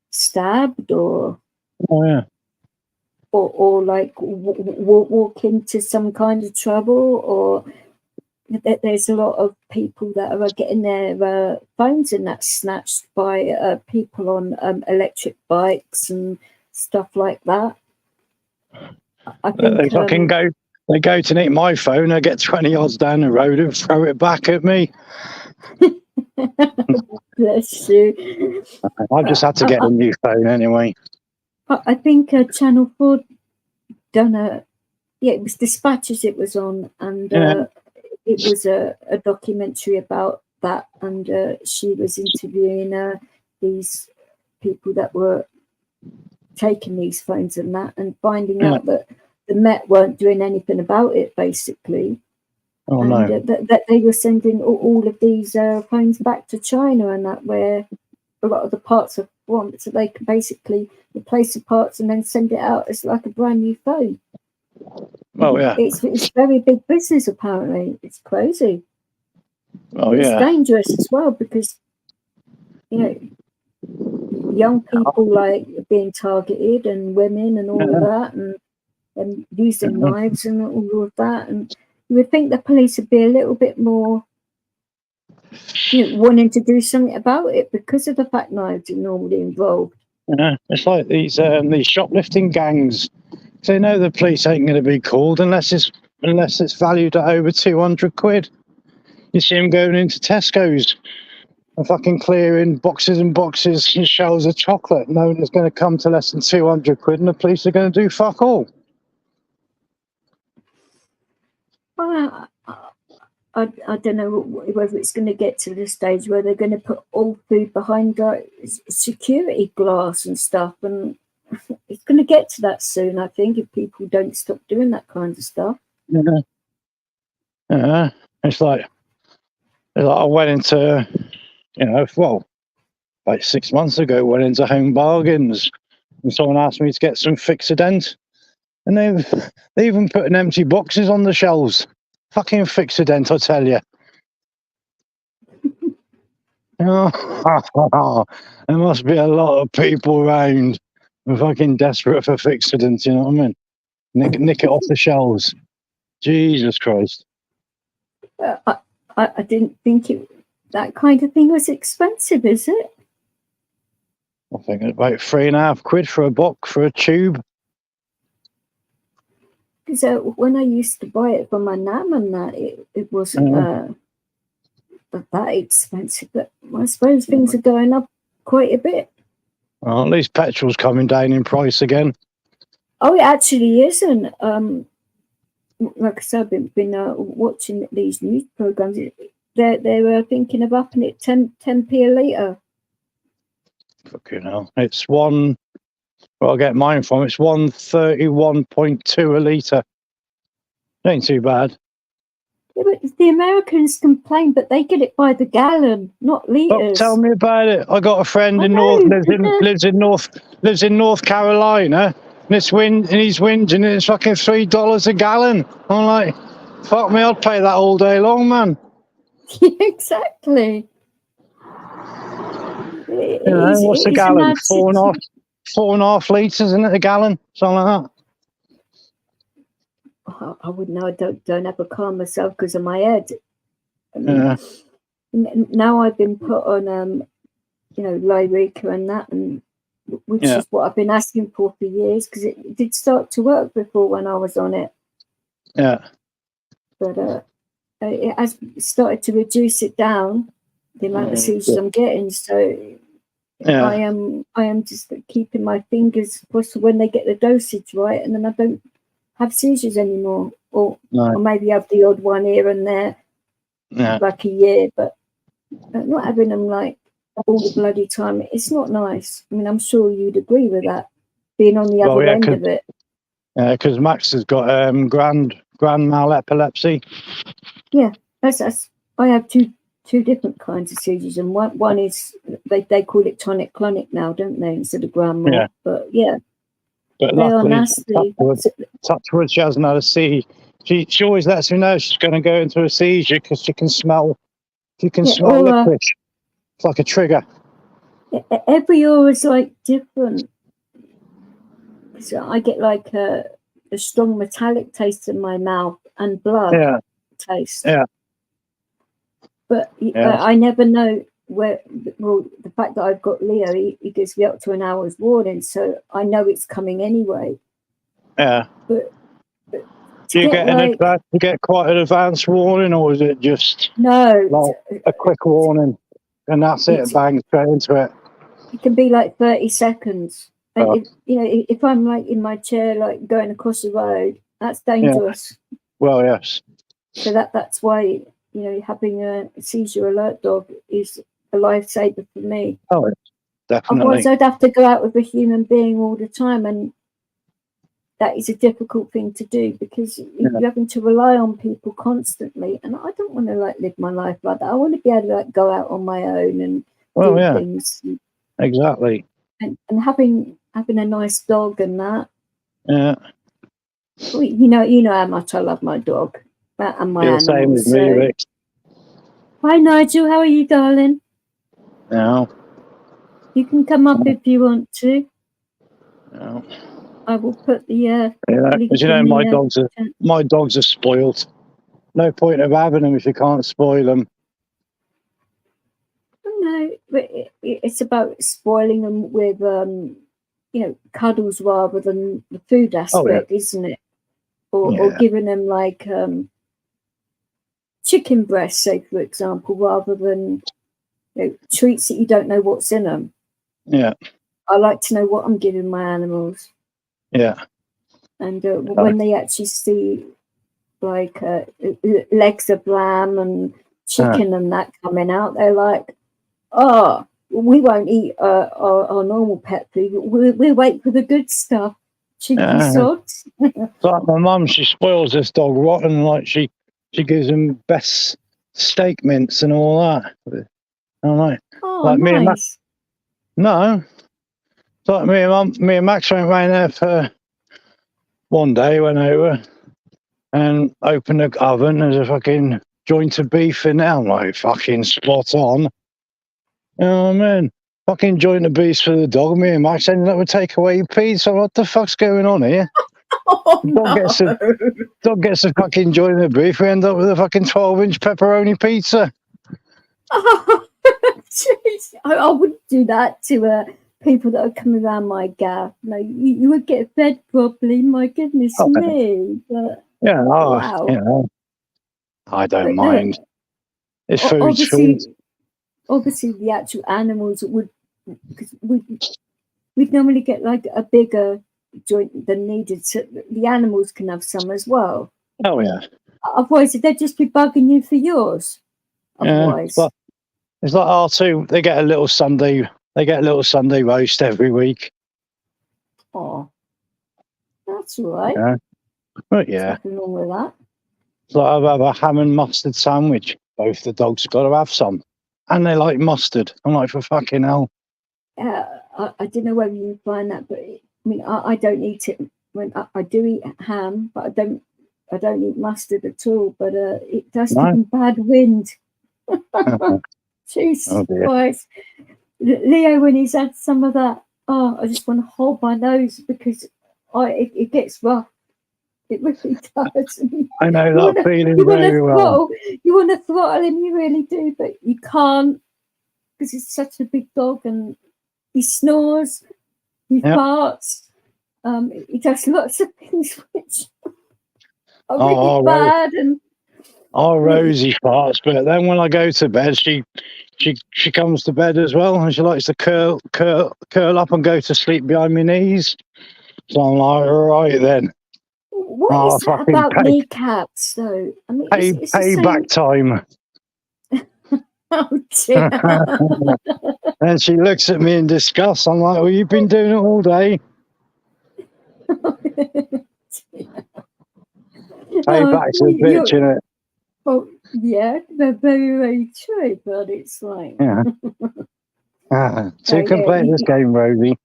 stabbed or or like walk into some kind of trouble, or there's a lot of people that are getting their phones and that snatched by people on electric bikes and stuff like that. I think they go to nick my phone, I get 20 yards down the road and throw it back at me. Bless you. I just had to get a new phone anyway. I think Channel 4 done it was Dispatches it was on, and it was a documentary about that, and she was interviewing these people that were taking these phones and that, and finding out that the Met weren't doing anything about it, basically. Oh, and no. that they were sending all of these phones back to China, and that where a lot of the parts are from, so they can basically replace the parts and then send it out as like a brand new phone. Oh, yeah. It's very big business, apparently. It's crazy. Oh, It's yeah. dangerous as well, because young people like being targeted, and women and all of that, and using knives and all of that. And you would think the police would be a little bit more wanting to do something about it, because of the fact knives are normally involved. It's like these shoplifting gangs. They know the police ain't going to be called unless it's valued at over 200 quid. You see them going into Tesco's and fucking clearing boxes and boxes and shelves of chocolate, knowing it's going to come to less than 200 quid, and the police are going to do fuck all. I don't know whether it's going to get to the stage where they're going to put all food behind security glass and stuff, and it's going to get to that soon, I think, if people don't stop doing that kind of stuff. It's like I went into, like 6 months ago, went into Home Bargains, and someone asked me to get some Fixodent, and they even putting empty boxes on the shelves. Fucking Fixodent, I tell you. There must be a lot of people around fucking desperate for Fixodent, you know what I mean? Nick it off the shelves. Jesus Christ. I didn't think that kind of thing was expensive, is it? I think it's about £3.5 for a box, for a tube. Because when I used to buy it from my nan and that, it wasn't that expensive. But I suppose things are going up quite a bit. Well, at least petrol's coming down in price again. Oh, it actually isn't. Like I said, I've been watching these news programs. They were thinking of upping it 10p a litre. Fucking hell. It's where I get mine from, it's 131.2 a litre. Ain't too bad. Yeah, but the Americans complain, but they get it by the gallon, not litres. Tell me about it. I got a friend lives in North Carolina, and he's whinging, and it's fucking $3 a gallon. I'm like, fuck me, I'd pay that all day long, man. Exactly. What's a gallon? 4.5 litres, isn't it, a gallon? Something like that. I wouldn't know. I don't ever calm myself because of my head. I mean, now I've been put on, Lyrica and that, and which is what I've been asking for years, because it did start to work before when I was on it. Yeah. But it has started to reduce it down, the amount of seizures I'm getting. So I am just keeping my fingers crossed when they get the dosage right, and then I don't have seizures anymore, or maybe have the odd one here and there, like a year, but not having them like all the bloody time. It's not nice. I mean, I'm sure you'd agree with that, being on the other end of it. Yeah, because Max has got grand mal epilepsy. Yeah, that's I have two different kinds of seizures, and one is they call it tonic-clonic now, don't they, instead of grand mal? Yeah. But yeah. But they luckily, are nasty. Touch wood, she hasn't had a seizure. She always lets me know she's going to go into a seizure because she can smell licorice. It's like a trigger. Every year is like different. So I get like a strong metallic taste in my mouth and blood taste. Yeah. But I never know where. Well, the fact that I've got Leo, he gives me up to an hour's warning, so I know it's coming anyway. Yeah. But do you get quite an advanced warning, or is it just a quick warning and that's it? Bang straight into it. It can be like 30 seconds. And if I'm like in my chair, like going across the road, that's dangerous. Yeah. Well, yes. So that's why having a seizure alert dog is a lifesaver for me. Oh, definitely. Otherwise, I'd have to go out with a human being all the time, and that is a difficult thing to do because you're having to rely on people constantly. And I don't want to like live my life like that. I want to be able to like go out on my own and do things. Exactly. And having a nice dog and that. Yeah. Well, you know how much I love my dog and my animals. Same as me, Rick. Hi, Nigel. How are you, darling? No. You can come up if you want to. No. I will put the because my dogs are spoiled. No point of having them if you can't spoil them. No, but it's about spoiling them with cuddles rather than the food aspect, isn't it? Or giving them like chicken breast, say for example, rather than treats that you don't know what's in them. Yeah. I like to know what I'm giving my animals. Yeah. And when they actually see like legs of lamb and chicken and that coming out, they're like, oh, we won't eat our normal pet food. We'll wait for the good stuff. Cheeky sods. Like my mum, she spoils this dog rotten. Like she gives him best steak mince and all that. I'm like, oh, me and nice. No. It's like me and Max went round there for one day, went over and opened the oven. There's a fucking joint of beef in there. I'm like, fucking spot on. You know what I mean? Fucking joint of beef for the dog. Me and Max ended up with takeaway pizza. What the fuck's going on here? Oh, Dog gets a fucking joint of beef. We end up with a fucking 12-inch pepperoni pizza. Oh, jeez. I wouldn't do that to people that are coming around my gaff. No, you would get fed properly. My goodness me. But, wow. I don't mind. It's food. Obviously, the actual animals would, because we'd normally get like a bigger joint than needed, so the animals can have some as well. Oh yeah. Otherwise, they'd just be bugging you for yours. Otherwise, it's like R2. They get a little Sunday. They get a little Sunday roast every week. Oh, that's all right. Yeah. But nothing wrong with that. It's like I've had a ham and mustard sandwich. Both the dogs got to have some, and they like mustard. I'm like, for fucking hell. I don't know whether you find that, but I mean, I don't eat it. When I do eat ham, but I don't eat mustard at all. But it does give them bad wind. Jesus Christ. Leo, when he's had some of that, I just want to hold my nose because it gets rough. It really does. I know that feeling very well. You want to throttle him, you really do, but you can't because he's such a big dog and he snores, he farts, he does lots of things which are really bad. Rosie farts, but then when I go to bed, she comes to bed as well, and she likes to curl up and go to sleep behind my knees. So I'm like, right then. What is that about kneecaps, though? I mean, it's payback time. Oh dear. And she looks at me in disgust. I'm like, well, you've been doing it all day. Payback's a bitch, isn't it? Oh, yeah, they're very, very true, but it's like... Yeah. So you can play this game, Rosie.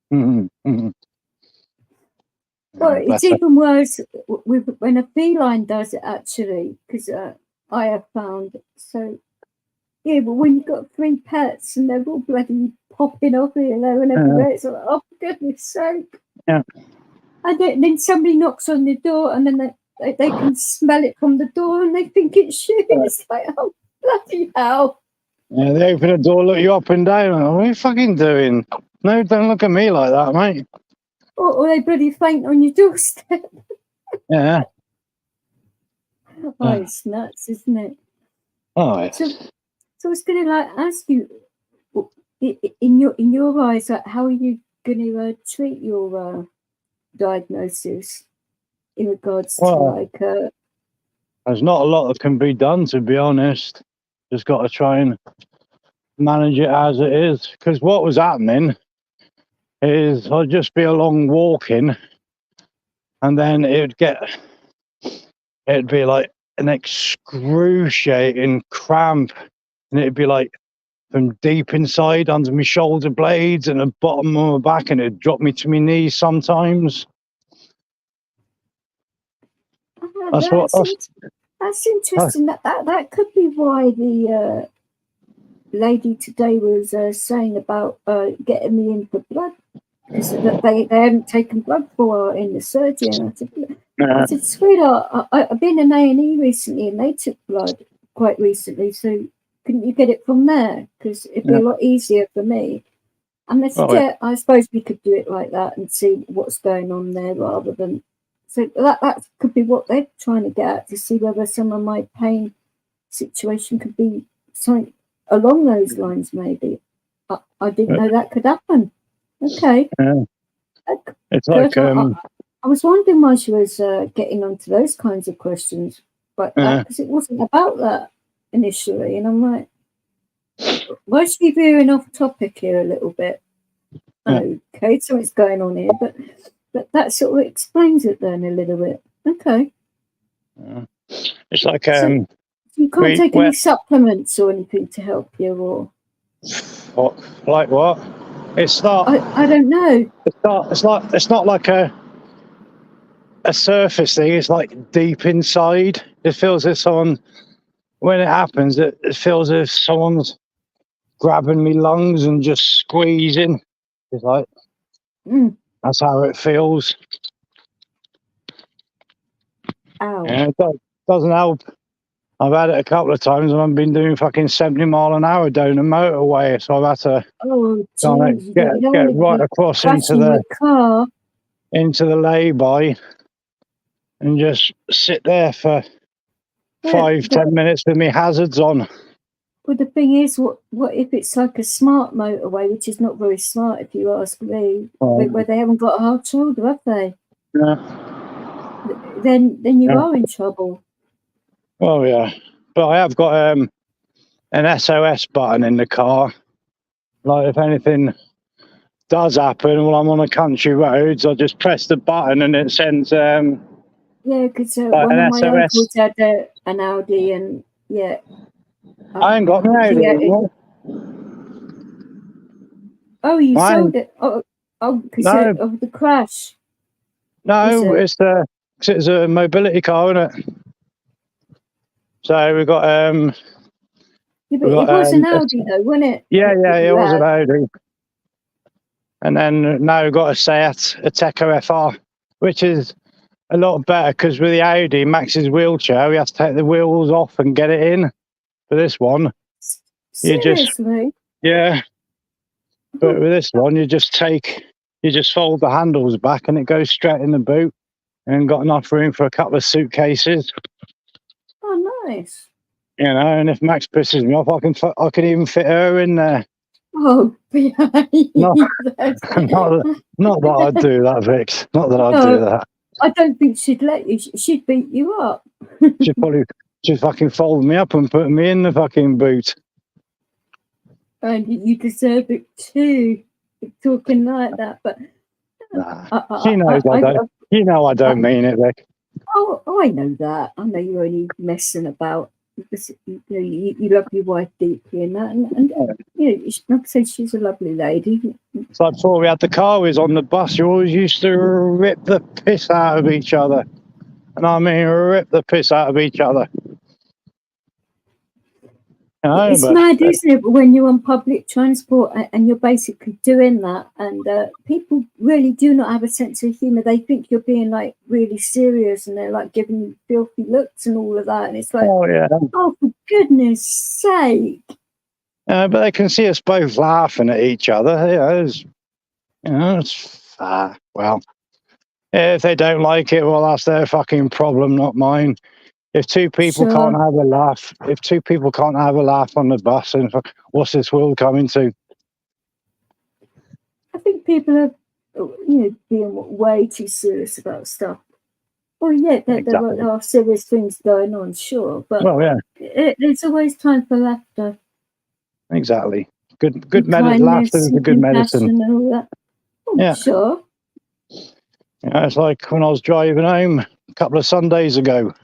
Well, it's even worse when a feline does it, actually, because I have found. So, yeah, but when you've got 3 pets and they're all bloody popping off here, there and everywhere, it's like, oh, for goodness sake. Yeah. And then somebody knocks on the door and then they can smell it from the door and they think it's you. It's like, oh, bloody hell. Yeah, they open the door, look you up and down. What are you fucking doing? No, don't look at me like that, mate. Or they bloody faint on your doorstep. Yeah. Oh, it's nuts, isn't it? Oh, yes. So I was going to ask you, in your eyes, how are you going to treat your diagnosis in regards to Well, like there's not a lot that can be done, to be honest. Just got to try and manage it as it is. Because what was happening is I'd just be along walking, and then it'd be like an excruciating cramp, and it'd be like from deep inside under my shoulder blades and the bottom of my back, and it'd drop me to my knees sometimes. That's interesting. That could be why the lady today was saying about getting me in for blood, because they hadn't taken blood for her in the surgery. And I said, sweetheart, I've been in A&E recently, and they took blood quite recently. So couldn't you get it from there? Because it'd be a lot easier for me. And they said, I suppose we could do it like that and see what's going on there rather than. So that could be what they're trying to get at, to see whether some of my pain situation could be something along those lines, maybe. I didn't know that could happen. Okay. It's like I was wondering why she was getting onto those kinds of questions, but because it wasn't about that initially, and I'm like, why is she veering off topic here a little bit? Okay, something's going on here, but that sort of explains it then a little bit. Okay. It's like so you can't take any supplements or anything to help you, or like what? It's not. I don't know. It's not like a surface thing. It's like deep inside. It feels as if someone, when it happens, it feels as if someone's grabbing me lungs and just squeezing. It's like that's how it feels. Ow. Yeah, it doesn't help. I've had it a couple of times, and I've been doing fucking 70 mile an hour down the motorway, so I've had to get right across into the lay-by and just sit there for 5-10 minutes with my hazards on. Well, the thing is, what if it's like a smart motorway, which is not very smart if you ask me, where they haven't got a hard shoulder, have they? Yeah. Then you are in trouble. Oh yeah, but I have got an SOS button in the car. Like if anything does happen while I'm on a country roads, I just press the button and it sends yeah, because one of my SOS. uncles had an Audi, and yeah. I ain't got an Audi anymore. Oh, you sold it? Oh, because of the crash? No, it's a mobility car, isn't it? So we got yeah, but it was an Audi though, wasn't it? Yeah, it was an Audi. And then now we've got a Seat Ateco FR, which is a lot better because with the Audi, Max's wheelchair, we have to take the wheels off and get it in. For this one, seriously? Yeah. But with this one, you just fold the handles back and it goes straight in the boot, and got enough room for a couple of suitcases. Oh, nice. You know, and if Max pisses me off, I can even fit her in there. Oh, not that I'd do that, Vix. Not that I'd do that. I don't think she'd let you. She'd beat you up. She'd fucking fold me up and put me in the fucking boot. And you deserve it too, talking like that. But she knows I don't. You know I don't mean it, Vic. Oh, I know that. I know you're only messing about. Because, you love your wife deeply and that, and like I said, she's a lovely lady. It's like before we had the car, we was on the bus. You always used to rip the piss out of each other, and I mean rip the piss out of each other. It's mad, isn't it, when you're on public transport and you're basically doing that, and people really do not have a sense of humour. They think you're being like really serious, and they're like giving you filthy looks and all of that, and it's like, oh, for goodness sake. But they can see us both laughing at each other. It's well, if they don't like it, well, that's their fucking problem, not mine. If two people can't have a laugh, on the bus, and what's this world coming to? I think people are, being way too serious about stuff. Well, yeah, there are serious things going on, sure, but there's always time for laughter. Exactly. Good medicine. Laughter is a good medicine. And all that. Oh, yeah, sure. It's like when I was driving home a couple of Sundays ago.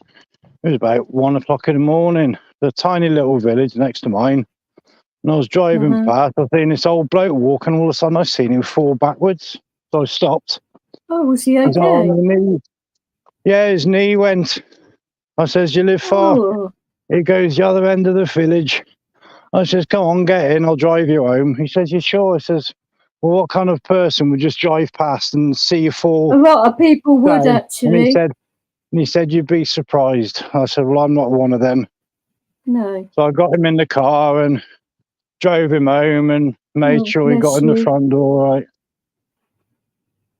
It was about 1 o'clock in the morning. The tiny little village next to mine. And I was driving past. I seen this old bloke walking. All of a sudden, I seen him fall backwards. So I stopped. Oh, was he okay? Yeah, his knee went. I says, "You live far?" Oh. He goes, "The other end of the village." I says, "Come on, get in. I'll drive you home." He says, "You sure?" I says, "Well, what kind of person would just drive past and see you fall?" A lot of people would, actually. And he said, "You'd be surprised." I said, "Well, I'm not one of them." No. So I got him in the car and drove him home and made sure he got in the front door right.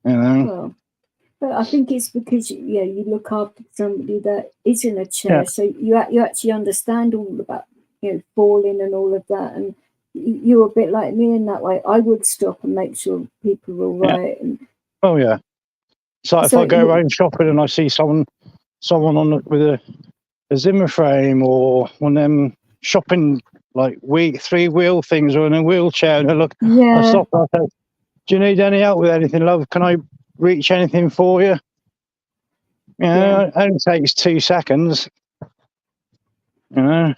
Well, but I think it's because you look after somebody that is in a chair, so you actually understand all about falling and all of that, and you're a bit like me in that way. I would stop and make sure people are all right. And so if I go around shopping and I see someone with a Zimmer frame or one of them shopping like 3-wheel things or in a wheelchair, and I stop. I say, "Do you need any help with anything, love? Can I reach anything for you?" It only takes 2 seconds. No,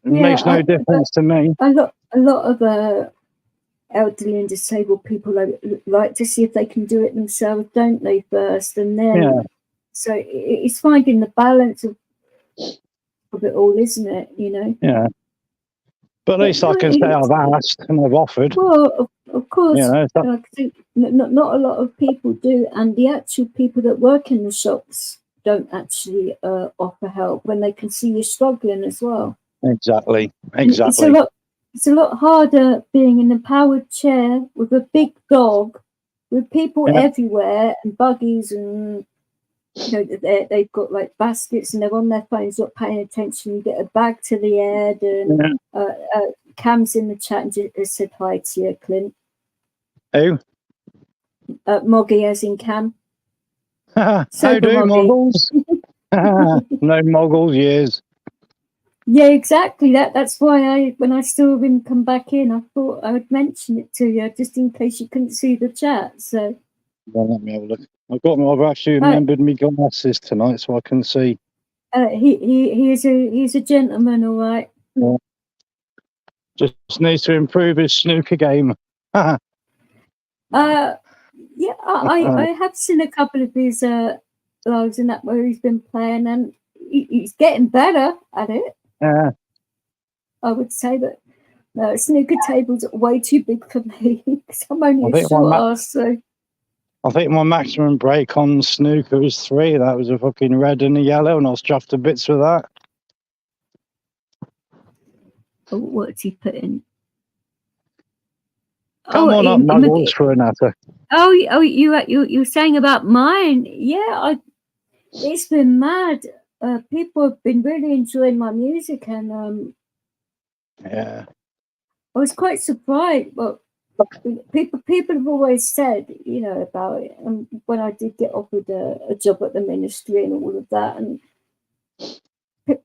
it makes no difference to me. A lot of elderly and disabled people like to see if they can do it themselves, don't they? First, and then so it's finding the balance of it all, isn't it? Yeah. But at least I can say I've asked and I've offered. Well, of course, I think not a lot of people do, and the actual people that work in the shops don't actually offer help when they can see you're struggling as well. Exactly. It's a lot harder being in a powered chair with a big dog, with people everywhere and buggies, and they've got like baskets and they're on their phones, not paying attention. You get a bag to the head, and Cam's in the chat and just said hi to you, Clint. Who? Moggy, as in Cam. How do moggles? No moggles, years. Yeah, exactly. That's why when I saw him come back in, I thought I would mention it to you just in case you couldn't see the chat. So let me have a look. I've actually remembered me glasses tonight, so I can see. He's a gentleman, all right. Yeah. Just needs to improve his snooker game. I have seen a couple of his lives in that where he's been playing, and he's getting better at it. Yeah. I would say that snooker tables are way too big for me because I'm only a short ass. So I think my maximum break on snooker was 3. That was a fucking red and a yellow, and I was chuffed to bits with that. Oh, what's he putting? Come on up, Muggles, for a natter. Oh, you're saying about mine? Yeah, it's been mad. People have been really enjoying my music, and I was quite surprised. Well, people have always said, about it. And when I did get offered a job at the ministry and all of that, and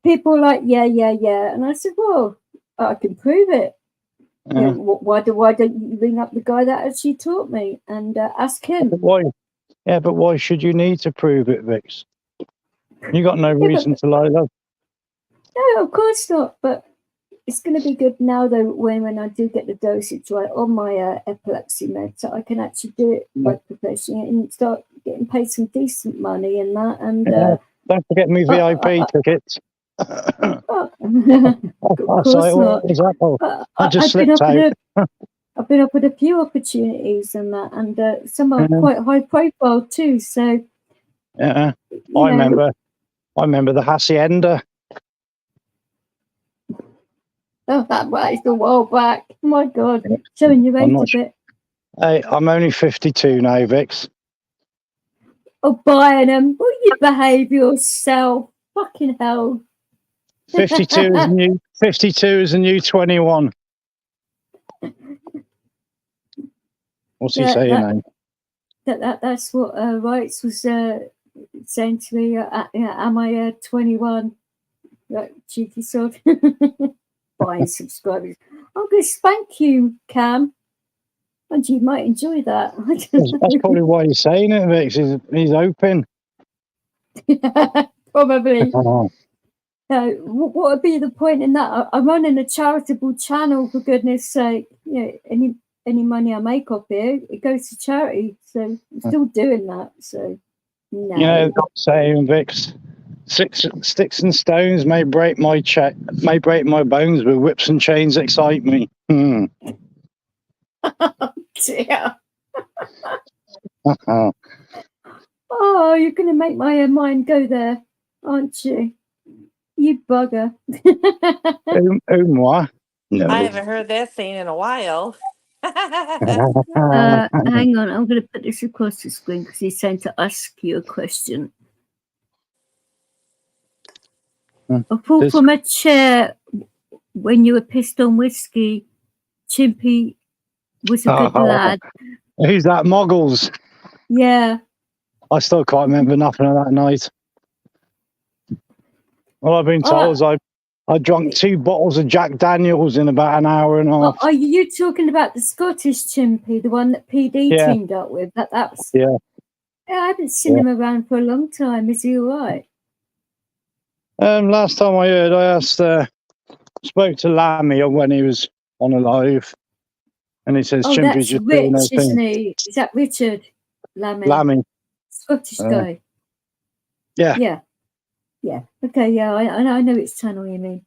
people were like, yeah, and I said, well, I can prove it. Why don't you ring up the guy that actually taught me and ask him? But why? Yeah, but why should you need to prove it, Vix? You got no reason to lie, love. No, of course not. But it's going to be good now, though, when I do get the dosage right on my epilepsy meds, so I can actually do it quite professionally and start getting paid some decent money and that. And don't forget me VIP tickets. Of course not. I just slipped out. I've been offered a few opportunities and that, and some are quite high profile too. So I remember the hacienda. Oh, that was a while back. Oh my God, showing your age a bit. Hey, I'm only 52 now, Vix. Oh, Bynum, will you behave yourself? Fucking hell. 52 is new. 52 is a new 21. What's he saying now? That's what Wrights was saying to me. Am I 21? Like, cheeky sod. Buying subscribers. I'm going to spank you, Cam. And you might enjoy that. That's probably why he's saying it, Vix. He's open. Probably. What would be the point in that? I'm running a charitable channel, for goodness sake. You know, any money I make off here, it goes to charity. So I'm still doing that. So no. You know, that saying, Vix, sticks and stones may break my bones, but whips and chains excite me. Dear. Oh, you're going to make my mind go there, aren't you? You bugger. Moi? No. I haven't heard that saying in a while. Hang on, I'm going to put this across the screen because he's saying to ask you a question. I fall from a chair when you were pissed on whiskey. Chimpy was a good lad. Who's that? Moggles? Yeah. I still can't remember nothing of that night. All I've been told is I drank 2 bottles of Jack Daniels in about an hour and a half. Are you talking about the Scottish Chimpy, the one that PD teamed up with? That's yeah. I haven't seen him around for a long time. Is he all right? Last time I heard, I spoke to Lammy when he was on a live, and he says Chimpy's just doing Rich, isn't he? Is that Richard Lammy? Lammy, Scottish guy. Yeah. Yeah. Okay. Yeah. I know which channel you mean.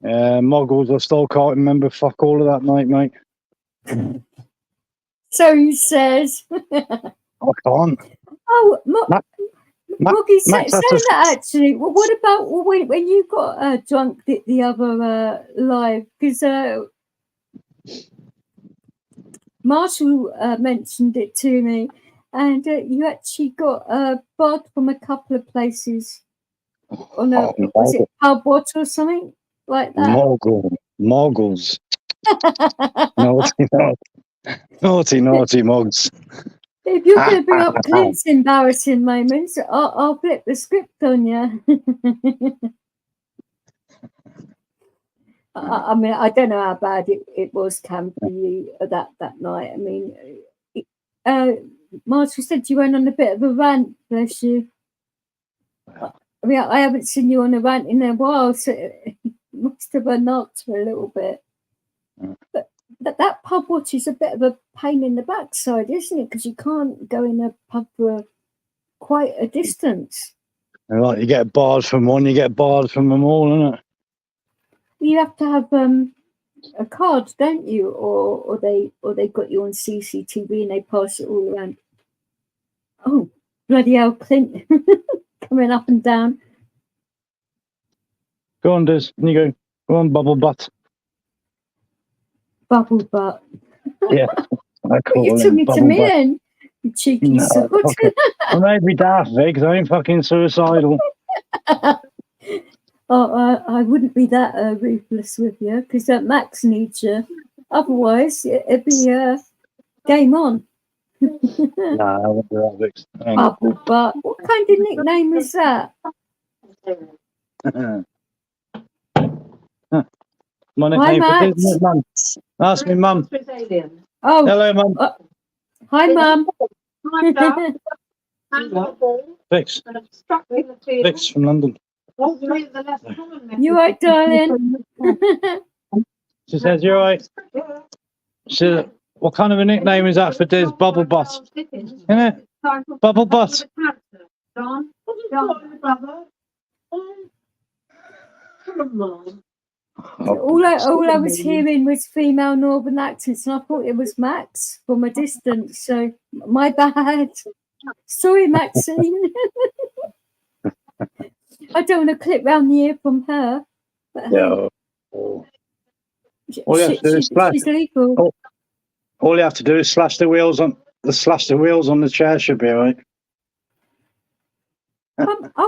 Moggles. I still can't remember fuck all of that night, mate. So he says. I can't. Oh, Moggy, saying that actually. Well, what about when you got drunk the other live? Because Marshall mentioned it to me, and you actually got barred from a couple of places on a was it pub watch or something like that? Moggles. naughty Moggs. If you're going to bring up Clint's embarrassing moments, I'll flip the script on you. I mean, I don't know how bad it was, Cam, for you that night. I mean, Marshall said you went on a bit of a rant, bless you. I mean, I haven't seen you on a rant in a while, so it must have knocked for a little bit. But that pub watch is a bit of a pain in the backside, isn't it? Because you can't go in a pub for quite a distance. Like you get barred from one, you get barred from them all, isn't it? You have to have a card, don't you? Or they got you on CCTV and they pass it all around. Oh, bloody hell, Clint coming up and down. Go on, Diz. You go. Go on, bubble butt. Bubble butt. Yeah. You took me to me then, you cheeky sod. I may be daft, because I ain't fucking suicidal. I wouldn't be that ruthless with you, because Max needs you. Otherwise, it'd be game on. Nah, I won't do that, Vix. Bubble butt. What kind of nickname is that? My nickname for this, Mum. Ask me, Mum. Oh, hello, Mum. Hi, Mum. Vix. Vix from London. You right, darling? She says, you're right. She said, what kind of a nickname is that for Diz? Bubble Butt. Isn't it? Bubble Butt. All I was hearing was female northern accents, and I thought it was Max from a distance. So my bad. Sorry, Maxine. I don't want to clip round the ear from her. But No. she's legal. All you have to do is slash the wheels on the chair. Should be all right. I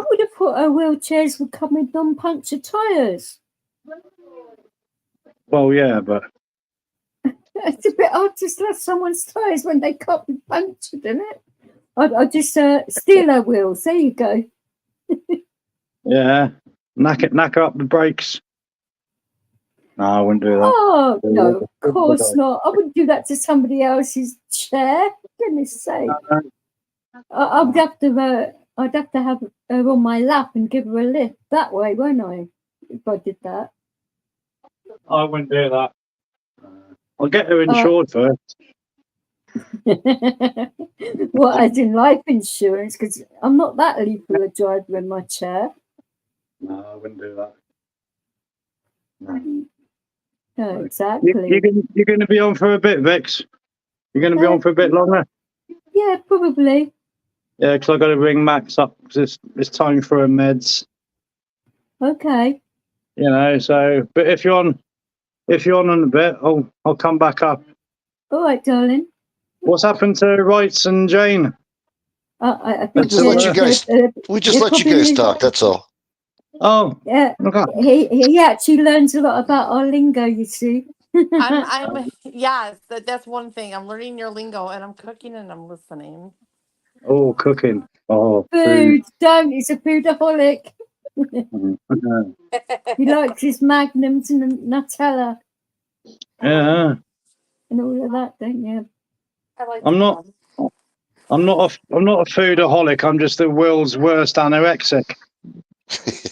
would have thought her wheelchairs would come with non-puncture tyres. Well, yeah, but It's a bit hard to slash someone's tyres when they can't be punctured, isn't it? I just steal her wheels. There you go. Yeah. Knack her up the brakes. No, I wouldn't do that. Oh no, of course not. I wouldn't do that to somebody else's chair. Goodness sake. I'd have to have her on my lap and give her a lift that way, won't I? If I did that. I wouldn't do that. I'll get her insured first. What, as in life insurance? Because I'm not that lethal a driver in my chair. No, I wouldn't do that. No. No, exactly. You're going to be on for a bit, Vix. You're going to be on for a bit longer. Yeah, probably. Yeah, because I've got to ring Max up because it's time for her meds. Okay. You know, so but if you're on in a bit, I'll come back up. All right, darling. What's happened to Wrights and Jane? I think Just let you guys. We just let you guys talk. That's all. Oh, yeah. Okay. He actually learns a lot about our lingo. You see. I'm yes, that's one thing. I'm learning your lingo, and I'm cooking and I'm listening. Oh, cooking. Oh, Food. Don't. He's a foodaholic. food. He likes his magnums and Nutella Yeah. and all of that, don't you? I like. I'm not a foodaholic. I'm just the world's worst anorexic.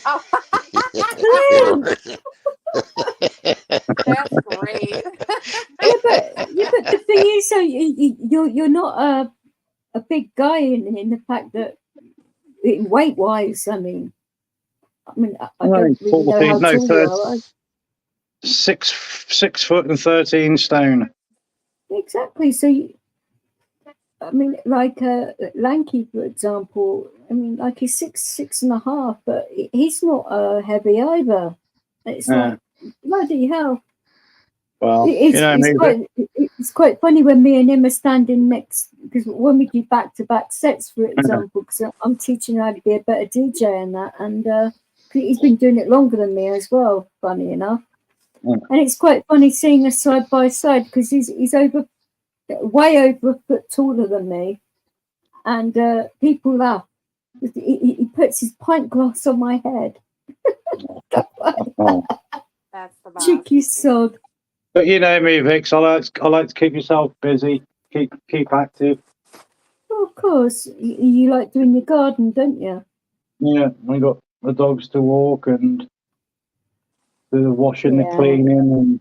Oh. That's great. but the thing is, so you're not a big guy in the fact that weight wise. I mean, I don't really know how tall you are. 6 foot and 13 stone. Exactly. So, I mean, like Lanky, for example. I mean, like he's 6'6.5", but he's not heavy either. It's like bloody hell. Well, it's quite funny when me and him are standing next, because when we do back-to-back sets, for example, because I'm teaching how to be a better DJ and that, and he's been doing it longer than me as well, funny enough. And it's quite funny seeing us side by side, because he's way over a foot taller than me, and people laugh. He puts his pint glass on my head. That's the best. Cheeky sod. But you know me, Vix. I like to keep yourself busy, keep active. Well, of course, you like doing your garden, don't you? Yeah, we got the dogs to walk and do the washing, the cleaning,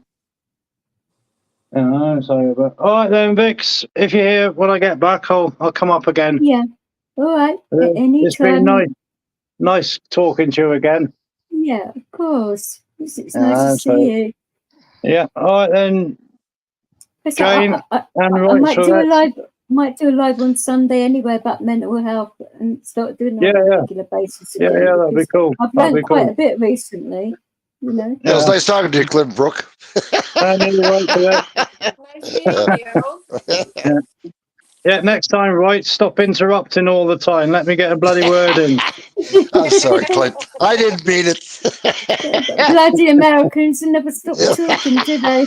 and so. But all right then, Vix. If you're here when I get back, I'll come up again. Yeah. All right. Anytime. It's been nice talking to you again. Yeah, of course. It's nice to see you. Yeah. All right then, Jane. I might do a live on Sunday anyway about mental health and start doing it on a regular basis again. Yeah, that'd be cool. I've learned quite a bit recently, you know. Yeah, it was nice talking to you, Clint Brooke. Nice meeting you. Yeah, next time, right? Stop interrupting all the time. Let me get a bloody word in. I'm sorry, Clint. I didn't mean it. Bloody Americans never stop talking, do they?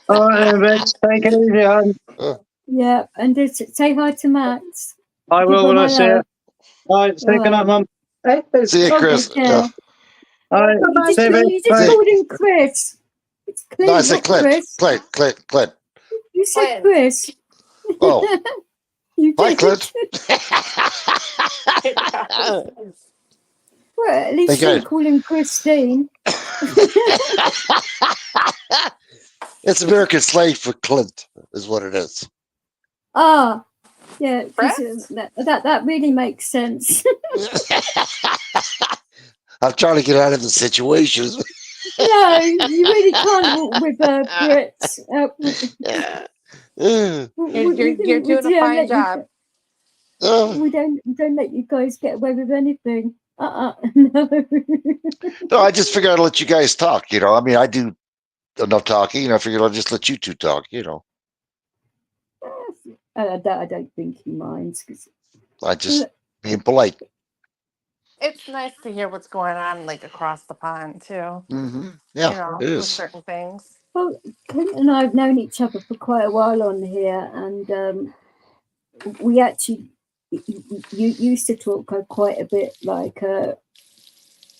All right, Vince, take it easy, hon. Yeah, and just say hi to Max. I will when I see you. All right, stay up, Mum. See you, Chris. Yeah. All right, you just called him Chris. It's Clint, no, I said Clint. Clint. You said Chris. Oh. You Hi, Clint. Well, at least you call him Christine. It's American slang for Clint, is what it is. Ah, yeah, that really makes sense. I'm trying to get out of the situation. No, you really can't with Brits. You're doing a fine job. We don't let you guys get away with anything. No. No, I just figured I'd let you guys talk. You know, I mean, I do enough talking, and I figured I'll just let you two talk. You know, I don't think he minds. I just being polite. It's nice to hear what's going on like across the pond too. Yeah, You know, it with is. certain things. Well, Clint and I have known each other for quite a while on here, and we actually you used to talk quite a bit like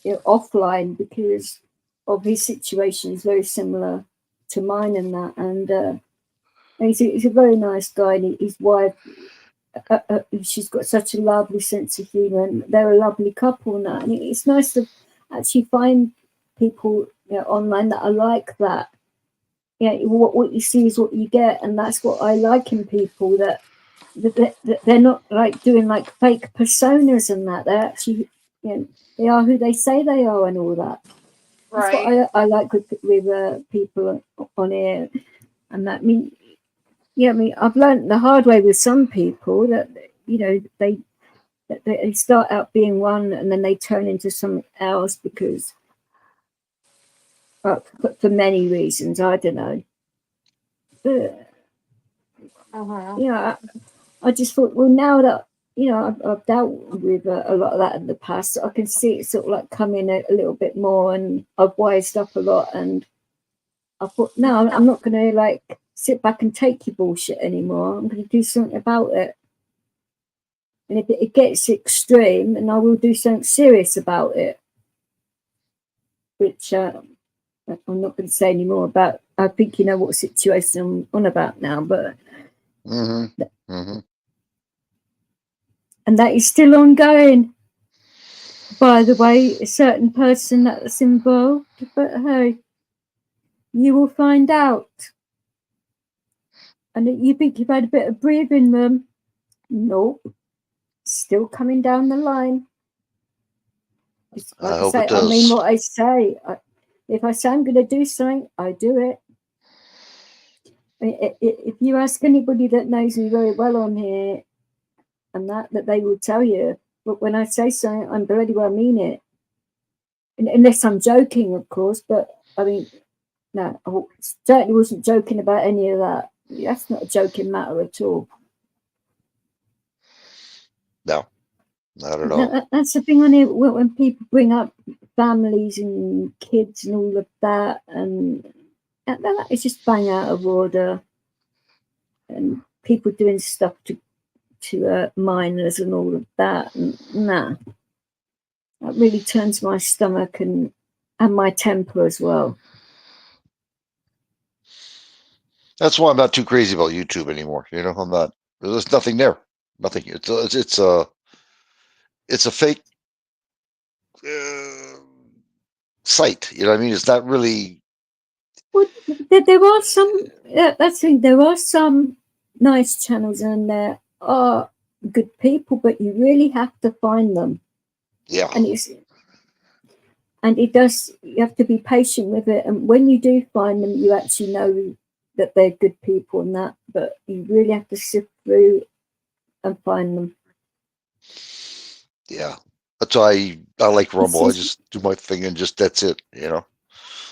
offline because of his situation is very similar to mine and that, and he's a very nice guy, and his wife. She's got such a lovely sense of humour, and they're a lovely couple now. And it's nice to actually find people online that are like that. What you see is what you get, and that's what I like in people that they're not like doing like fake personas and that. They're actually, they are who they say they are and all that. That's Right. what I like with people on here, and that I've learned the hard way with some people that they start out being one and then they turn into something else because for many reasons, I don't know. But I just thought, well, now that I've dealt with a lot of that in the past, I can see it sort of like coming a little bit more, and I've wised up a lot, and I thought, no, I'm not going to like sit back and take your bullshit anymore. I'm going to do something about it. And if it gets extreme, then I will do something serious about it. Which I'm not going to say any more about. I think you know what situation I'm on about now, but and that is still ongoing. By the way, a certain person that's involved, but hey, you will find out. And you think you've had a bit of breathing room? Nope. Still coming down the line. I hope it does. I mean what I say. If I say I'm going to do something, I do it. If you ask anybody that knows me very well on here, and that they will tell you. But when I say something, I'm bloody well mean it. Unless I'm joking, of course. But I mean, no, I certainly wasn't joking about any of that. That's not a joking matter at all. No, not at all. That's the thing on it when people bring up families and kids and all of that, and that is just bang out of order. And people doing stuff to minors and all of that, and nah, that really turns my stomach and my temper as well. That's why I'm not too crazy about YouTube anymore. I'm not. There's nothing there. Nothing. It's a fake site. You know what I mean? It's not really. Well, there are some. That's the thing. There are some nice channels, and there are good people, but you really have to find them. Yeah. And it does. You have to be patient with it, and when you do find them, you actually know that they're good people and that. But you really have to sift through and find them. Yeah. That's why I like Rumble. I just do my thing and just that's it.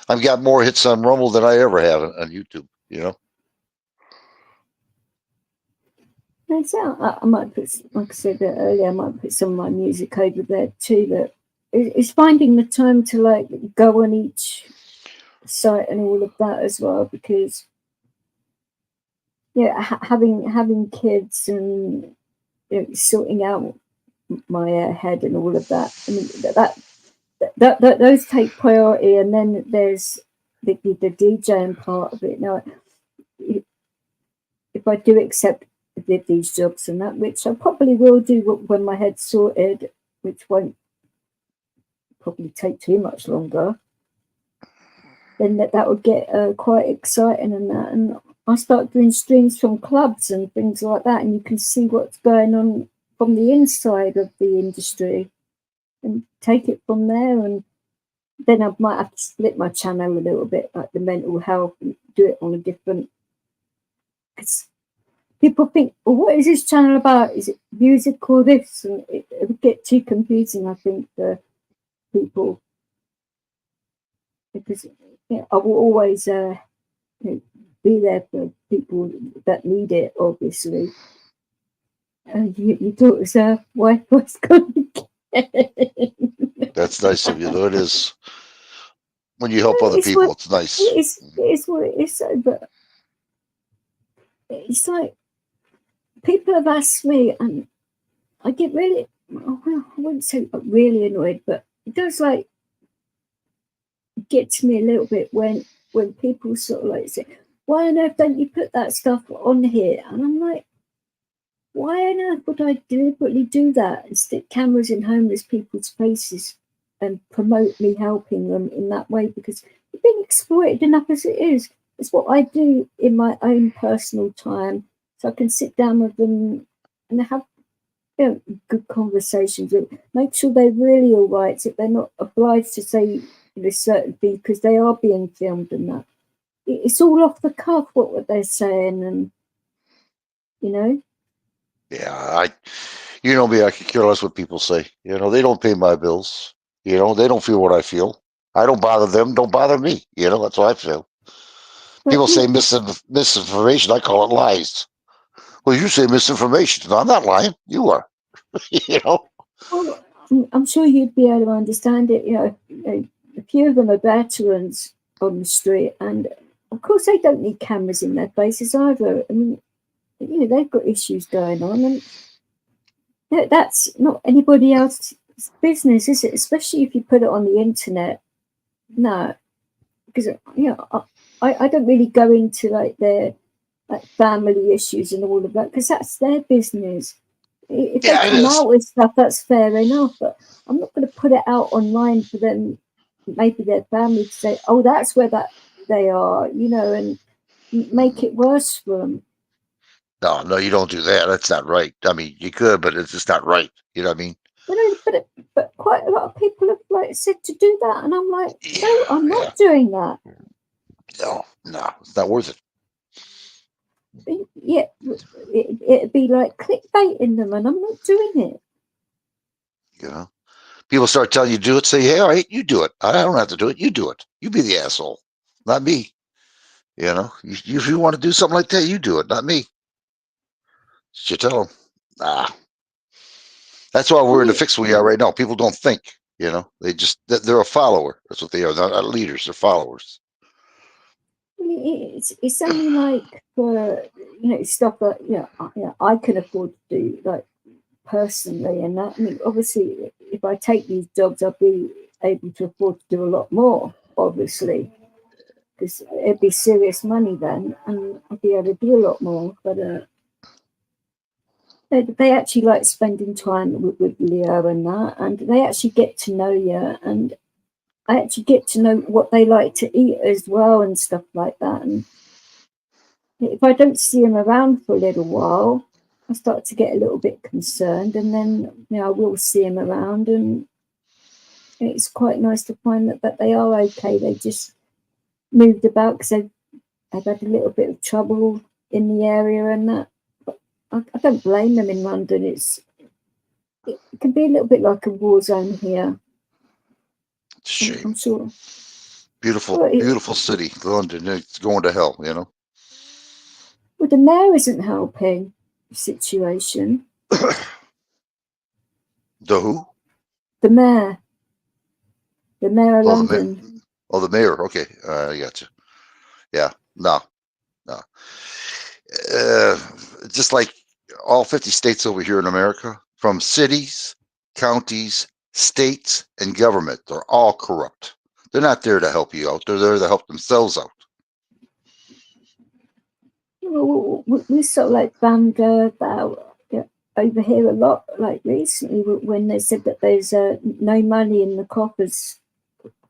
I've got more hits on Rumble than I ever have on YouTube. I might put, like I said earlier, I might put some of my music over there too. But it's finding the time to like go on each site and all of that as well, because having kids and sorting out my head and all of that. I mean that those take priority, and then there's the DJing part of it. Now, if I do accept these jobs and that, which I probably will do when my head's sorted, which won't probably take too much longer, then that would get quite exciting and that. And I start doing streams from clubs and things like that, and you can see what's going on from the inside of the industry and take it from there. And then I might have to split my channel a little bit, like the mental health, and do it on a different. People think, well, what is this channel about? Is it music or this? And it would get too confusing, I think, for people. Because I will always be there for people that need it, obviously. And your daughter's wife was going. That's nice of you, though. It is. When you help other people, it's nice. It's what it is. But it's like people have asked me, and I get really, well, I wouldn't say really annoyed, but it does like get to me a little bit when people sort of like say, why on earth don't you put that stuff on here? And I'm like, why on earth would I deliberately do that and stick cameras in homeless people's faces and promote me helping them in that way? Because they're being exploited enough as it is. It's what I do in my own personal time, so I can sit down with them and have good conversations and make sure they're really all right, so they're not obliged to say this certain thing because they are being filmed and that. It's all off the cuff what they're saying, and you know. Yeah, you know me, I could care less what people say. You know, they don't pay my bills. You know, they don't feel what I feel. I don't bother them, don't bother me. You know, that's what I feel. People say misinformation, I call it lies. Well, you say misinformation. No, I'm not lying. You are. You know? Well, I'm sure you'd be able to understand it. You know, a few of them are veterans on the street, and of course they don't need cameras in their faces either. I mean, you know, they've got issues going on, and that's not anybody else's business, is it? Especially if you put it on the internet. No, because you know, I don't really go into like their like family issues and all of that, because that's their business. If they come out with stuff, that's fair enough, but I'm not going to put it out online for them, maybe their family, to say, oh, that's where they are, you know, and make it worse for them. No, you don't do that. That's not right. I mean, you could, but it's just not right. You know what I mean? But quite a lot of people have like said to do that, and I'm like, no, I'm not doing that. No, it's not worth it. Yeah, it'd be like clickbaiting them, and I'm not doing it. You know, people start telling you to do it. Say, hey, all right, you do it. I don't have to do it. You do it. You be the asshole, not me. You know, if you want to do something like that, you do it, not me. You tell them. That's why we're in the fix we are right now. People don't think. You know, they're a follower. That's what they are. They're not leaders. They're followers. It's only like for stuff that I can afford to do, like personally, and that. I mean, obviously, if I take these jobs, I'll be able to afford to do a lot more, obviously, because it'd be serious money then, and I'd be able to do a lot more. But they actually like spending time with Leo and that, and they actually get to know you, and I actually get to know what they like to eat as well and stuff like that. And if I don't see them around for a little while, I start to get a little bit concerned, and then I will see them around, and it's quite nice to find that they are okay. They just moved about because they've had a little bit of trouble in the area and that. But I don't blame them in London. It can be a little bit like a war zone here. It's a shame. I'm sure. Beautiful city, London. It's going to hell, you know. Well, the mayor isn't helping the situation. The who? The mayor. The mayor of London. The mayor. Okay, I got you. Yeah, no. Just like all 50 states over here in America, from cities, counties, states, and government, they're all corrupt. They're not there to help you out. They're there to help themselves out. We sort of like found that over here a lot, like recently, when they said that there's no money in the coffers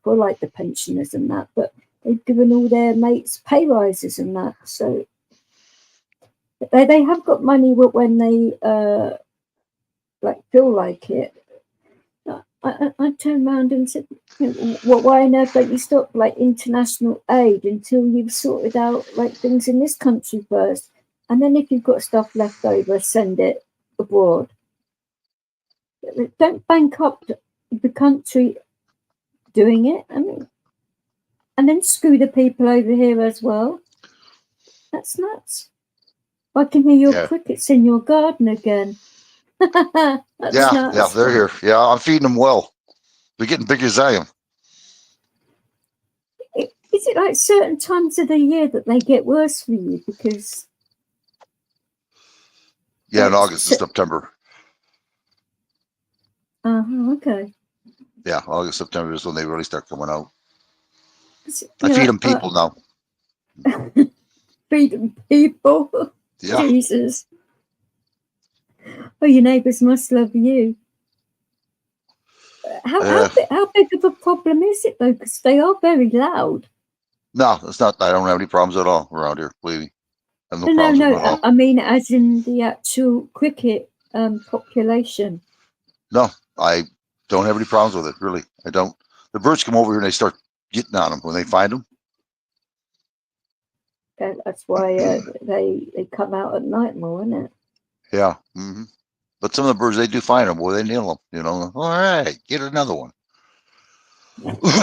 for like the pensioners and that, but they've given all their mates pay rises and that. So they have got money when they like feel like it. I turned around and said, why on earth don't you stop like international aid until you've sorted out like things in this country first, and then if you've got stuff left over, send it abroad. Don't bank up the country doing it. I mean, and then screw the people over here as well. That's nuts. I can hear your crickets in your garden again. That's Yeah, nice. yeah, they're here. Yeah, I'm feeding them well. They're getting bigger as I am. Is it like certain times of the year that they get worse for you? Because Yeah, in August and September. Okay. Yeah, August, September is when they really start coming out. I feed them people now. Feed them people. Yeah. Jesus. Oh, your neighbours must love you. How big of a problem is it though? Because they are very loud. No, it's not. I don't have any problems at all around here. Believe me, I have no No, problems with them at all. I mean, as in the actual cricket population. No, I don't have any problems with it. Really, I don't. The birds come over here and they start getting on them when they find them. That's why they come out at night more, isn't it? Yeah. Mm-hmm. But some of the birds, they do find them. Boy, they nail them. You know. All right, get another one.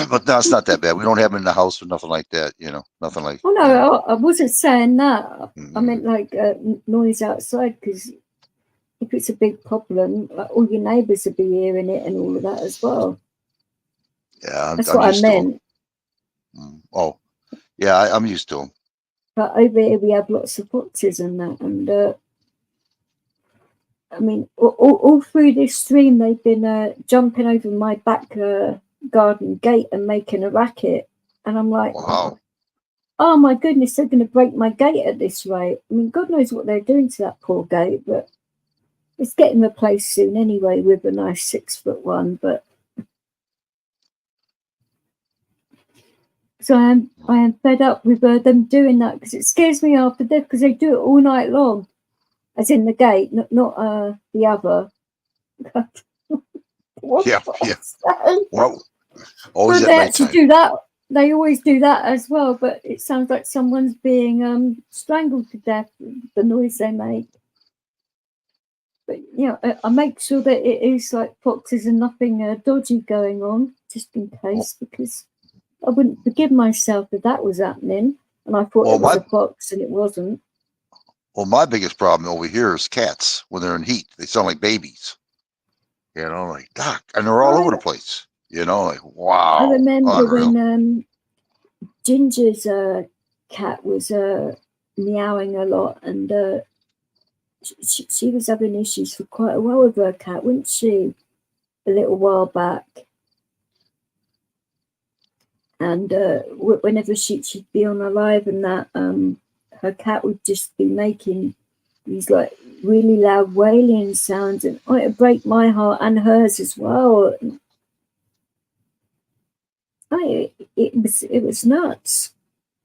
But no, it's not that bad. We don't have them in the house or nothing like that. You know, nothing like. Oh no, I wasn't saying that. Mm-hmm. I meant like noise outside, because if it's a big problem, like, all your neighbours will be hearing it and all of that as well. Yeah, that's I'm what I used to meant. them. Oh, yeah, I'm used to them. But over here we have lots of foxes and that, and I mean, all through this stream they've been jumping over my back garden gate and making a racket, and I'm like, wow. Oh my goodness, they're going to break my gate at this rate. I mean, God knows what they're doing to that poor gate, but it's getting replaced soon anyway with a nice 6-foot one. But so I am fed up with them doing that, because it scares me after death, because they do it all night long, as in the gate, not the other. What Yeah. Well, always so at they actually nighttime. do that. They always do that as well, but it sounds like someone's being strangled to death, the noise they make. But you know, I make sure that it is like foxes and nothing dodgy going on, just in case, because I wouldn't forgive myself if that was happening and I thought it was a fox and it wasn't. Well, my biggest problem over here is cats. When they're in heat, they sound like babies. You know, like Doc, and they're all over the place. You know, like wow. I remember unreal. when Ginger's cat was meowing a lot, and she was having issues for quite a while with her cat, wasn't she? A little while back. And whenever she'd be on a live and that, her cat would just be making these like really loud wailing sounds, and it'd break my heart and hers as well. It was nuts.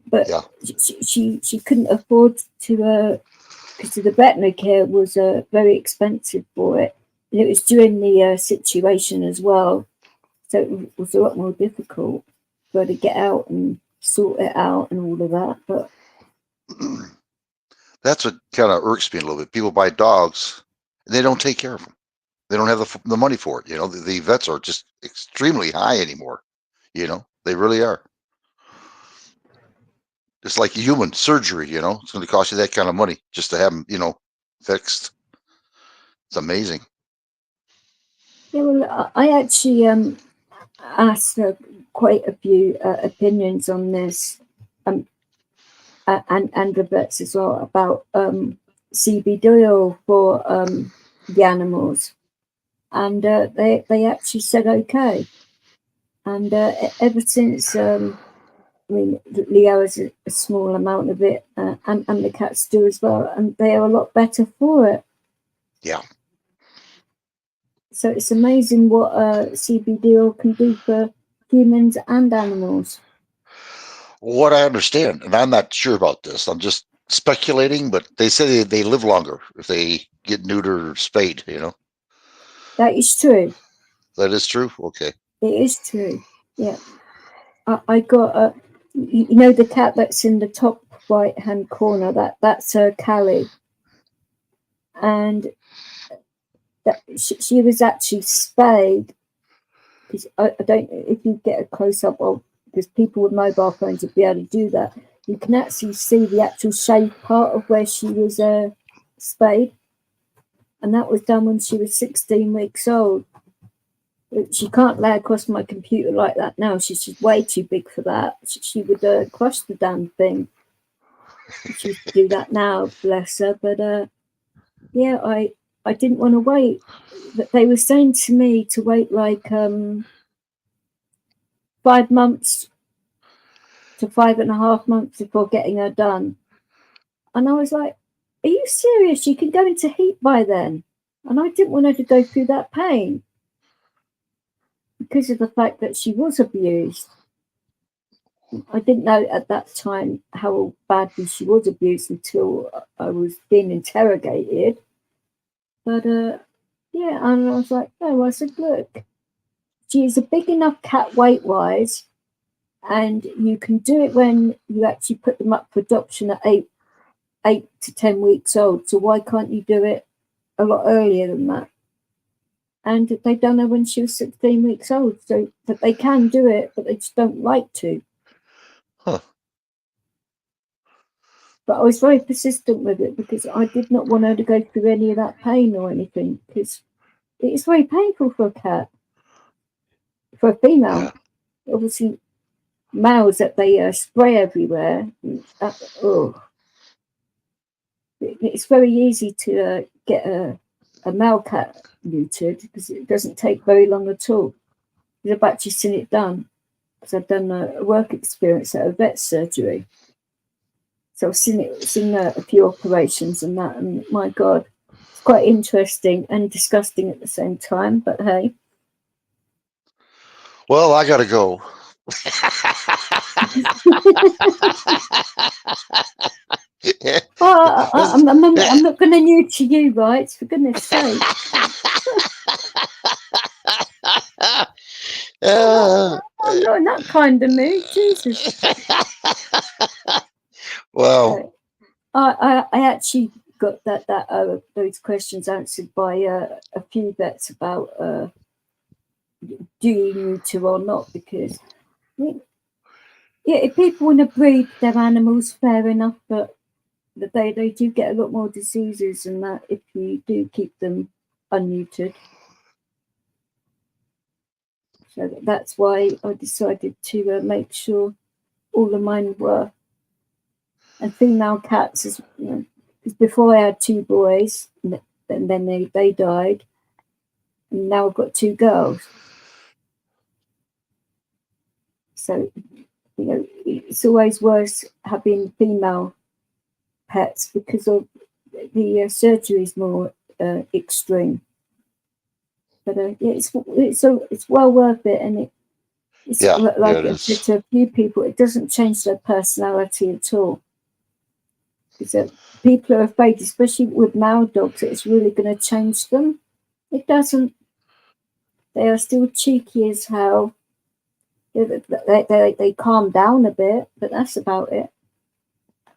But yeah. she couldn't afford to, because the veterinary care was very expensive for it, and it was during the situation as well, so it was a lot more difficult for her to get out and sort it out and all of that. But that's what kind of irks me a little bit. People buy dogs and they don't take care of them. They don't have the money for it. You know, the vets are just extremely high anymore. You know, they really are. It's like human surgery, you know, it's going to cost you that kind of money just to have them, you know, fixed. It's amazing. Yeah, well, I actually asked quite a few opinions on this, and the vets as well, about CBD oil for the animals, and they actually said okay. And ever since, I mean, Leo has a small amount of it, and the cats do as well, and they are a lot better for it. Yeah. So it's amazing what CBD oil can do for humans and animals. What I understand, and I'm not sure about this, I'm just speculating, but they say they live longer if they get neutered or spayed, you know? That is true. That is true? Okay. It is true, yeah. I got you know, the cat that's in the top right hand corner, that's Callie, and that she was actually spayed, because I don't, if you get a close up of, because people with mobile phones would be able to do that, you can actually see the actual shaved part of where she was spayed. and that was done when she was 16 weeks old. She can't lay across my computer like that now. She's way too big for that. She would crush the damn thing. She used to do that now, bless her. But yeah, I didn't want to wait. But they were saying to me to wait like 5 months to 5.5 months before getting her done. And I was like, are you serious? You can go into heat by then. And I didn't want her to go through that pain because of the fact that she was abused. I didn't know at that time how badly she was abused until I was being interrogated. But yeah, and I was like, no, I said, look, she is a big enough cat weight-wise, and you can do it when you actually put them up for adoption at 8 to 10 weeks old. So why can't you do it a lot earlier than that? And they done her when she was 16 weeks old, so that they can do it, but they just don't like to. Huh. But I was very persistent with it because I did not want her to go through any of that pain or anything, because it is very painful for a cat, for a female. Yeah. Obviously, males that they spray everywhere. It's very easy to get a male cat neutered because it doesn't take very long at all. I've actually seen it done because I've done a work experience at a vet surgery. So I've seen a few operations and that, and my God, it's quite interesting and disgusting at the same time. But hey, well, I gotta go. I'm not going to neuter you, right? For goodness sake. I'm not in that kind of mood, Jesus. Well, I actually got those questions answered by a few vets about do you neuter or not, because yeah, if people want to breed their animals, fair enough, but they do get a lot more diseases than that if you do keep them unneutered. So that's why I decided to make sure all of mine were. And female cats, as you know, because before I had 2 boys, and then they died, and now I've got 2 girls. So, you know, it's always worse having female pets because of the surgery is more extreme. But yeah, it's well worth it, and it's like I said to a few people, it doesn't change their personality at all. Because people are afraid, especially with male dogs, that it's really going to change them. It doesn't. They are still cheeky as hell. They calm down a bit, but that's about it.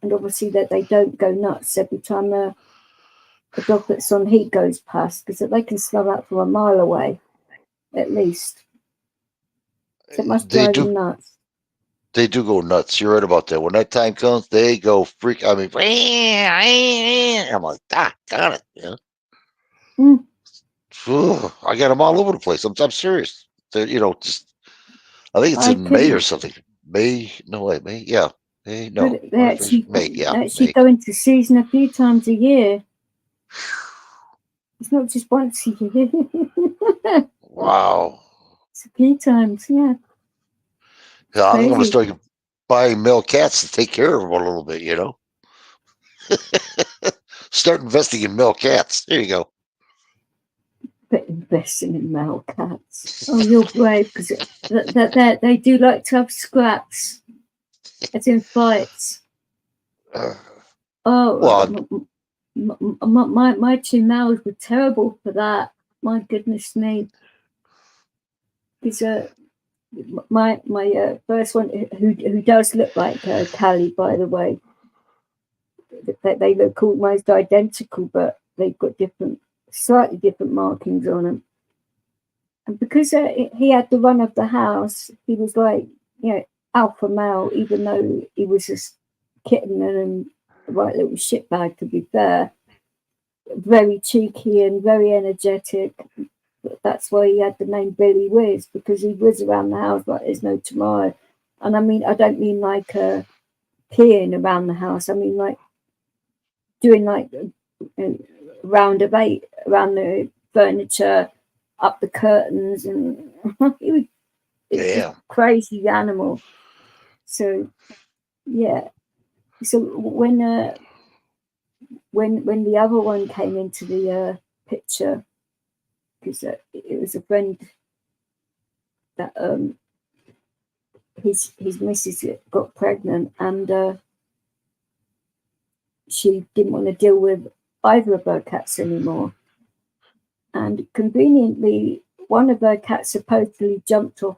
And obviously that they don't go nuts every time a dog that's on heat goes past, because they can smell that from a mile away, at least. So it must drive them nuts. They do go nuts. You're right about that. When that time comes, they go freak. I mean, I'm like, got it. Yeah. I got them all over the place. I'm serious. They're, just I think it's in May or something. May? No way. May? Yeah. May? No. But they actually May. go into season a few times a year. It's not just once a year. Wow. It's a few times, yeah. Yeah, I'm going to start buying male cats to take care of them a little bit, Start investing in male cats. There you go. But investing in male cats. Oh, you're brave, because they do like to have scraps, as in fights. My 2 males were terrible for that. My goodness me. Because my first one, who does look like Callie, by the way, they look almost identical, but they've got slightly different markings on them. And because he had the run of the house, he was like, alpha male, even though he was a kitten and a right little shitbag, to be fair. very cheeky and very energetic. That's why he had the name Billy Whiz, because he whizzed around the house like there's no tomorrow. And I mean, I don't mean like peeing around the house. I mean like doing like a round of 8 around the furniture, up the curtains, and he was a crazy animal. So yeah. So when the other one came into the picture, because it was a friend that his missus got pregnant, and she didn't want to deal with either of her cats anymore. And conveniently, one of her cats supposedly jumped off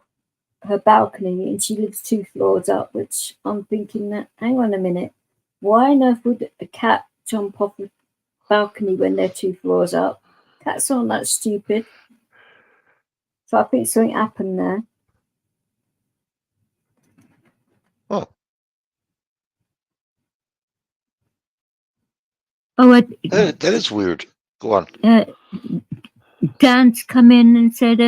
her balcony, and she lives 2 floors up, which I'm thinking that, hang on a minute, why on earth would a cat jump off a balcony when they're 2 floors up? Cats aren't that stupid. So I think something happened there. Oh. Oh, That is weird. Go on. Dan's come in and said,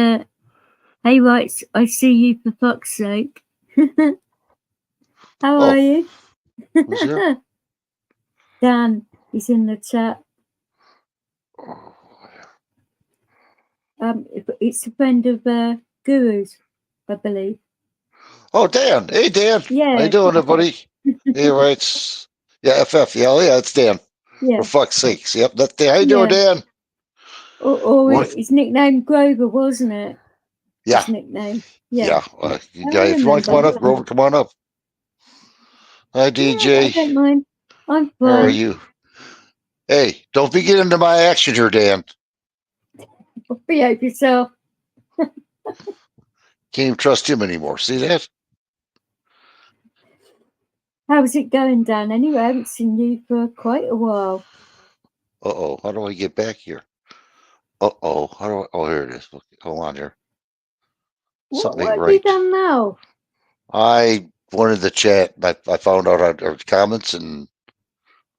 hey, right, I see you, for fuck's sake. How are you? Who's here? Dan, he's in the chat. It's a friend of Guru's, I believe. Oh, Dan. Hey, Dan. Yeah. How you doing, everybody? Hey, right. Yeah, FF. Yeah, it's Dan. Yeah. For fuck's sakes. Yep, that's Dan. How you doing, Dan? Or his nickname Grover, wasn't it? Yeah. His nickname. Yeah. If you want to come on up, Grover, come on up. Hi, DJ. I don't mind. I'm fine. How are you? Hey, don't be getting into my action here, Dan. Behave yourself. Can't even trust him anymore. See that? How's it going, Dan? Anyway, I haven't seen you for quite a while. Uh-oh. How do I get back here? Uh-oh. How do I... Oh, here it is. Okay, hold on here. What have you done now? I wanted to chat. I found out our comments, and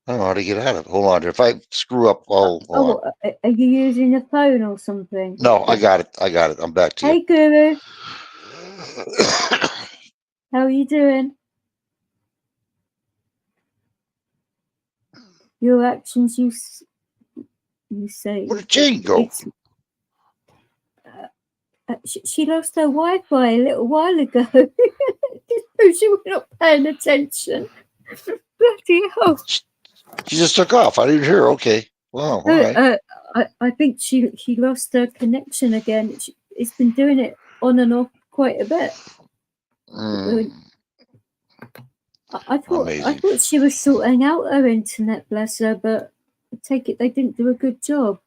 I don't know how to get out of it. Hold on here. If I screw up, hold on. Are you using a phone or something? No, I got it. I'm back to you. Hey, Guru. How are you doing? Your actions, you say. Where did Jane go? She lost her Wi-Fi a little while ago. She was not paying attention. Bloody hell. She just took off. I didn't hear her. Okay. Wow. All right. I think she lost her connection again. It's been doing it on and off quite a bit. I thought she was sorting out her internet, bless her, but I take it they didn't do a good job.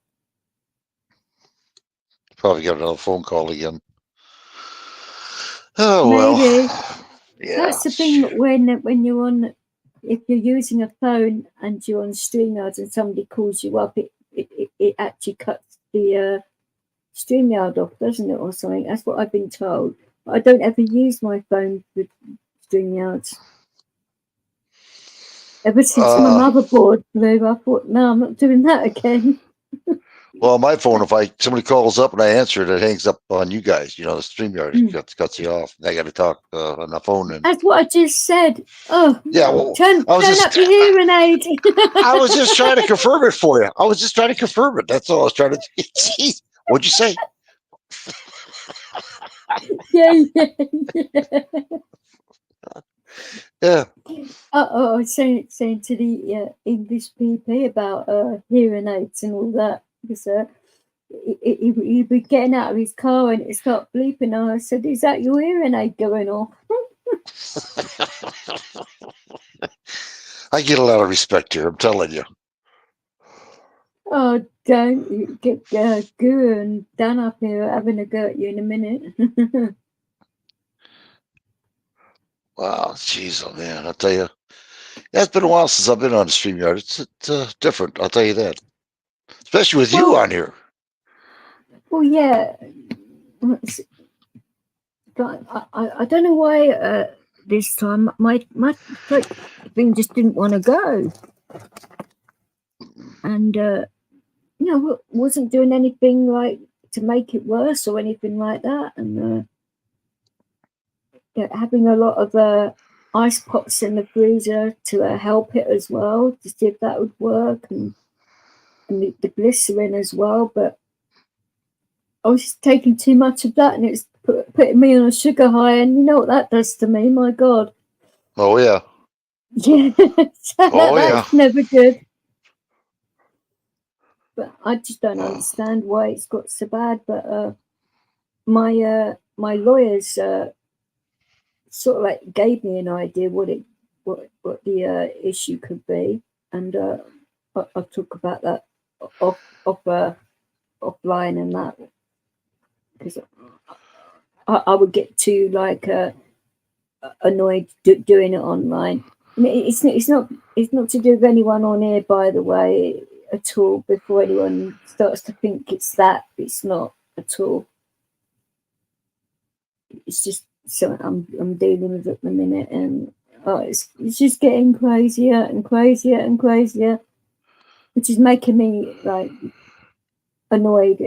Probably got another phone call again. Oh, maybe. Well. Yeah. That's the thing when you're on, if you're using a phone and you're on StreamYard and somebody calls you up, it actually cuts the StreamYard off, doesn't it, or something? That's what I've been told. But I don't ever use my phone with StreamYards. Ever since my motherboard blew, I thought, no, I'm not doing that again. Well, my phone, if somebody calls up and I answer it, it hangs up on you guys. You know, the StreamYard cuts you off. I got to talk on the phone. And that's what I just said. Oh, yeah. Well, turn up your hearing aid. I was just trying to confirm it for you. That's all I was trying to do. Jeez, what'd you say? Yeah. Yeah. I was saying to the English PP about hearing aids and all that, because he'd be getting out of his car and it started bleeping. And I said, "Is that your hearing aid going off?" I get a lot of respect here. I'm telling you. Oh, don't get Guru and Dan up here having a go at you in a minute. Wow, jeez, oh man, I'll tell you. Yeah, it's been a while since I've been on the StreamYard. It's different, I'll tell you that. Especially with you on here. Well, yeah. I don't know why this time my thing just didn't want to go. And wasn't doing anything like to make it worse or anything like that, and having a lot of ice pops in the freezer to help it as well, to see if that would work, and the glycerin as well. But I was taking too much of that, and it's putting me on a sugar high, and you know what that does to me, my God. Oh, yeah. Yeah, that's never good. But I just don't understand why it's got so bad. But my lawyers sort of like gave me an idea what the issue could be, and I'll talk about that offline and that, because I would get too like annoyed doing it online. I mean, it's not to do with anyone on here, by the way, at all. Before anyone starts to think it's that, it's not at all. It's just something I'm dealing with at the minute, and it's just getting crazier and crazier and crazier, which is making me like annoyed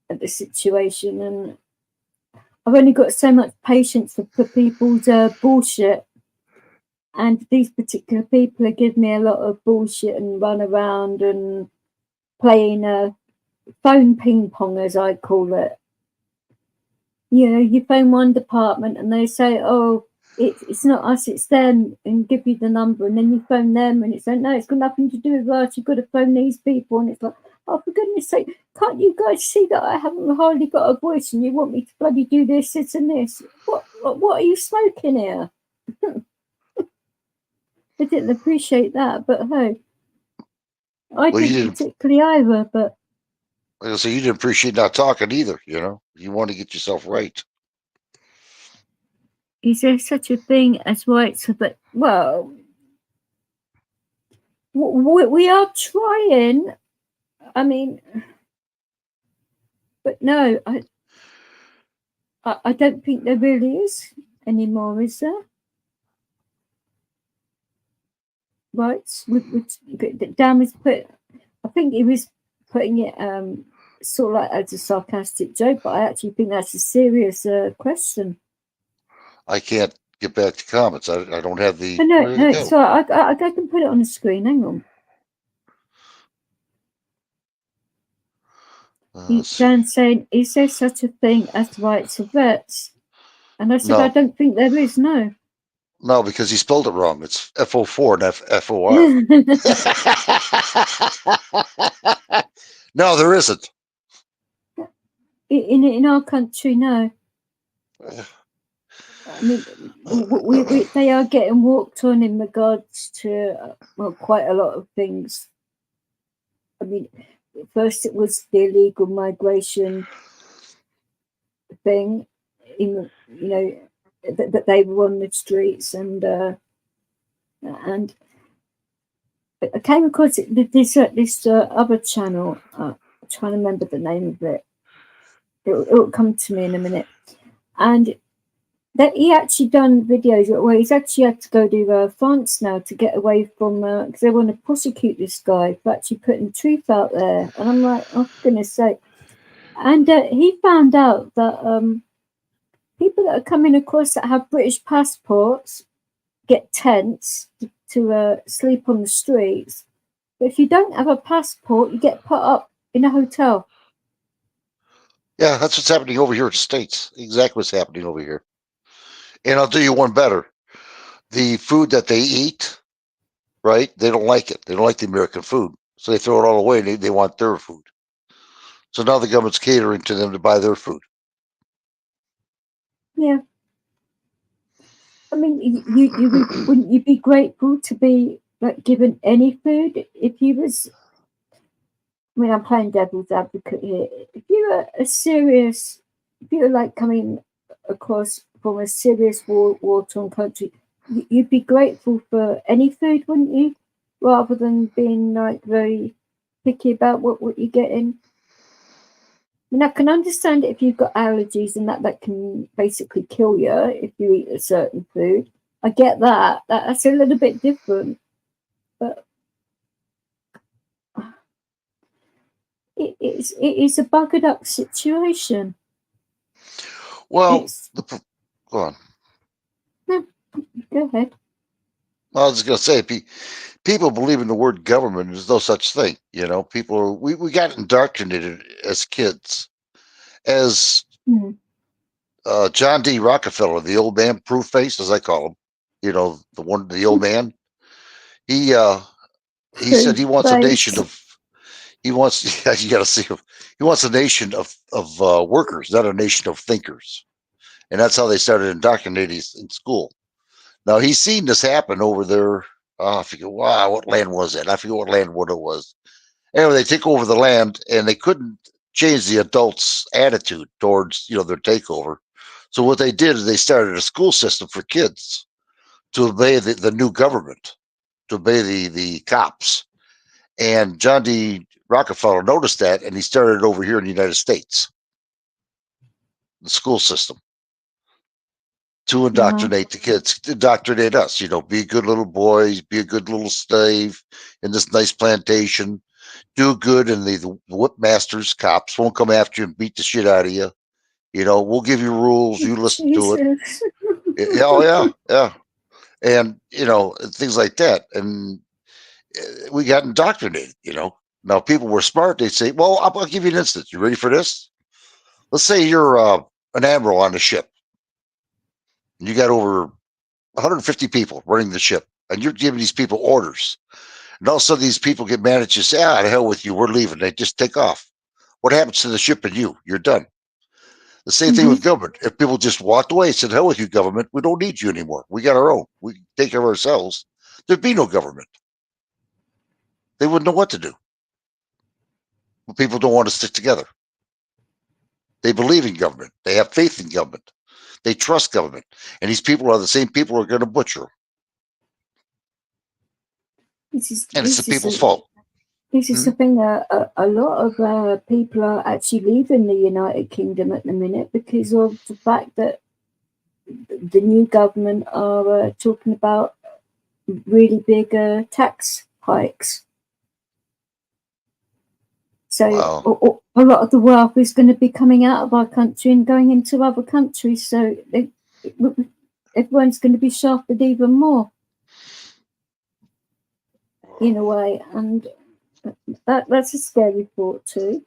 at the situation. And I've only got so much patience for people's bullshit, and these particular people are giving me a lot of bullshit and run around and playing phone ping pong, as I call it. You phone one department and they say, oh, it's not us, it's them, and give you the number, and then you phone them and it's like, no, it's got nothing to do with us, you've got to phone these people. And it's like, oh, for goodness sake, can't you guys see that I haven't hardly got a voice, and you want me to bloody do this and this? What are you smoking here? I didn't appreciate that, but hey, I didn't particularly either. But like I say, you didn't appreciate not talking either. You want to get yourself right. Is there such a thing as rights? But well, we are trying. I mean, but no, I don't think there really is anymore, is there? Rights, which Dan was put. I think he was putting it sort of like as a sarcastic joke, but I actually think that's a serious question. I can't get back to comments. I don't have the. No. So I can put it on the screen. Hang on. Dan saying, "Is there such a thing as rights of vets?" And I said, No. "I don't think there is. No." No, because he spelled it wrong. It's FO4 and FOR. No, there isn't. In our country, no. I mean, they are getting walked on in regards to quite a lot of things. I mean, first it was the illegal migration thing, that they were on the streets, and I came across this other channel. I'm trying to remember the name of it. It'll come to me in a minute. And that he actually done videos where he's actually had to go to France now to get away from, because they want to prosecute this guy for actually putting truth out there. And I'm like, oh, for goodness sake. And he found out that people that are coming across that have British passports get tents to sleep on the streets. But if you don't have a passport, you get put up in a hotel. Yeah, that's what's happening over here in the States. Exactly what's happening over here. And I'll do you one better. The food that they eat, right? They don't like it. They don't like the American food. So they throw it all away. They want their food. So now the government's catering to them to buy their food. Yeah. I mean, wouldn't you be grateful to be like given any food if you was? I mean, I'm playing devil's advocate here. If you were like coming across from a serious war-torn country, you'd be grateful for any food, wouldn't you? Rather than being like very picky about what you're getting. I mean, I can understand it if you've got allergies and that can basically kill you if you eat a certain food. I get that. That's a little bit different. But it is a buggered up situation. Well, go on. No, go ahead. I was just going to say, people believe in the word government. There's no such thing. You know, we got indoctrinated as kids. As John D. Rockefeller, the old man, proof face, as I call him, you know, the old man, he said he wants a nation of, you got to see him. He wants a nation of workers, not a nation of thinkers. And that's how they started indoctrinating in school. Now he's seen this happen over there. I forget, wow, what land was it? I forget what land it was. Anyway, they take over the land, and they couldn't change the adults' attitude towards, you know, their takeover. So what they did is they started a school system for kids to obey the new government, to obey the cops. And John D. Rockefeller noticed that, and he started it over here in the United States, the school system, to indoctrinate the kids, to indoctrinate us, you know, be good little boys, be a good little slave in this nice plantation, do good, and the whip masters, cops, won't come after you and beat the shit out of you. You know, we'll give you rules, you listen to it. Oh, yeah. And, you know, things like that. And we got indoctrinated, you know. Now, people were smart. They'd say, well, I'll give you an instance. You ready for this? Let's say you're an admiral on a ship. And you got over 150 people running the ship, and you're giving these people orders. And all of a sudden, these people get mad at you, say, the hell with you, we're leaving. They just take off. What happens to the ship and you? You're done. The same thing with government. If people just walked away and said, hell with you, government, we don't need you anymore. We got our own. We take care of ourselves. There'd be no government. They wouldn't know what to do. But people don't want to stick together. They believe in government. They have faith in government. They trust government. And these people are the same people who are going to butcher them. And it's the people's fault. This is the thing. A lot of people are actually leaving the United Kingdom at the minute because of the fact that the new government are talking about really big tax hikes. So a lot of the wealth is going to be coming out of our country and going into other countries. So everyone's going to be shafted even more, in a way. And that's a scary thought too.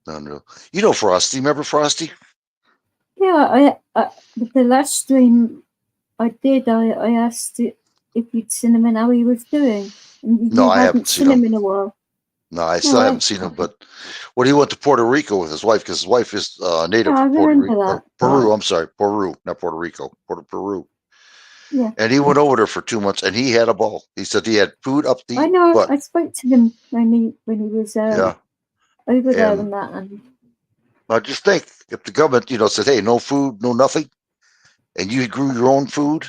No. You know Frosty. Remember Frosty? Yeah, the last stream I did, I asked if you'd seen him and how he was doing. And no, I haven't seen him in a while. No, I still haven't seen him. But when he went to Puerto Rico with his wife, because his wife is native to Puerto Rico. Peru, I'm sorry, Peru, not Puerto Rico, Peru. Yeah. And he went over there for 2 months, and he had a ball. He said he had food up the. I know. butt. I spoke to him when he was over there and that. And I just think if the government, said, "Hey, no food, no nothing," and you grew your own food,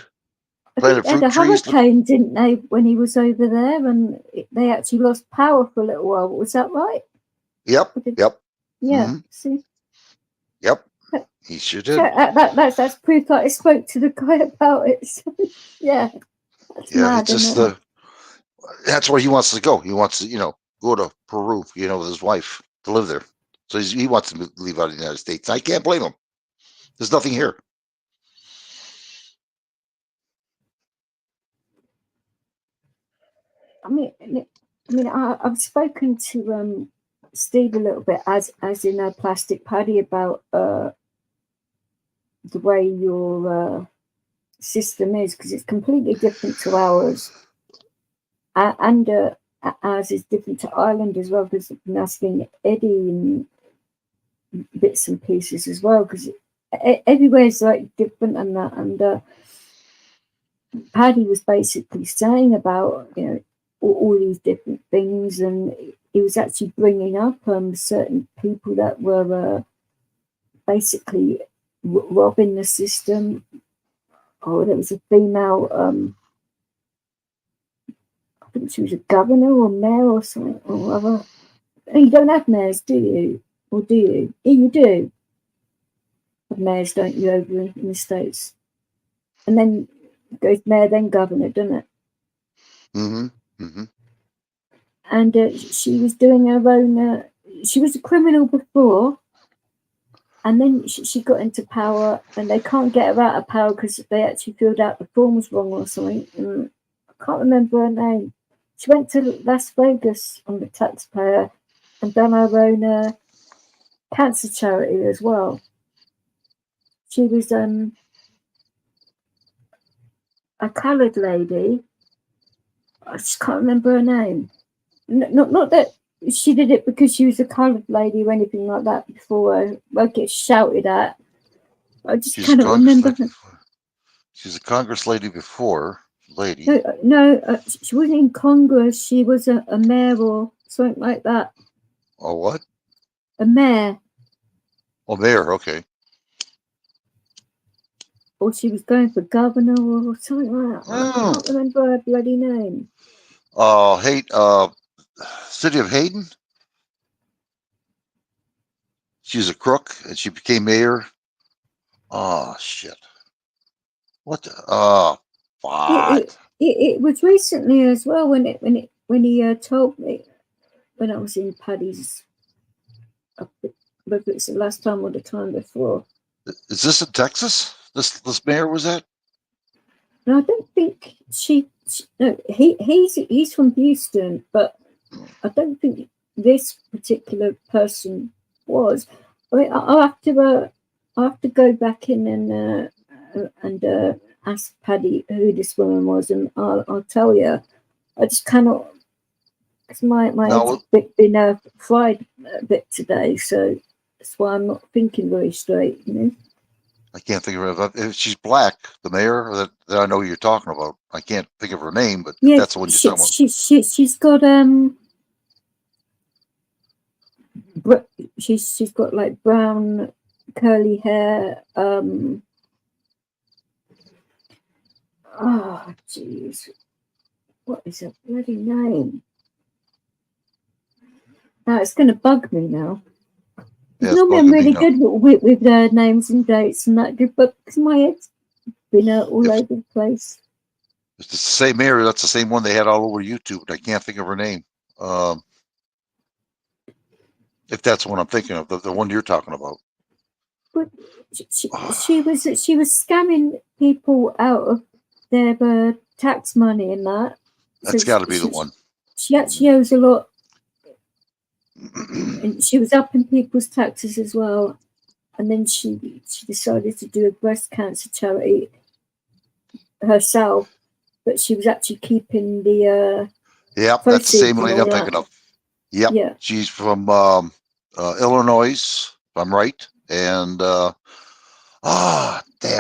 planted fruit they had a trees. hurricane, didn't they, when he was over there, and they actually lost power for a little while. Was that right? Yep. Yeah. Mm-hmm. See. Yep. He sure did. So that's proof that I spoke to the guy about it. So, yeah. That's mad, it's just that's where he wants to go. He wants to, go to Peru, with his wife to live there. So he wants to leave out of the United States. I can't blame him. There's nothing here. I mean, I've spoken to Steve a little bit, as in a Plastic Paddy, about the way your system is, because it's completely different to ours, and ours is different to Ireland as well, because I've been asking Eddie and bits and pieces as well, because everywhere is like different and that. And Paddy was basically saying about all these different things, and he was actually bringing up certain people that were basically robbing the system. Oh, there was a female, I think she was a governor or mayor or something or other. You don't have mayors, do you? Or do you? Yeah, you do have mayors, don't you, over in the States? And then it goes mayor, then governor, doesn't it? Mm-hmm. Mm-hmm. and she was doing her own. She was a criminal before, and then she got into power, and they can't get her out of power because they actually filled out the forms wrong or something. And I can't remember her name. She went to Las Vegas on the taxpayer and done her own cancer charity as well. She was a coloured lady. I just can't remember her name. Not that she did it because she was a coloured lady or anything like that before I get shouted at. I just cannot remember her. She's a Congress lady before. Lady. No, she wasn't in Congress. She was a mayor or something like that. Oh, what? A mayor. Oh, mayor. Okay. Or she was going for governor or something like that. I can't remember her bloody name. City of Hayden. She was a crook and she became mayor. Oh shit! What? What? It was recently as well when he told me when I was in Paddy's. Whether it's the last time or the time before. Is this in Texas? This mayor was at? No, I don't think no, he's from Houston, but I don't think this particular person was. I mean, I'll have to go back in and ask Paddy who this woman was, and I'll tell you. I just cannot, because my head's been fried a bit today, so that's why I'm not thinking very straight. You know. I can't think of her. If she's black, the mayor that I know you're talking about. I can't think of her name, but yeah, that's the one you're talking about. She's got she's got like brown curly hair. Oh jeez, what is her bloody name? Now it's going to bug me now. Yeah, normally I'm really good with names and dates and that, but because my head's been all over the place. It's the same area. That's the same one they had all over YouTube, but I can't think of her name. If that's what I'm thinking of, the one you're talking about. But she was scamming people out of their tax money and that. That's got to be the one. She actually owes a lot. And she was upping people's taxes as well, and then she decided to do a breast cancer charity herself, but she was actually keeping the yep, that's the same lady I'm thinking of. Yep, yeah, she's from Illinois, if I'm right, and damn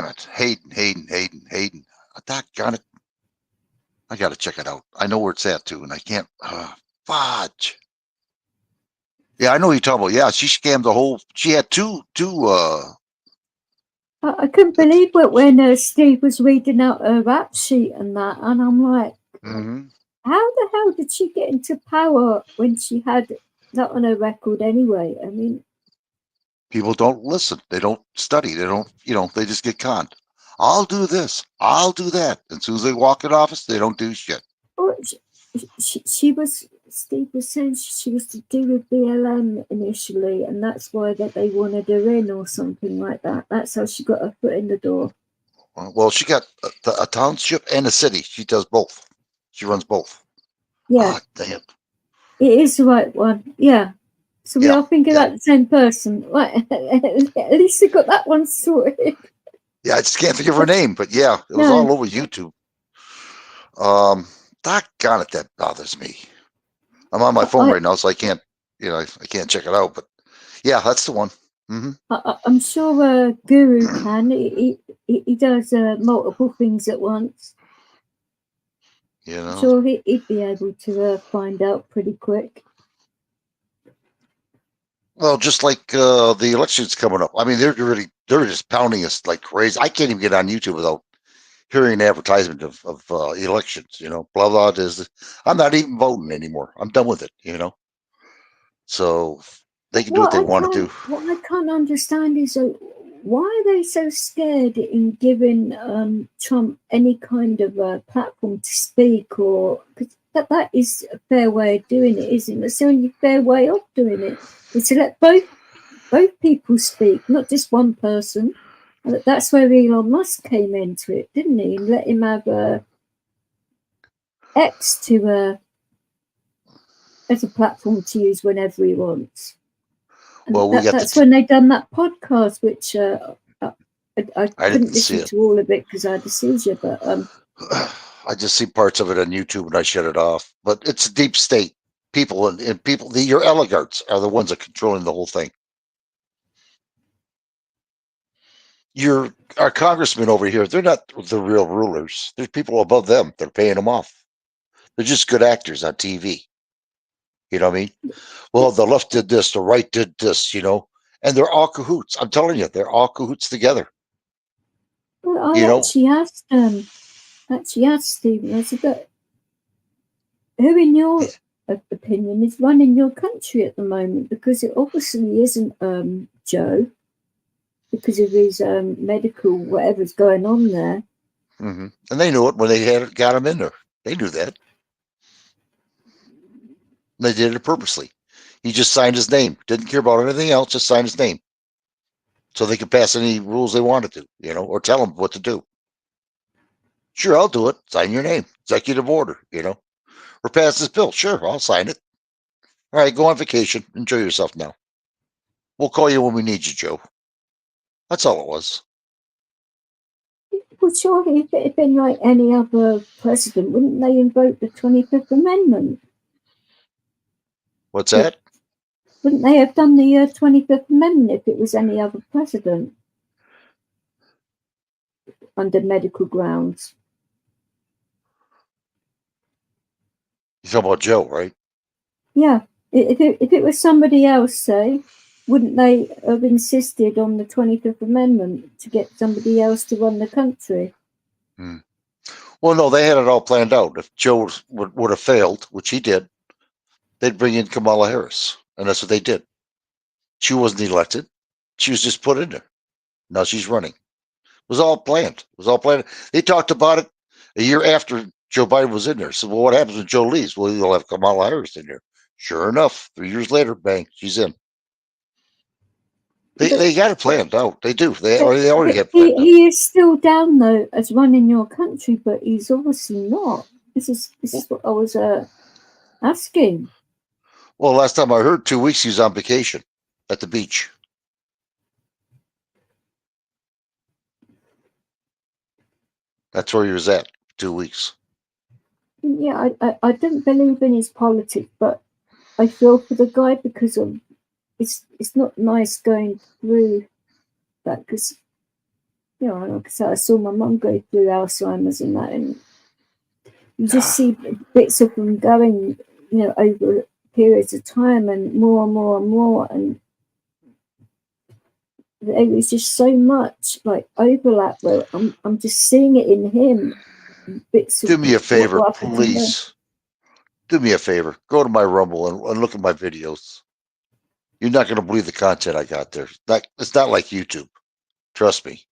it, Hayden. Doggone it, I got to check it out. I know where it's at too, and I can't. Fudge. Yeah, I know what you're talking about. Yeah, she scammed the whole. She had two. I couldn't believe it when Steve was reading out her rap sheet and that, and I'm like, how the hell did she get into power when she had that on her record anyway? I mean, people don't listen. They don't study. They don't. They just get conned. I'll do this. I'll do that. And as soon as they walk in office, they don't do shit. Well, she was. Steve was saying she was to do with BLM initially, and that's why that they wanted her in or something like that. That's how she got her foot in the door. Well, she got a township and a city. She does both. She runs both. Yeah. Damn. It is the right one. Yeah. So we are thinking about the same person. Right. At least we got that one sorted. Yeah, I just can't think of her name, but yeah, it was all over YouTube. Doggone it, that bothers me. I'm on my phone right now, so I can't, I can't check it out. But yeah, that's the one. I'm sure Guru can. He does multiple things at once. I'm sure he'd be able to find out pretty quick. Well, just like the elections coming up. I mean, they're just pounding us like crazy. I can't even get on YouTube without hearing an advertisement of elections, blah, blah, I'm not even voting anymore. I'm done with it, So they can do what they want to do. What I can't understand is why are they so scared in giving Trump any kind of platform to speak, or cause that is a fair way of doing it, isn't it? It's the only fair way of doing it. Is to let both people speak, not just one person. And that's where Elon Musk came into it, didn't he? And let him have X to as a platform to use whenever he wants. And Well, that's when they done that podcast, which I couldn't see listen it. to all of it because I had a seizure. But I just see parts of it on YouTube and I shut it off. But it's a deep state. People and people, your oligarchs are the ones that are controlling the whole thing. Our congressmen over here, they're not the real rulers. There's people above them. They're paying them off. They're just good actors on TV. You know what I mean? Well, the left did this, the right did this, you know, and they're all cahoots. I'm telling you, they're all cahoots together. well, I actually asked Stephen, I said, but who in your opinion is running your country at the moment? Because it obviously isn't Joe, because of his medical whatever's going on there. Mm-hmm. And they knew it when they got him in there. They knew that. And they did it purposely. He just signed his name. Didn't care about anything else. Just signed his name, so they could pass any rules they wanted to, you know, or tell them what to do. Sure, I'll do it. Sign your name. Executive order, you know, or pass this bill. Sure, I'll sign it. All right, go on vacation. Enjoy yourself now. We'll call you when we need you, Joe. That's all it was. Well, surely if it had been like any other president, wouldn't they invoke the 25th Amendment? What's that? Wouldn't they have done the 25th Amendment if it was any other president under medical grounds? You're talking about Joe, right? Yeah. If it was somebody else, say, wouldn't they have insisted on the 25th Amendment to get somebody else to run the country? Well, no, they had it all planned out. If Joe would have failed, which he did, they'd bring in Kamala Harris. And that's what they did. She wasn't elected. She was just put in there. Now she's running. It was all planned. It was all planned. They talked about it a year after Joe Biden was in there. So, well, what happens when Joe leaves? Well, you'll have Kamala Harris in there. Sure enough, 3 years later, bang, she's in. They got it planned out. They do. They already have planned out. He is still down though as running your country, but he's obviously not. This is what I was asking. Well, last time I heard, 2 weeks he was on vacation at the beach. That's where he was at. 2 weeks. Yeah, I don't believe in his politics, but I feel for the guy because of it's not nice going through that, because you know, like I said, I saw my mum go through Alzheimer's and that, and you just see bits of them going, you know, over periods of time and more and more and more, and there was just so much like overlap where I'm just seeing it in him. Bits Do me a favor, what please. Do me a favor. Go to my Rumble and look at my videos. You're not going to believe the content I got there. It's not like YouTube. Trust me.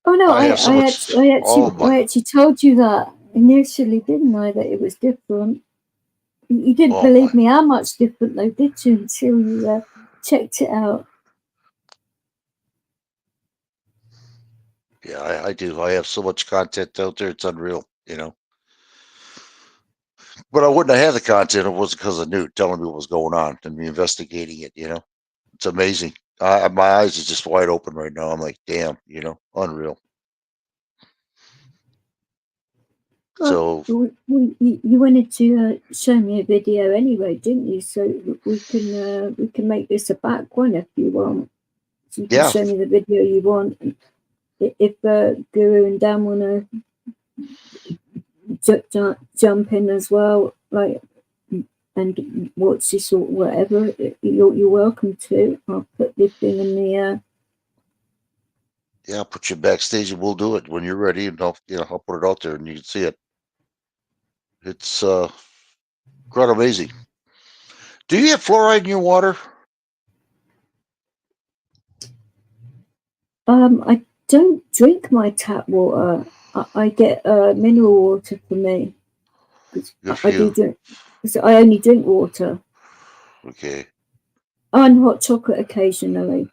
Oh no, I actually told you that initially, didn't I? That it was different. You didn't believe me how much different though, did you? Until you checked it out. Yeah, I do. I have so much content out there. It's unreal, you know. But I wouldn't have had the content if it wasn't because of Newt telling me what was going on and me investigating it, you know. It's amazing. My eyes are just wide open right now. I'm like, damn, you know, unreal. Well, so you wanted to show me a video anyway, didn't you? So we can make this a back one if you want. So you can show me the video you want. And if Guru and Dan want to jump in as well, like, and watch this or whatever, you're welcome to. I'll put this thing in the. Yeah, I'll put you backstage and we'll do it when you're ready, and I'll put it out there and you can see it. It's quite amazing. Do you have fluoride in your water? I don't drink my tap water. I get mineral water for me. Good for you. I only drink water Okay. and hot chocolate occasionally.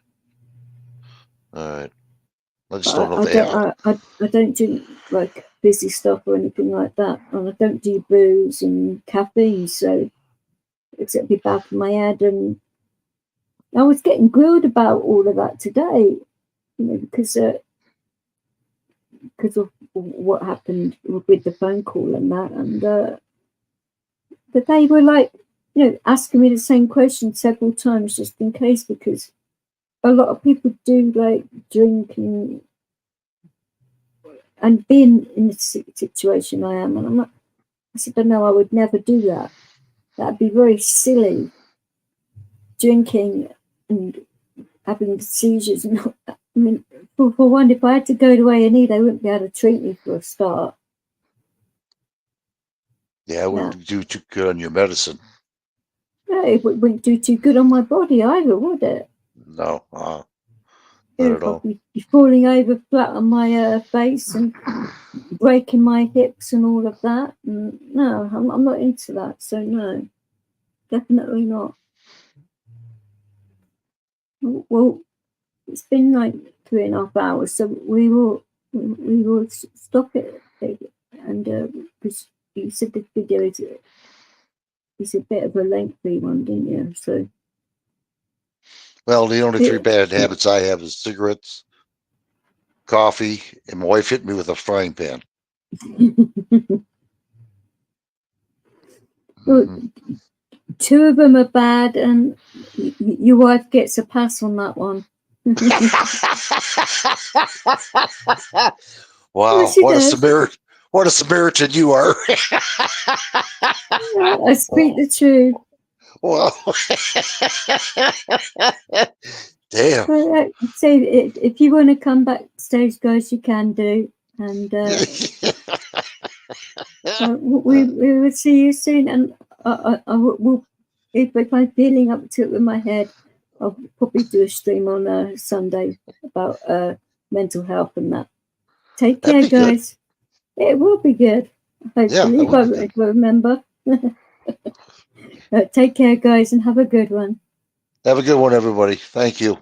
All right. I just don't know if I don't drink like fizzy stuff or anything like that, and I don't do booze and caffeine, so it's at the back of my head. And I was getting grilled about all of that today, because of what happened with the phone call and that, and but they were like, asking me the same question several times just in case, because a lot of people do like drink and being in the situation I am, and I'm like, I said, no, I would never do that. That'd be very silly. Drinking and having seizures, and I mean, for one, if I had to go to A&E, they wouldn't be able to treat me for a start. Yeah, it wouldn't do too good on your medicine. No, it wouldn't do too good on my body either, would it? No, not at all. I'd be falling over flat on my face and breaking my hips and all of that. And no, I'm not into that. So no, definitely not. Well, it's been like 3.5 hours, so we will stop it. And because you said the video is a bit of a lengthy one, didn't you? So. Well, the only 3 bad habits I have is cigarettes, coffee, and my wife hit me with a frying pan. Well, 2 of them are bad, and your wife gets a pass on that one. Wow, what a Samaritan you are. I speak the truth. Wow. Damn. So if you want to come backstage, guys, you can do. And we will see you soon. And I will, if I'm feeling up to it with my head, I'll probably do a stream on Sunday about mental health and that. Take care, guys. Good. It will be good. Hopefully, if I remember. Take care, guys, and have a good one. Have a good one, everybody. Thank you.